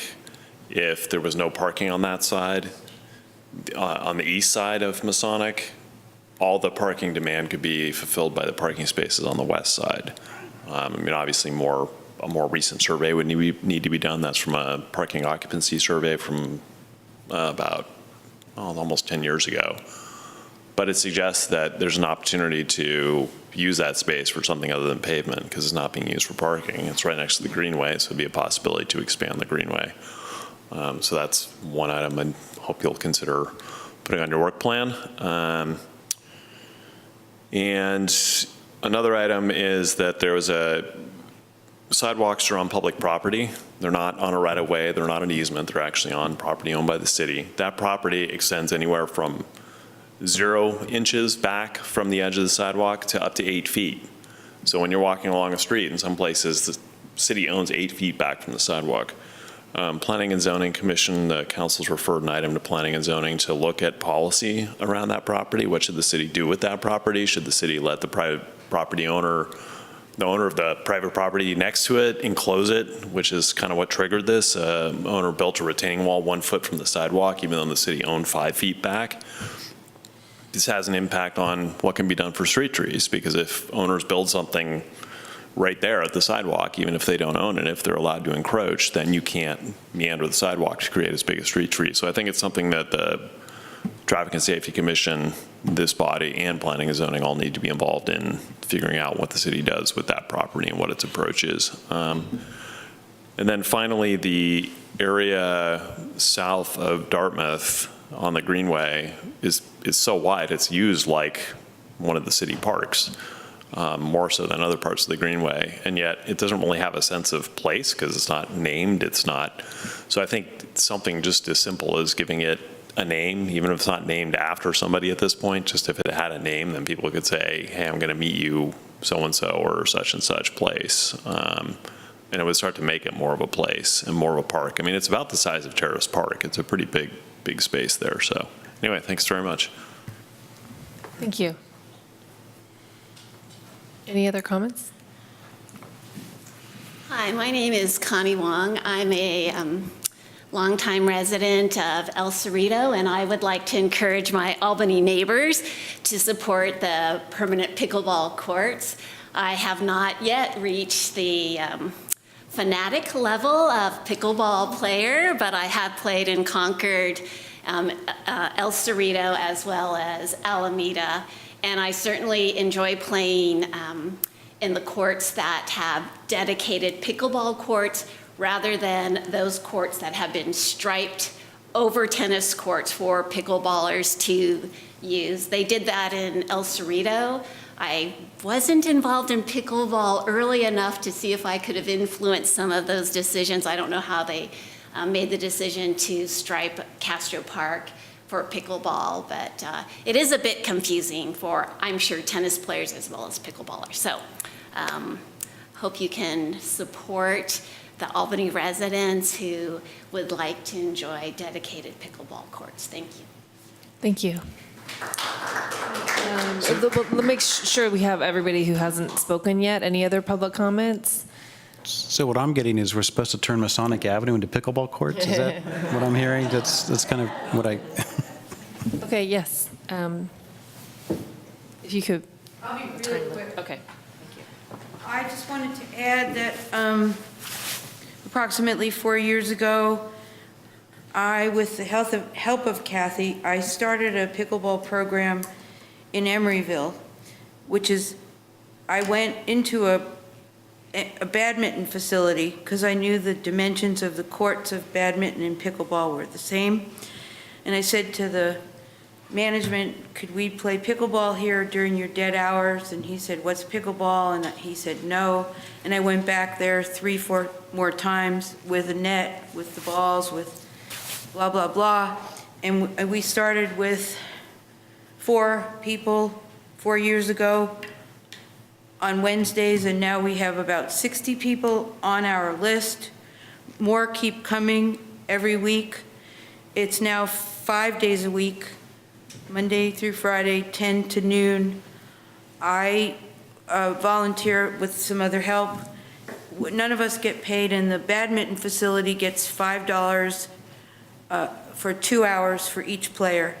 if there was no parking on that side, on the east side of Masonic, all the parking demand could be fulfilled by the parking spaces on the west side. Obviously a more recent survey would need to be done. That's from a parking occupancy survey from about almost 10 years ago. But it suggests that there's an opportunity to use that space for something other than pavement, because it's not being used for parking. It's right next to the greenway, so it'd be a possibility to expand the greenway. So that's one item I hope you'll consider putting on your work plan. And another item is that there was sidewalks are on public property. They're not on a right-of-way, they're not an easement, they're actually on property owned by the city. That property extends anywhere from 0 inches back from the edge of the sidewalk to up to 8 feet. So when you're walking along a street, in some places, the city owns 8 feet back from the sidewalk. Planning and Zoning Commission, the council's referred an item to Planning and Zoning to look at policy around that property. What should the city do with that property? Should the city let the private property owner, the owner of the private property next to it, enclose it, which is kind of what triggered this? Owner built a retaining wall 1 foot from the sidewalk, even though the city owned 5 feet back. This has an impact on what can be done for street trees, because if owners build something right there at the sidewalk, even if they don't own it, if they're allowed to encroach, then you can't meander the sidewalk to create as big a street tree. So I think it's something that the Traffic and Safety Commission, this body, and Planning and Zoning all need to be involved in figuring out what the city does with that property and what its approach is. And then finally, the area south of Dartmouth on the Greenway is so wide, it's used like one of the city parks. More so than other parts of the Greenway, and yet it doesn't really have a sense of place because it's not named, it's not. So I think something just as simple as giving it a name, even if it's not named after somebody at this point, just if it had a name, then people could say, hey, I'm going to meet you so-and-so or such and such place. And it would start to make it more of a place and more of a park. I mean, it's about the size of Terrace Park. It's a pretty big space there. So anyway, thanks very much. Thank you. Any other comments? Hi, my name is Connie Wong. I'm a longtime resident of El Cerrito, and I would like to encourage my Albany neighbors to support the permanent pickleball courts. I have not yet reached the fanatic level of pickleball player, but I have played in Concord, El Cerrito, as well as Alameda. And I certainly enjoy playing in the courts that have dedicated pickleball courts rather than those courts that have been striped over tennis courts for pickleballers to use. They did that in El Cerrito. I wasn't involved in pickleball early enough to see if I could have influenced some of those decisions. I don't know how they made the decision to stripe Castro Park for pickleball, but it is a bit confusing for, I'm sure, tennis players as well as pickleballers. So hope you can support the Albany residents who would like to enjoy dedicated pickleball courts. Thank you. Thank you. We'll make sure we have everybody who hasn't spoken yet. Any other public comments? So what I'm getting is we're supposed to turn Masonic Avenue into pickleball courts? Is that what I'm hearing? That's kind of what I... Okay, yes. If you could... I'll be really quick. Okay. I just wanted to add that approximately 4 years ago, with the help of Kathy, I started a pickleball program in Emeryville, which is, I went into a badminton facility because I knew the dimensions of the courts of badminton and pickleball were the same. And I said to the management, could we play pickleball here during your dead hours? And he said, what's pickleball? And he said, no. And I went back there 3-4 more times with a net, with the balls, with blah, blah, blah. And we started with 4 people 4 years ago on Wednesdays, and now we have about 60 people on our list. More keep coming every week. It's now 5 days a week, Monday through Friday, 10 to noon. I volunteer with some other help. None of us get paid, and the badminton facility gets $5 for 2 hours for each player.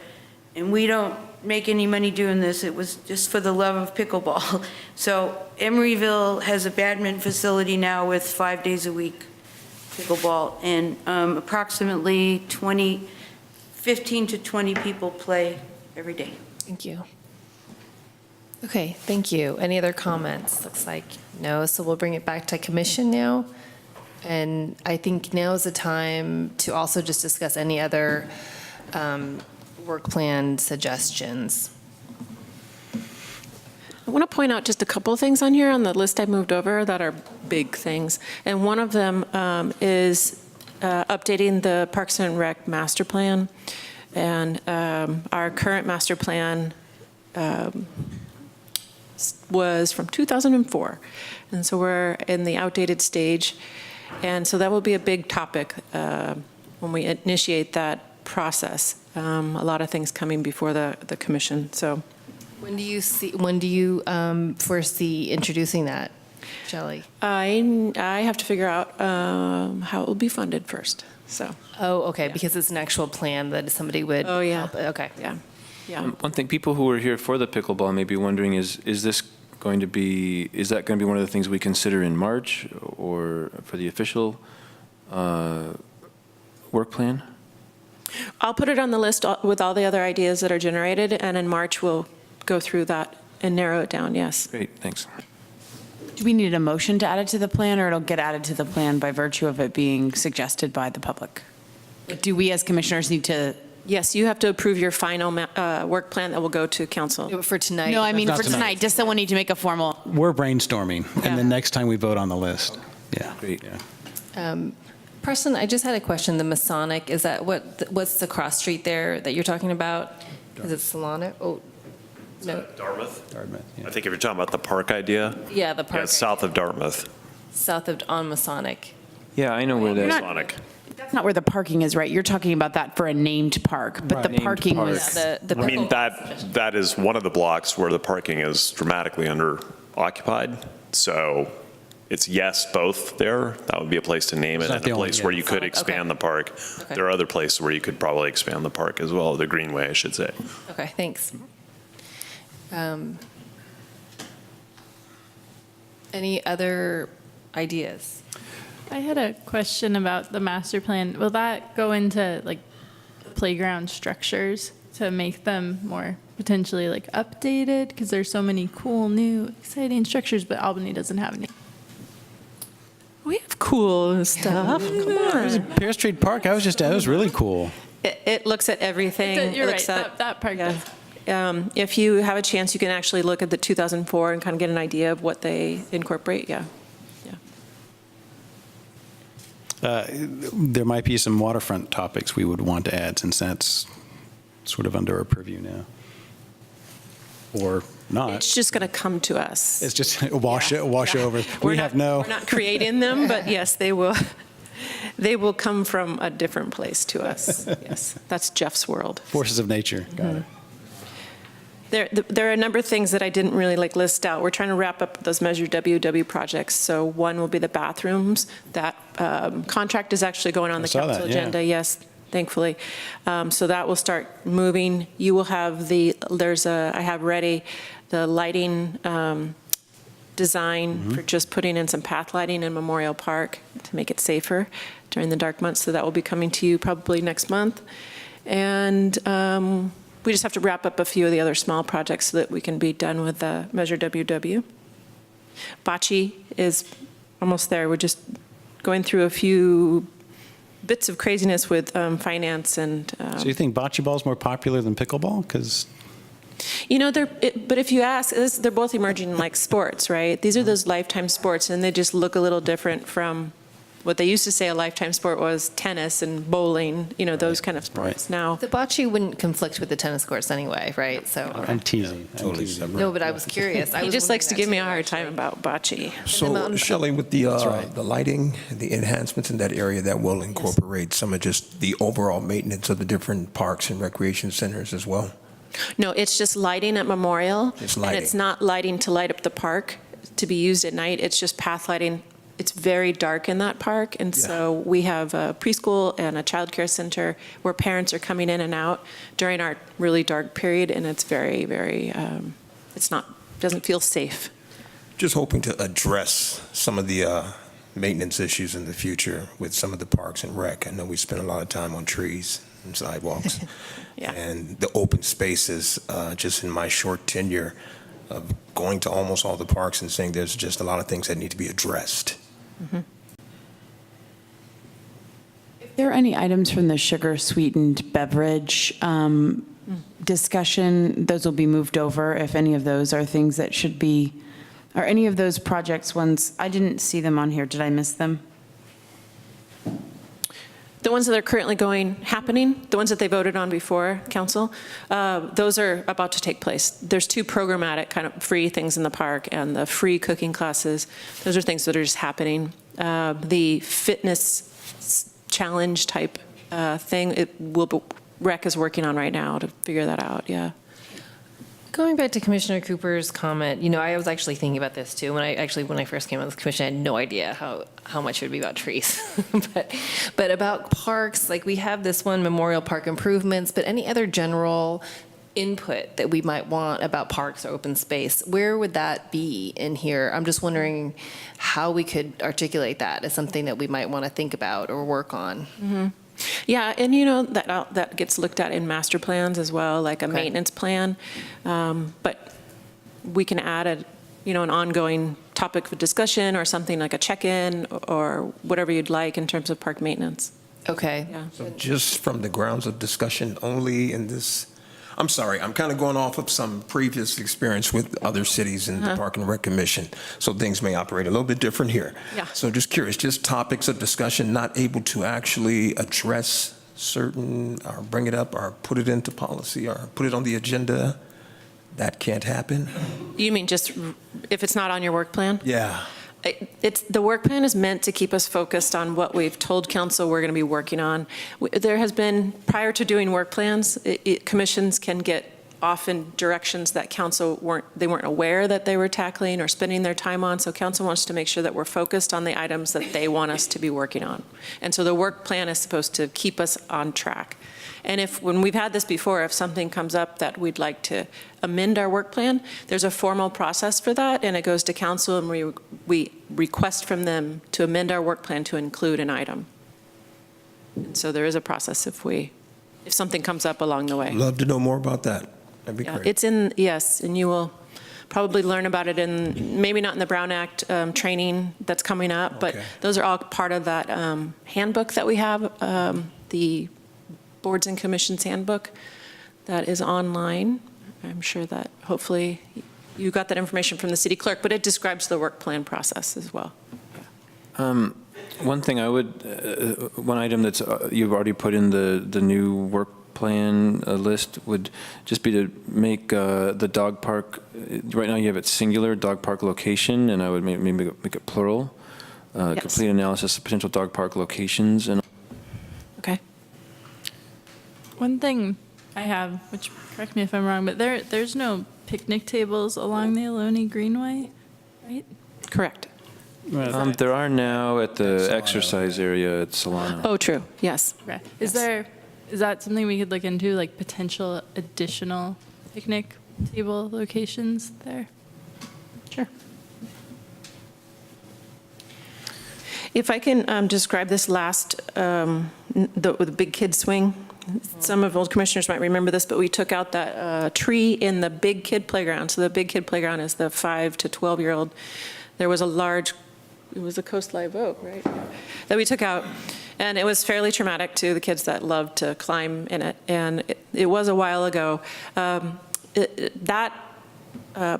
And we don't make any money doing this. It was just for the love of pickleball. So Emeryville has a badminton facility now with 5 days a week pickleball, and approximately 15 to 20 people play every day. Thank you. Okay, thank you. Any other comments? Looks like no, so we'll bring it back to commission now. And I think now is the time to also just discuss any other work plan suggestions. I want to point out just a couple of things on here on the list I moved over that are big things. And one of them is updating the Parks and Rec master plan. And our current master plan was from 2004. And so we're in the outdated stage. And so that will be a big topic when we initiate that process. A lot of things coming before the commission, so. When do you foresee introducing that, Shelley? I have to figure out how it will be funded first, so. Oh, okay, because it's an actual plan that somebody would. Oh, yeah. help- Okay. Yeah. One thing, people who are here for the pickleball may be wondering is that going to be one of the things we consider in March or for the official work plan? I'll put it on the list with all the other ideas that are generated, and in March, we'll go through that and narrow it down, yes. Great, thanks. Do we need a motion to add it to the plan, or it'll get added to the plan by virtue of it being suggested by the public? Do we as commissioners need to? Yes, you have to approve your final work plan that will go to council. For tonight? No, I mean Not for tonight. tonight, just someone need to make a formal. We're brainstorming, and then next time we vote on the list. Yeah. Great. Yeah. Preston, I just had a question. The Masonic, is that what's the cross street there that you're talking about? Is it Solano? Oh, no. Dartmouth? Dartmouth, yeah. I think if you're talking about the park idea. Yeah, the park. Yeah, it's south of Dartmouth. South of, on Masonic. Yeah, I know where that is. Masonic. That's not where the parking is, right? You're talking about that for a named park, but the Named parking park. was. Yeah, the I mean, pickleball. that is one of the blocks where the parking is dramatically under occupied. So it's yes, both there. That would be a place to name it, It's not and the a only- place yeah. where you could Okay. expand the park. Okay. There are other places where you could probably expand the park as well, the greenway, I should say. Okay, thanks. Any other ideas? I had a question about the master plan. Will that go into like playground structures to make them more potentially like updated? Because there's so many cool, new, exciting structures, but Albany doesn't have any. We have cool stuff. Come on. Pear Street Park, that was really cool. It looks at everything. You're It right, looks at- that part does. If you have a chance, you can actually look at the 2004 and kind of get an idea of what they incorporate, yeah. There might be some waterfront topics we would want to add, since that's sort of under our purview now. Or not. It's just going to come to us. It's just wash over. We're not creating them, but yes, they will. They will come from a different place to us. Yes, that's Jeff's world. Forces of nature, got it. There are a number of things that I didn't really list out. We're trying to wrap up those Measure WW projects. So one will be the bathrooms. That contract is actually going on the saw council that, yeah. agenda. Yes, thankfully. So that will start moving. You will have I have ready the lighting design for just putting in some path lighting in Memorial Park to make it safer during the dark months. So that will be coming to you probably next month. And we just have to wrap up a few of the other small projects so that we can be done with the Measure WW. Bocce is almost there. We're just going through a few bits of craziness with finance and. So you think bocce ball is more popular than pickleball? Because But if you ask, they're both emerging like sports, right? These are those lifetime sports, and they just look a little different from what they used to say a lifetime sport was tennis and bowling, those kind of sports. Now, The bocce wouldn't conflict with the tennis courts anyway, right? So. I'm teasing. Totally separate. No, but I was curious. he just likes to give me a hard time about bocce. So, Shelley, with the lighting, the enhancements in that area, that will incorporate some of just the overall maintenance of the different parks and recreation centers as well? No, it's just lighting at Memorial. It's And lighting. it's not lighting to light up the park to be used at night. It's just path lighting. It's very dark in that park. And so we have a preschool and a childcare center where parents are coming in and out during our really dark period. And it's very, very, doesn't feel safe. Just hoping to address some of the maintenance issues in the future with some of the parks and rec. I know we spend a lot of time on trees and sidewalks. And the open spaces, just in my short tenure of going to almost all the parks and saying there's just a lot of things that need to be addressed. If there any items from the sugar-sweetened beverage discussion? Those will be moved over if any of those are things that should be, are any of those projects ones, I didn't see them on here. Did I miss them? The ones that are currently happening, the ones that they voted on before council, those are about to take place. There's 2 programmatic kind of free things in the park and the free cooking classes. Those are things that are just happening. The fitness challenge type thing, Rec is working on right now to figure that out, yeah. Going back to Commissioner Cooper's comment, I was actually thinking about this too. When I first came on this commission, I had no idea how much it would be about trees. but about parks, like we have this one, memorial park improvements, but any other general input that we might want about parks or open space, where would that be in here? I'm just wondering how we could articulate that as something that we might want to think about or work on. Mm-hmm. Yeah, and that gets looked at in master plans as well, like a maintenance plan. But we can add an ongoing topic of discussion or something like a check-in or whatever you'd like in terms of park maintenance. Okay. Yeah. So just from the grounds of discussion only in this, I'm sorry, I'm kind of going off of some previous experience with other cities in the Park and Rec Commission, so things may operate a little bit different here. Yeah. So just curious, just topics of discussion, not able to actually address certain, or bring it up, or put it into policy, or put it on the agenda, that can't happen? You mean just if it's not on your work plan? Yeah. The work plan is meant to keep us focused on what we've told council we're going to be working on. There has been, prior to doing work plans, commissions can get often directions that council weren't aware that they were tackling or spending their time on. So council wants to make sure that we're focused on the items that they want us to be working on. And so the work plan is supposed to keep us on track. And when we've had this before, if something comes up that we'd like to amend our work plan, there's a formal process for that, and it goes to council, and we request from them to amend our work plan to include an item. And so there is a process if something comes up along the way. Love to know more about that. That'd be great. Yes, and you will probably learn about it in, maybe not in the Brown Act training that's coming up, but those are all part of that handbook that we have, the Boards and Commissions Handbook that is online. I'm sure that hopefully you got that information from the city clerk, but it describes the work plan process as well. One thing one item that's you've already put in the new work plan list would just be to make the dog park, right now you have it singular, dog park location, and I would maybe make it plural. Yes. Complete analysis of potential dog park locations. And okay. One thing I have, which correct me if I'm wrong, but there's no picnic tables along the Albany Greenway, right? Correct. There are now at the exercise area at Solano. Oh, true. Yes. Okay. Is that something we could look into, like potential additional picnic table locations there? Sure. If I can describe this last, the big kid swing. Some of old commissioners might remember this, but we took out that tree in the big kid playground. So the big kid playground is the 5 to 12-year-old. There was it was a Coast Live Oak, right? That we took out. And it was fairly traumatic to the kids that loved to climb in it. And it was a while ago. That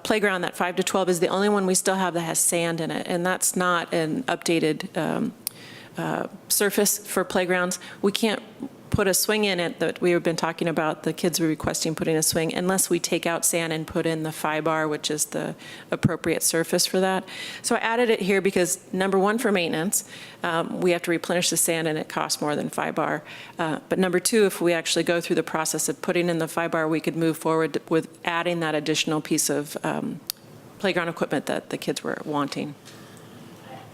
playground, that 5 to 12, is the only one we still have that has sand in it. And that's not an updated surface for playgrounds. We can't put a swing in it that we have been talking about. The kids were requesting putting a swing unless we take out sand and put in the FIBAR, which is the appropriate surface for that. So I added it here because, number one, for maintenance, we have to replenish the sand and it costs more than FIBAR. But number two, if we actually go through the process of putting in the FIBAR, we could move forward with adding that additional piece of playground equipment that the kids were wanting.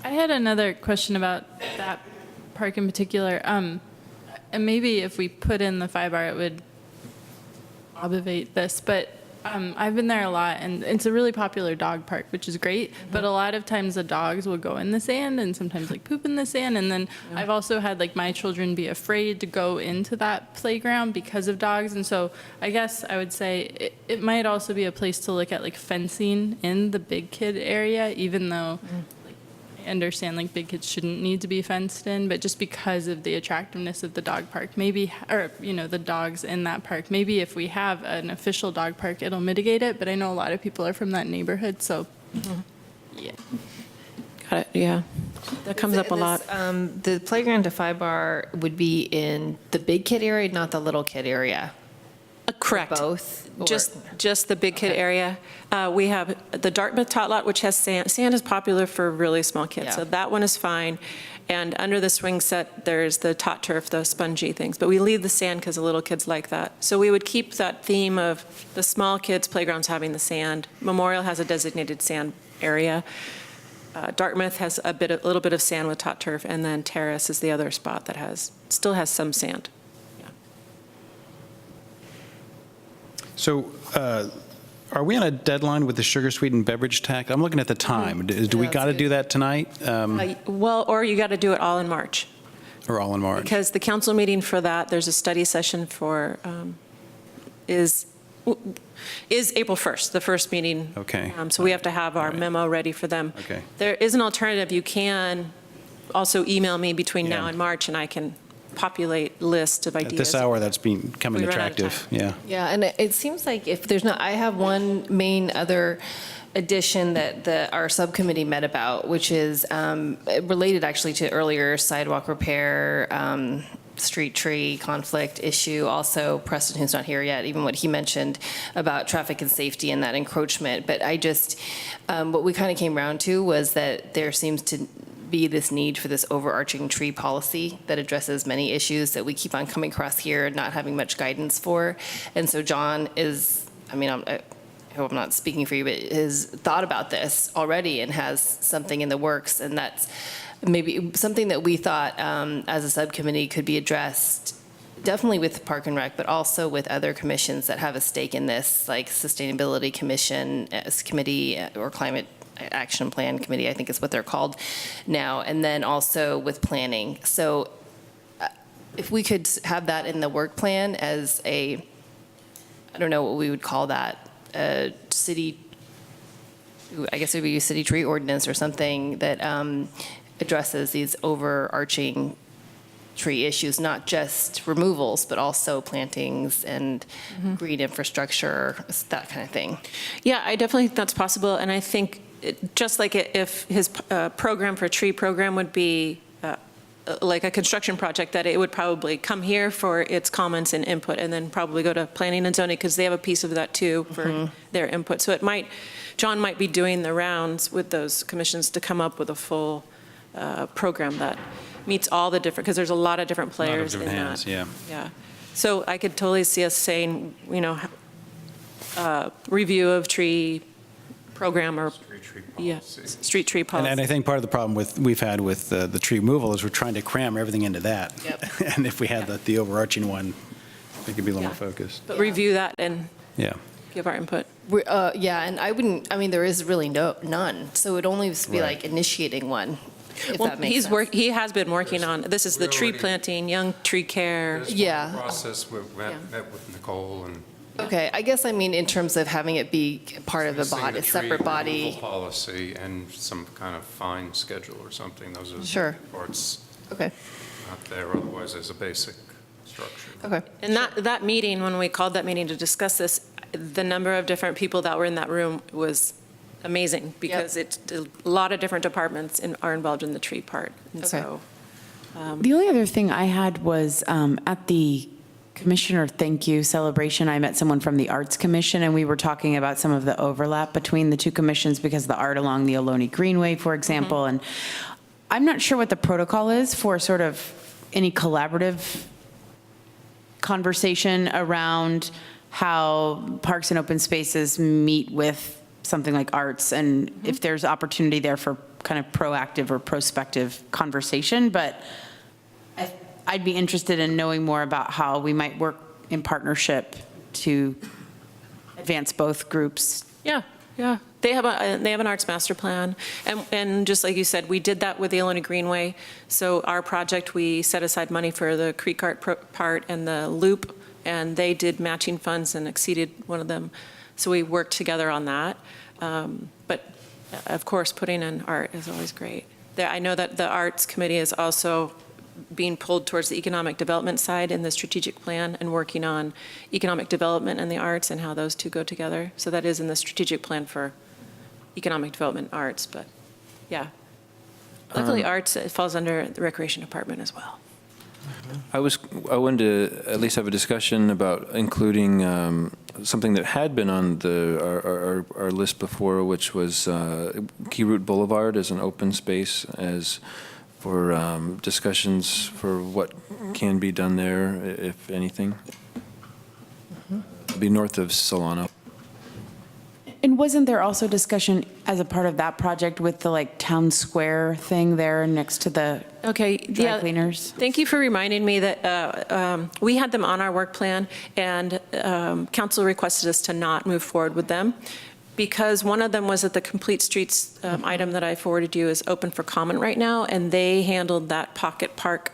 I had another question about that park in particular. And maybe if we put in the FIBAR, it would obviate this. But I've been there a lot, and it's a really popular dog park, which is great. Mm-hmm. But a lot of times the dogs will go in the sand and sometimes poop in the sand. And then I've also had my children be afraid to go into that playground because of dogs. And so I guess I would say it might also be a place to look at fencing in the big kid area, even though I understand like big kids shouldn't need to be fenced in, but just because of the attractiveness of the dog park, maybe, or, you know, the dogs in that park, maybe if we have an official dog park, it'll mitigate it, but I know a lot of people are from that neighborhood, so, yeah. Got it, yeah. That comes up a lot. The playground to 5 would be in the big kid area, not the little kid area? Correct. Both? Or- Just the big kid area. We have the Dartmouth tot lot, which has sand. Sand is popular for really small kids, so that one is fine. And under the swing set, there's the tot turf, the spongy things. But we leave the sand because the little kids like that. So we would keep that theme of the small kids' playgrounds having the sand. Memorial has a designated sand area. Dartmouth has a little bit of sand with tot turf, and then Terrace is the other spot that still has some sand. So are we on a deadline with the sugar-sweetened beverage tax? I'm looking at the time. Do we got to do that tonight? Well, or you got to do it all in March. Or all in March? Because the council meeting for that, there's a study session for, is April 1st, the first meeting. Okay. So we have to have our memo ready for them. Okay. There is an alternative. You can also email me between now and March, and I can populate list of ideas. At this hour, that's becoming We run out of attractive. Yeah. Yeah, and it seems like if there's not, I have one main other addition that our subcommittee met about, which is related actually to earlier sidewalk repair, street tree conflict issue. Also, Preston, who's not here yet, even what he mentioned about traffic and safety and that encroachment. But I just, what we kind of came around to was that there seems to be this need for this overarching tree policy that addresses many issues that we keep on coming across here and not having much guidance for. And so John is, I mean, I hope I'm not speaking for you, but has thought about this already and has something in the works, and that's maybe something that we thought as a subcommittee could be addressed definitely with Park and Rec, but also with other commissions that have a stake in this, like Sustainability Commission, Committee, or Climate Action Plan Committee, I think is what they're called now, and then also with planning. So if we could have that in the work plan as a, I don't know what we would call that, a city, I guess it would be a city tree ordinance or something that addresses these overarching tree issues, not just removals, but also plantings and green infrastructure, that kind of thing. Yeah, I definitely think that's possible, and I think just like if his program for tree program would be like a construction project, that it would probably come here for its comments and input, and then probably go to planning and zoning, because they have a piece of that too for their input. So it might, John might be doing the rounds with those commissions to come up with a full program that meets all the different, because there's a lot of different players in that. Yeah. Yeah. So I could totally see us saying, you know, review of tree program or street tree policy. And I think part of the problem we've had with the tree removal is we're trying to cram everything into that. Yep. And if we had the overarching one, we could be a little more focused. But review that and Yeah. give our input. Yeah, and I wouldn't, I mean, there is really none, so it would only be like initiating one, if that makes sense. He has been working on, this is the tree planting, young tree care. Yeah. Process, we met with Nicole and. Okay, I guess I mean in terms of having it be part of a body, a separate body. Policy and some kind of fine schedule or something. Those are Sure. parts. Okay. Not there otherwise as a basic structure. Okay. And that meeting, when we called that meeting to discuss this, the number of different people that were in that room was amazing, because it's a lot of different departments are involved in the tree part. And so, The only other thing I had was at the Commissioner Thank You celebration, I met someone from the Arts Commission, and we were talking about some of the overlap between the two commissions because the art along the Albany Greenway, for example. And I'm not sure what the protocol is for sort of any collaborative conversation around how parks and open spaces meet with something like arts, and if there's opportunity there for kind of proactive or prospective conversation. But I'd be interested in knowing more about how we might work in partnership to advance both groups. Yeah. They have an arts master plan, and just like you said, we did that with the Albany Greenway. So our project, we set aside money for the creek art part and the loop, and they did matching funds and exceeded one of them. So we worked together on that. But of course, putting in art is always great. I know that the Arts Committee is also being pulled towards the economic development side in the strategic plan and working on economic development and the arts and how those two go together. So that is in the strategic plan for economic development arts, but yeah. Luckily, arts, it falls under the recreation department as well. I wanted to at least have a discussion about including something that had been on our list before, which was Key Route Boulevard as an open space as for discussions for what can be done there, if anything. It'd be north of Solano. And wasn't there also discussion as a part of that project with the like town square thing there next to the dry cleaners? Thank you for reminding me that we had them on our work plan, and council requested us to not move forward with them because one of them was that the Complete Streets item that I forwarded you is open for comment right now, and they handled that pocket park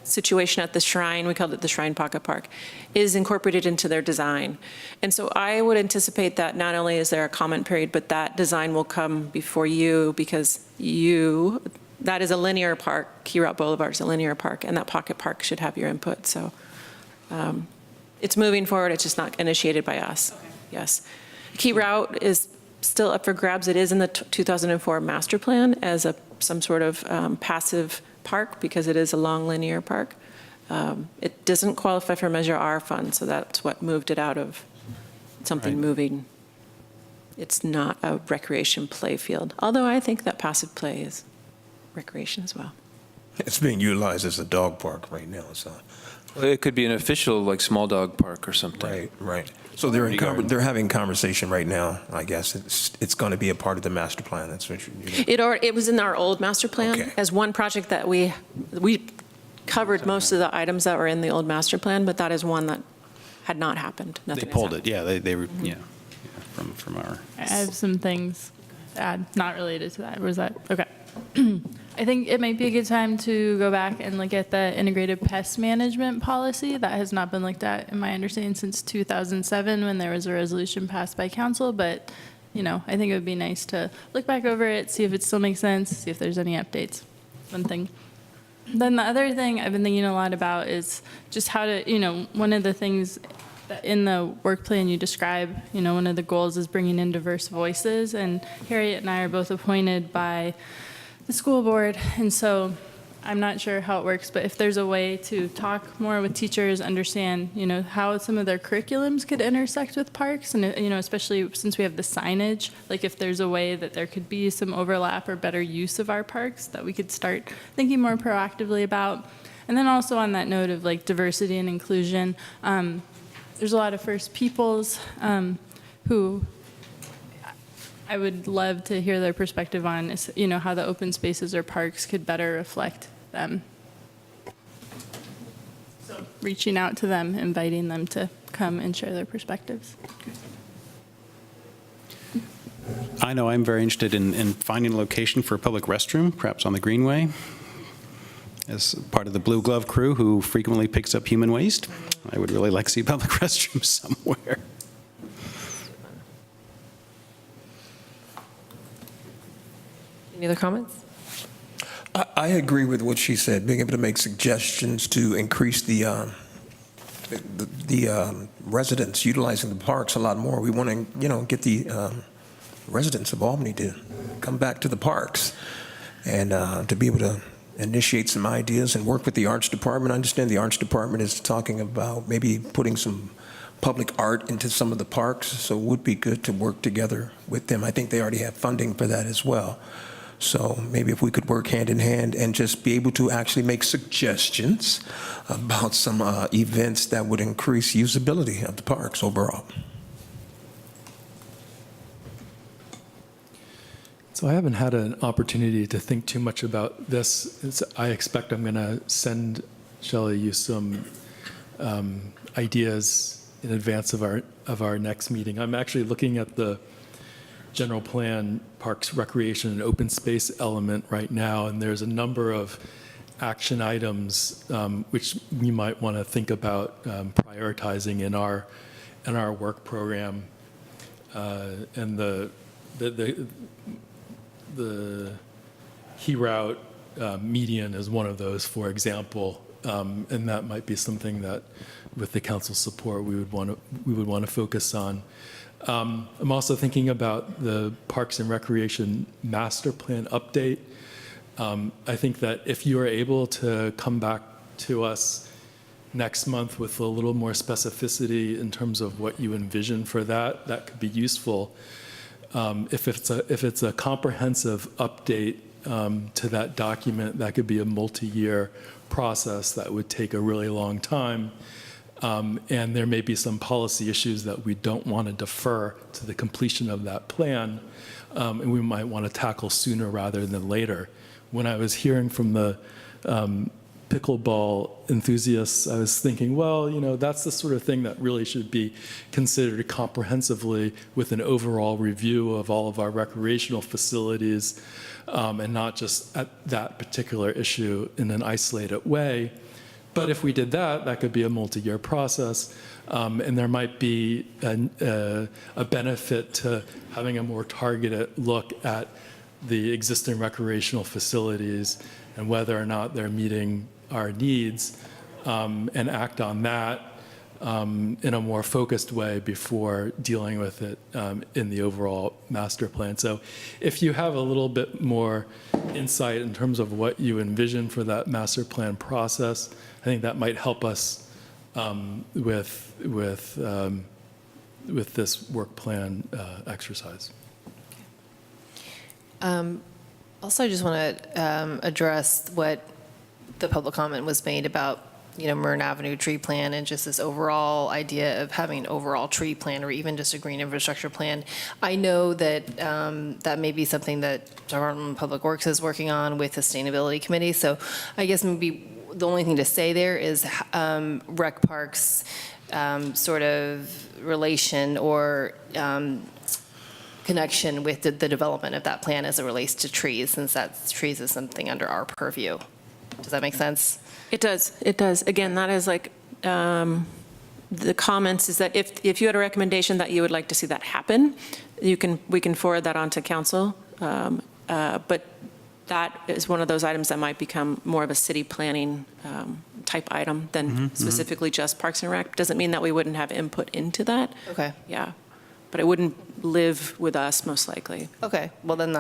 situation at the Shrine, we called it the Shrine Pocket Park, is incorporated into their design. And so I would anticipate that not only is there a comment period, but that design will come before you because that is a linear park. Key Route Boulevard is a linear park, and that pocket park should have your input. So it's moving forward. It's just not initiated by us. Okay. Yes. Key Route is still up for grabs. It is in the 2004 master plan as some sort of passive park because it is a long linear park. It doesn't qualify for Measure R fund, so that's what moved it out of something moving. It's not a recreation play field, although I think that passive play is recreation as well. It's being utilized as a dog park right now, so. Well, it could be an official, like, small dog park or something. Right, right. So they're having conversation right now, I guess. It's going to be a part of the master plan. That's what It was in our old master plan as one project that we covered most of the items that were in the old master plan, but that is one that had not happened. Nothing they pulled it, yeah. They were, from our. I have some things to add, not related to that. Was that okay? I think it might be a good time to go back and look at the integrated pest management policy. That has not been looked at, in my understanding, since 2007 when there was a resolution passed by council. But, I think it would be nice to look back over it, see if it still makes sense, see if there's any updates. One thing. Then the other thing I've been thinking a lot about is just how to, one of the things that in the work plan you describe, one of the goals is bringing in diverse voices. And Harriet and I are both appointed by the school board, and so I'm not sure how it works, but if there's a way to talk more with teachers, understand, how some of their curriculums could intersect with parks, and, especially since we have the signage, like if there's a way that there could be some overlap or better use of our parks that we could start thinking more proactively about. And then also on that note of like diversity and inclusion, there's a lot of First Peoples who I would love to hear their perspective on, how the open spaces or parks could better reflect them. So reaching out to them, inviting them to come and share their perspectives. I know I'm very interested in finding a location for a public restroom, perhaps on the Greenway, as part of the Blue Glove crew who frequently picks up human waste. I would really like to see a public restroom somewhere. Any other comments? I agree with what she said, being able to make suggestions to increase the residents utilizing the parks a lot more. We want to, get the residents of Albany to come back to the parks and to be able to initiate some ideas and work with the arts department. I understand the arts department is talking about maybe putting some public art into some of the parks, so it would be good to work together with them. I think they already have funding for that as well. So maybe if we could work hand in hand and just be able to actually make suggestions about some events that would increase usability of the parks overall. So I haven't had an opportunity to think too much about this. I expect I'm going to send Shelley you some ideas in advance of our next meeting. I'm actually looking at the general plan parks, recreation, and open space element right now, and there's a number of action items which we might want to think about prioritizing in our work program, and the reroute median is one of those, for example, and that might be something that, with the council's support, we would want to focus on. I'm also thinking about the Parks and Recreation Master Plan update. I think that if you are able to come back to us next month with a little more specificity in terms of what you envision for that, that could be useful. If it's a comprehensive update to that document, that could be a multi-year process that would take a really long time. And there may be some policy issues that we don't want to defer to the completion of that plan, and we might want to tackle sooner rather than later. When I was hearing from the pickleball enthusiasts, I was thinking, well, that's the sort of thing that really should be considered comprehensively with an overall review of all of our recreational facilities, and not just at that particular issue in an isolated way. But if we did that, that could be a multi-year process, and there might be a benefit to having a more targeted look at the existing recreational facilities and whether or not they're meeting our needs, and act on that in a more focused way before dealing with it in the overall master plan. So if you have a little bit more insight in terms of what you envision for that master plan process, I think that might help us with this work plan exercise. Also, I just want to address what the public comment was made about, Marin Avenue tree plan and just this overall idea of having an overall tree plan or even just a green infrastructure plan. I know that that may be something that Department of Public Works is working on with the Sustainability Committee. So I guess maybe the only thing to say there is Rec Park's sort of relation or connection with the development of that plan as it relates to trees, since trees is something under our purview. Does that make sense? It does. It does. Again, that is like the comments is that if you had a recommendation that you would like to see that happen, we can forward that on to council. But that is one of those items that might become more of a city planning type item than specifically just Parks and Rec. Doesn't mean that we wouldn't have input into that. Okay. Yeah. But it wouldn't live with us most likely. Okay. Well, then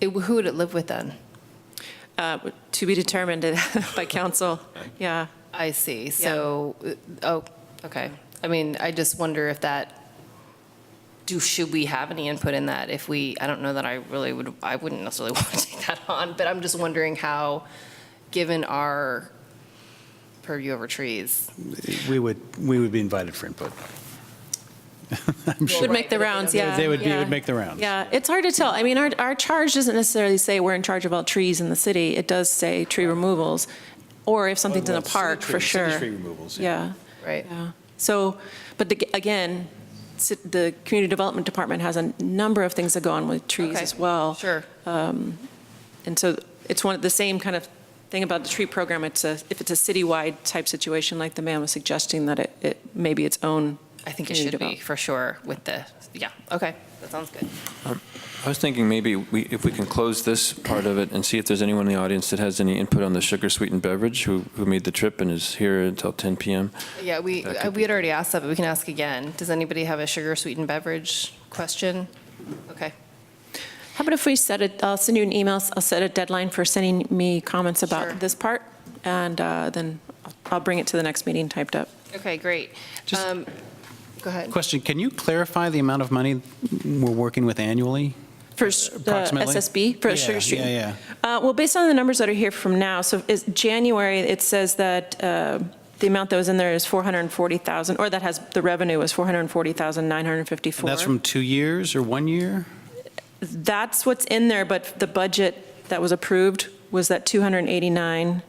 who would it live with then? To be determined by council. Yeah. I see. So, okay. I mean, I just wonder if should we have any input in that? I don't know that I wouldn't necessarily want to take that on, but I'm just wondering how, given our purview over trees. We would be invited for input. I'm sure. Would make the rounds, yeah. They would make the rounds. Yeah, it's hard to tell. I mean, our charge doesn't necessarily say we're in charge of all trees in the city. It does say tree removals, or if something's in a park, for sure. Tree removals. Yeah. Right. Yeah. So, but again, the Community Development Department has a number of things that go on with trees as well. Sure. And so it's the same kind of thing about the tree program. If it's a citywide type situation, like the man was suggesting, that it may be its own. I think it should be, for sure, okay, that sounds good. I was thinking maybe if we can close this part of it and see if there's anyone in the audience that has any input on the Sugar-Sweetened Beverage who made the trip and is here until 10 p.m. Yeah, we had already asked that, but we can ask again. Does anybody have a Sugar-Sweetened Beverage question? Okay. How about if we I'll send you an email, I'll set a deadline for sending me comments about this part, and then I'll bring it to the next meeting typed up. Okay, great. Go ahead. Question, can you clarify the amount of money we're working with annually? For the SSB, for Sugar Street? Yeah. Well, based on the numbers that are here from now, so is January, it says that the amount that was in there is $440,000, or that has the revenue was $440,954. That's from 2 years or 1 year? That's what's in there, but the budget that was approved was that 289.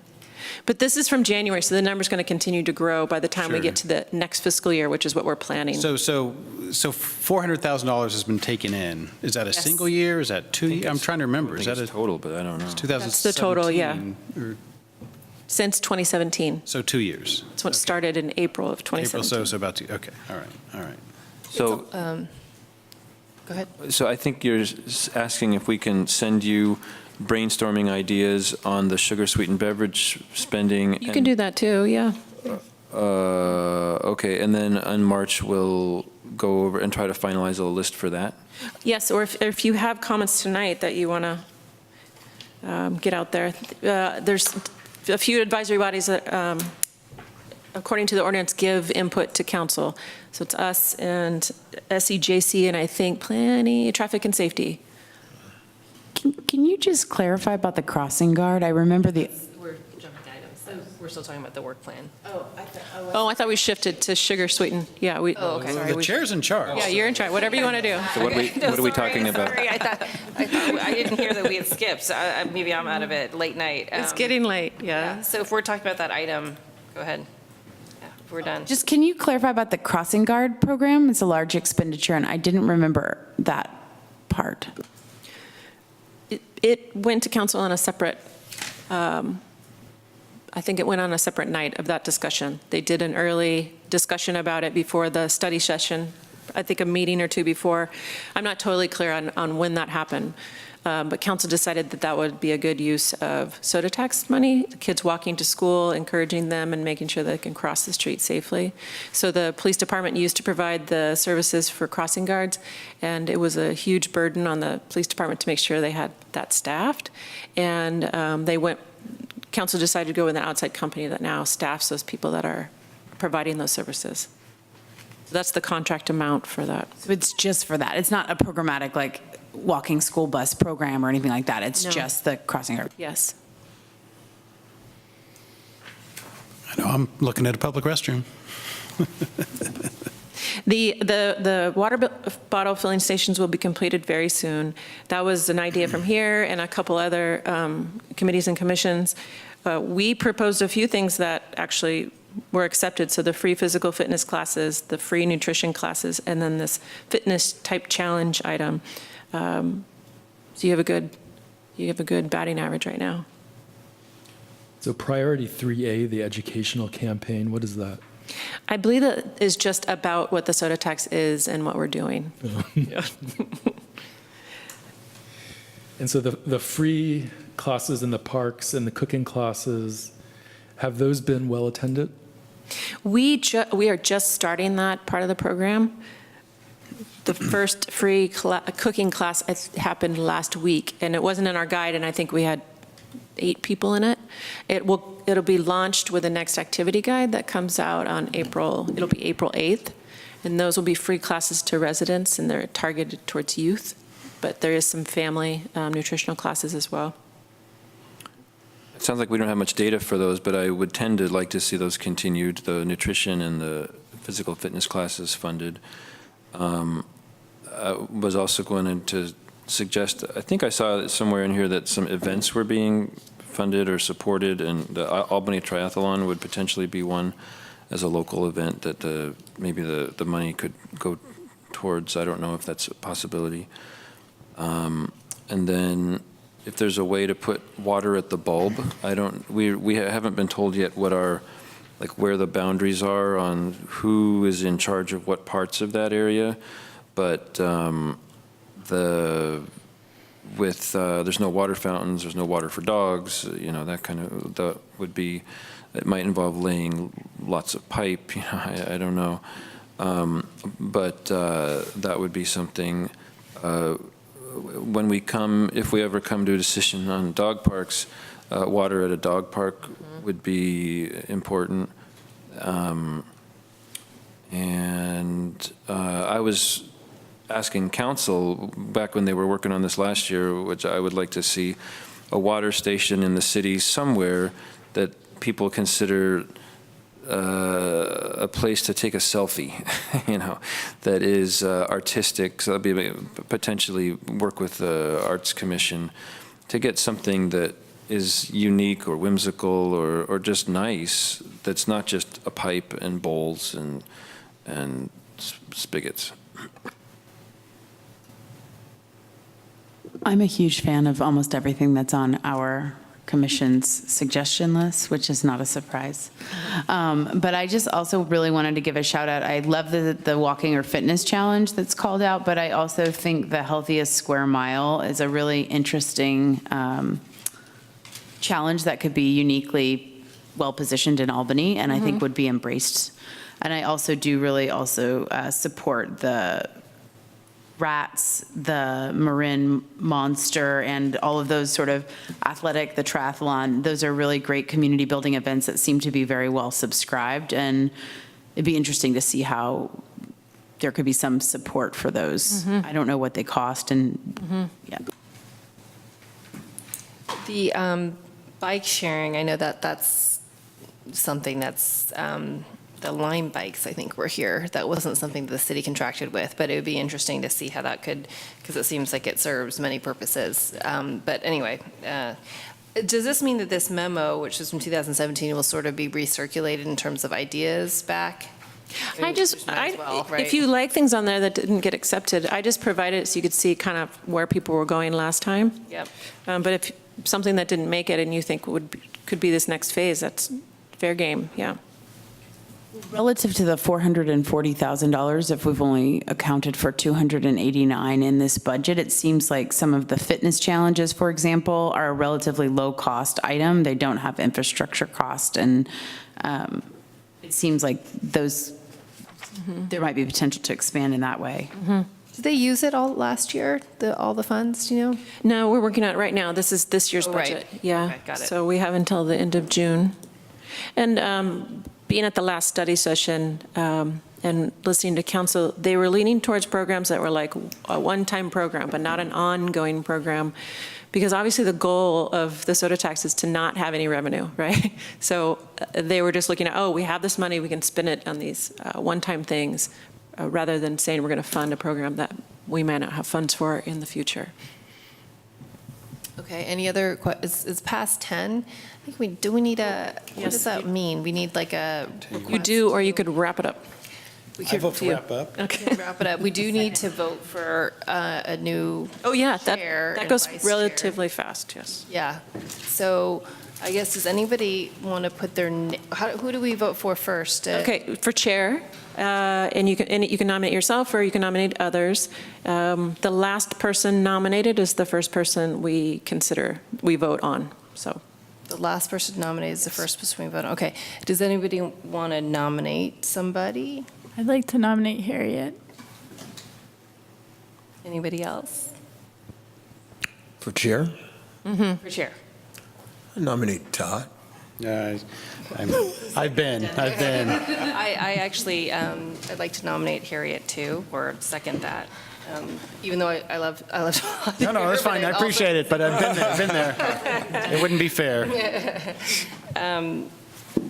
But this is from January, so the number's going to continue to grow by the time we get to the next fiscal year, which is what we're planning. So $400,000 has been taken in. Is that a single year? Is that 2 years? I'm trying to remember. Is that a total? But I don't know. It's 2017. That's the total, yeah. Since 2017. So 2 years. That's what started in April of 2017. So about 2. Okay. All right. So. Go ahead. So I think you're asking if we can send you brainstorming ideas on the sugar-sweetened beverage spending. You can do that too, yeah. Okay, and then in March, we'll go over and try to finalize a list for that. Yes, or if you have comments tonight that you want to get out there. There's a few advisory bodies that, according to the ordinance, give input to council. So it's us and SEJC and I think Traffic and Safety. Can you just clarify about the crossing guard? I remember We're jumping items. We're still talking about the work plan. Oh, I thought we shifted to Sugar-Sweetened. Yeah, we. Oh, okay. Sorry, The chair's in charge. Yeah, you're in charge, whatever you want to do. So what are we talking about? Sorry, I thought I didn't hear that we had skipped. So maybe I'm out of it. Late night. It's getting late, yeah. So if we're talking about that item, go ahead. Yeah, if we're done. Just, can you clarify about the crossing guard program? It's a large expenditure, and I didn't remember that part. It went to council on a separate, I think it went on a separate night of that discussion. They did an early discussion about it before the study session, I think a meeting or two before. I'm not totally clear on when that happened, but council decided that that would be a good use of soda tax money, the kids walking to school, encouraging them and making sure they can cross the street safely. So the police department used to provide the services for crossing guards, and it was a huge burden on the police department to make sure they had that staffed. And council decided to go with an outside company that now staffs those people that are providing those services. So that's the contract amount for that. So it's just for that. It's not a programmatic, like, walking school bus program or anything like that. It's No. just the crossing guard. Yes. I know, I'm looking at a public restroom. The water bottle filling stations will be completed very soon. That was an idea from here and a couple other committees and commissions. We proposed a few things that actually were accepted. So the free physical fitness classes, the free nutrition classes, and then this fitness type challenge item. So you have a good batting average right now. So priority 3A, the educational campaign, what is that? I believe that is just about what the soda tax is and what we're doing. Yeah. And so the free classes in the parks and the cooking classes, have those been well attended? We are just starting that part of the program. The first free cooking class happened last week, and it wasn't in our guide, and I think we had 8 people in it. It'll be launched with the next activity guide that comes out on it'll be April 8th, and those will be free classes to residents, and they're targeted towards youth, but there is some family nutritional classes as well. It sounds like we don't have much data for those, but I would tend to like to see those continued, the nutrition and the physical fitness classes funded. I was also going to suggest, I think I saw somewhere in here that some events were being funded or supported, and the Albany Triathlon would potentially be one as a local event that maybe the money could go towards. I don't know if that's a possibility. And then if there's a way to put water at the bulb, we haven't been told yet what where the boundaries are on who is in charge of what parts of that area, but there's no water fountains, there's no water for dogs, that kind of, it might involve laying lots of pipe, I don't know. But that would be something, if we ever come to a decision on dog parks, water at a dog park would be important. And I was asking council back when they were working on this last year, which I would like to see a water station in the city somewhere that people consider a place to take a selfie, that is artistic. So that'd be potentially work with the Arts Commission to get something that is unique or whimsical or just nice. That's not just a pipe and bowls and spigots. I'm a huge fan of almost everything that's on our commission's suggestion list, which is not a surprise. But I just also really wanted to give a shout out. I love the walking or fitness challenge that's called out, but I also think the healthiest square mile is a really interesting challenge that could be uniquely well-positioned in Albany, and I think would be embraced. And I also do really also support the Rats, the Marin Monster, and all of those sort of athletic, the triathlon. Those are really great community building events that seem to be very well subscribed, and it'd be interesting to see how there could be some support for those. I don't know what they cost, and yeah. The bike sharing, I know that that's something that's, the Lime bikes, I think, were here. That wasn't something the city contracted with, but it would be interesting to see how that could, because it seems like it serves many purposes. But anyway, does this mean that this memo, which is from 2017, will sort of be recirculated in terms of ideas back? If you like things on there that didn't get accepted, I just provided it so you could see kind of where people were going last time. Yep. But if something that didn't make it and you think could be this next phase, that's fair game, yeah. Relative to the $440,000, if we've only accounted for 289 in this budget, it seems like some of the fitness challenges, for example, are a relatively low-cost item. They don't have infrastructure cost, and it seems like those, there might be potential to expand in that way. Did they use it all last year, all the funds, do you know? No, we're working on it right now. This is this year's budget. Yeah. Okay, got it. So we have until the end of June. And being at the last study session and listening to council, they were leaning towards programs that were like a one-time program, but not an ongoing program. Because obviously the goal of the soda tax is to not have any revenue, right? So they were just looking at, oh, we have this money, we can spend it on these one-time things, rather than saying we're going to fund a program that we might not have funds for in the future. Okay, any other, it's past 10? I think do we need a, what does that mean? We need like a request? You do, or you could wrap it up. I vote for wrap up. Okay, wrap it up. We do need to vote for a new chair. That and goes vice relatively fast, yes. Yeah, so I guess, does anybody want to put their, who do we vote for first? Okay, for chair, and you can nominate yourself or you can nominate others. The last person nominated is the first person we vote on, so. The last person nominated is the first person we vote on. Okay, does anybody want to nominate somebody? I'd like to nominate Harriet. Anybody else? For chair, For chair. I nominate Todd. I've been. I actually, I'd like to nominate Harriet too, or second that. Even though I love Todd. No, that's fine. I appreciate it, but I've been there. It wouldn't be fair.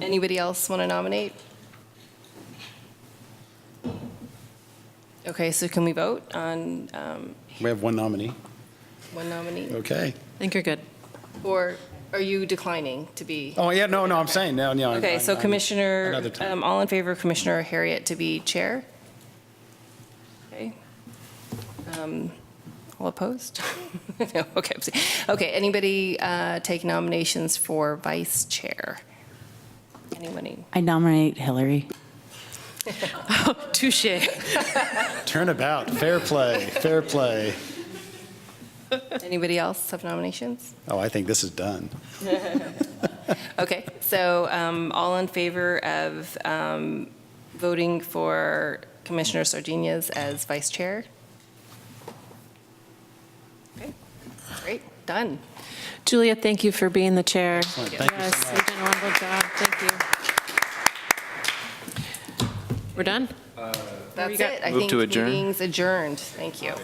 Anybody else want to nominate? Okay, so can we vote on We have one nominee. one nominee? Okay. I think you're good. Or are you declining to be? Oh, yeah, no, I'm saying, no. Okay, so Commissioner, another time. all in favor of Commissioner Harriet to be chair? Okay. All opposed? No, okay. Okay, anybody take nominations for vice chair? Anybody? I nominate Hillary. Touche. Turnabout, fair play. Anybody else have nominations? Oh, I think this is done. Okay, so all in favor of voting for Commissioner Sardinas as vice chair? Okay, great, done. Julia, thank you for being the chair. Thank you so Yes, much. you've done a wonderful job. Thank you. We're done? That's got? it. I Move think to adjourn. meeting's adjourned. Thank you.